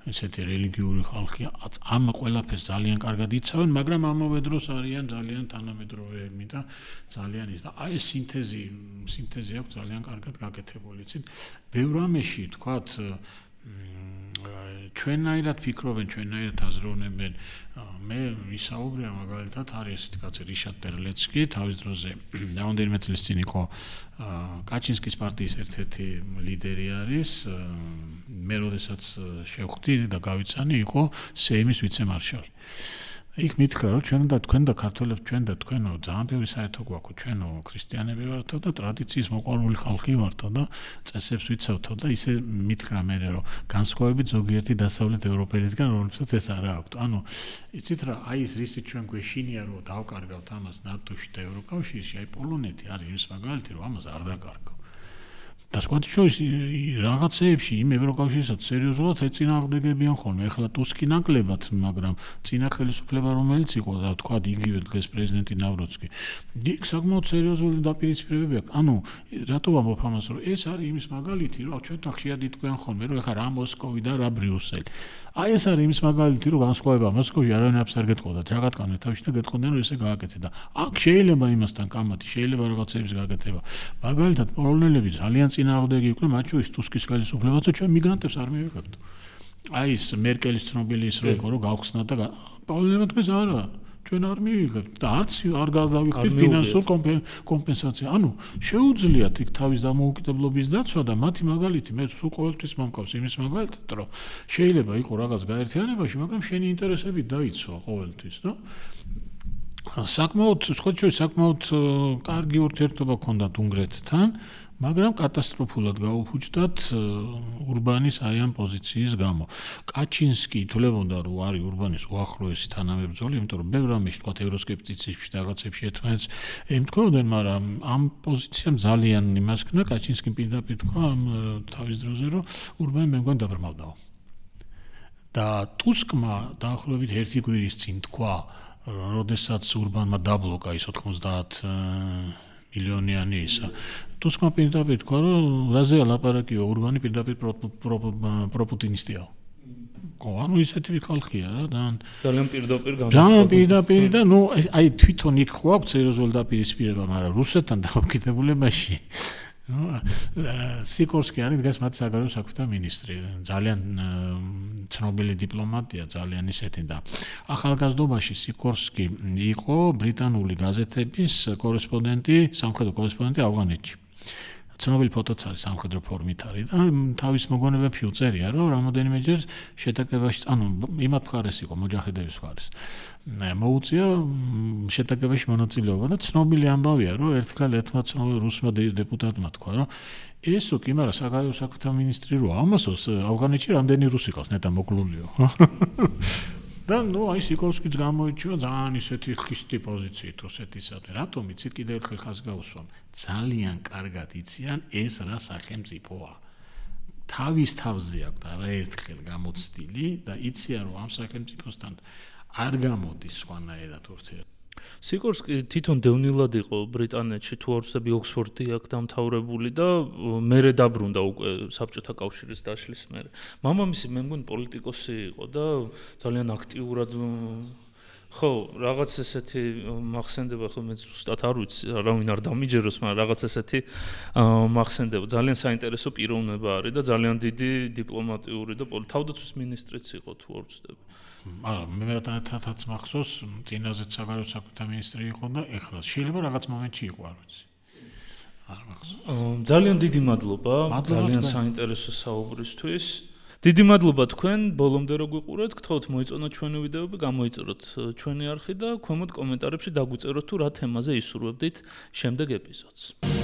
ესეთი რელიგიური ხალხია. ამ ყველაფერს ძალიან კარგად იცავენ, მაგრამ ამავე დროს არიან ძალიან თანამედროვეები და ძალიან ის და აი ეს სინთეზი აქვს ძალიან კარგად გაკეთებული, იცით? ბევრ რამეში თქვათ ჩვენაირად ფიქრობენ, ჩვენაირად აზროვნებენ. მე ვისაუბრია მაგალითად არის ესეთი კაცი რიშად ტერლეცკი, თავის დროზე რამდენიმე წლის წინ იყო კაჩინსკის პარტიის ერთ-ერთი ლიდერი არის. მე როდესაც შევხვდი და გავიცანი, იყო სეიმის ვიცე-მარშალი. იქ მითხრა რომ ჩვენ და თქვენ და ქართველებს ჩვენ და თქვენო ძალიან ბევრი საერთო გვაქვს ჩვენო ქრისტიანები ვართო და ტრადიციის მოყვარული ხალხი ვართო და წესებს ვიცავთო და ისე მითხრა მე რომ განსხვავებით ზოგიერთი დასავლეთ ევროპელისგან რომელსაც ეს არა აქვთ. ანუ იცით რა აი ეს რისი ჩვენ გვეშინია რომ დავკარგავთ ამას ნატოში და ევროკავშირში აი პოლონეთი არის ის მაგალითი რომ ამას არ დაკარგავ. და სხვათა შორის რაღაცეებში იმ ევროკავშირსაც სერიოზულად ეწინააღმდეგებიან ხოლმე. ეხლა ტუსკი ნაკლებად, მაგრამ წინა ხელისუფლება რომელიც იყო და თქვა იგივე დღეს პრეზიდენტი ნავროცკი, იქ საკმაოდ სერიოზული დაპირისპირებები აქვს. ანუ რატო ვამბობ ამას, რომ ეს არის იმის მაგალითი, რომ ჩვენთან ხშირად იტყვიან ხოლმე, რომ ეხლა რა მოსკოვი და რა ბრიუსელი. აი ეს არის იმის მაგალითი, რომ განსხვავება მოსკოვში არავინ აფს არ გეტყოდა, ჩაგატყანეთ თავში და გეტყოდნენ, რომ ესე გააკეთე და აქ შეიძლება იმასთან კამათი, შეიძლება რაღაცების გაკეთება. მაგალითად პოლონელები ძალიან წინააღმდეგი იყვნენ მათ შორის ტუსკის ხელისუფლებაც და ჩვენ მიგრანტებს არ მივიღებთ. აი ეს მერკელის ცნობილი ის რო იყო რომ გავხსნა და პოლონელებმა თქვეს არა ჩვენ არ მივიღებთ და არც არ გადავიხდით ფინანსურ კომპენსაცია. ანუ შეუძლიათ იქ თავის დამოუკიდებლობის დაცვა და მათი მაგალითი მე სულ ყოველთვის მომყავს იმის მაგალითად რომ შეიძლება იყოს რაღაც გაერთიანებაში, მაგრამ შენი ინტერესები დაიცვა ყოველთვის და საკმაოდ კარგი ურთიერთობა ჰქონდათ უნგრეთთან, მაგრამ კატასტროფულად გაუფუჭდათ ურბანის აი ამ პოზიციის გამო. კაჩინსკი ითვლებოდა რომ არის ურბანის უახლოესი თანამებრძოლი, იმიტომ რომ ბევრ რამეში თქვა ევროსკეპტიციზმში და რაღაცებში ერთმანეთს ემთხვეოდნენ, მაგრამ ამ პოზიციამ ძალიან იმას ქნა, კაჩინსკი პირდაპირ თქვა თავის დროზე რომ ურბანი მე მგონი დაბრმავდაო. და ტუსკმა დაახლოებით ერთი კვირის წინ თქვა როდესაც ურბანმა დაბლოკა ის 90 მილიონიანი ისა. ტუსკმა პირდაპირ თქვა, რომ რაზეა ლაპარაკიო, ურბანი პირდაპირ პროპუტინისტია. ანუ ისეთი ხალხია რა და ძალიან პირდაპირ ძალიან პირდაპირ და აი თვითონ იქ ხო აქვს სერიოზული დაპირისპირება, მაგრამ რუსეთთან დამოკიდებულებაში სიკორსკი არის დღეს მათი საგარეო საქმეთა მინისტრი. ძალიან ცნობილი დიპლომატია ძალიან ისეთი და ახალგაზრდობაში სიკორსკი იყო ბრიტანული გაზეთების კორესპონდენტი, სამხედრო კორესპონდენტი ავღანეთში. ცნობილი ფოტოც არის სამხედრო ფორმით არის და თავის მოგონებებში უწერია, რომ რამოდენიმეჯერ შეტაკებაში, იმათ მხარეს იყო, მოჯაჰედების მხარეს. მოუწია შეტაკებაში მონაწილეობა და ცნობილი ამბავია, რომ ერთხელ ერთმა ცნობილ რუსმა დეპუტატმა თქვა, რომ ეს უკი, მაგრამ საგარეო საქმეთა მინისტრი როა, ამასოს ავღანეთში რამდენი რუსი ყავს, ნეტა მოკლულიო. და აი სიკორსკიც გამოიჩინა ძალიან ისეთი ხისტი პოზიციით რუსეთისადმი. რატომ იცით კიდევ ერთხელ ხაზს გავუსვამ? ძალიან კარგად იციან ეს რა სახელმწიფოა. თავის თავზე აქვს არაერთხელ გამოცდილი და იციან რომ ამ სახელმწიფოსთან არ გამოდის სხვანაირად ურთიერთობა. სიკორსკი თვითონ დევნილად იყო ბრიტანეთში, თუ არ ვცდები ოქსფორდი აქვს დამთავრებული და მერე დაბრუნდა უკვე საბჭოთა კავშირის დაშლის მერე. მამამისი მე მგონი პოლიტიკოსი იყო და ძალიან აქტიურად ხო, რაღაც ესეთი მახსენდება, ხო მე ზუსტად არ ვიცი, არავინ არ დამიჯეროს, მაგრამ რაღაც ესეთი მახსენდება. ძალიან საინტერესო პიროვნება არის და ძალიან დიდი დიპლომატიური და თავდაცვის მინისტრიც იყო, თუ არ ვცდები. მე მეთათაც მახსოვს, წინაზეც საგარეო საქმეთა მინისტრი იყო და ეხლა შეიძლება რაღაც მომენტში იყო, არ ვიცი. არ მახსოვს. ძალიან დიდი მადლობა, ძალიან საინტერესო საუბრისთვის. დიდი მადლობა თქვენ, ბოლომდე რო გვიყურეთ, გთხოვთ მოიწონოთ ჩვენი ვიდეოები, გამოიწეროთ ჩვენი არხი და ქვემოთ კომენტარებში დაგვიწეროთ თუ რა თემაზე ისურვებდით შემდეგ ეპიზოდს.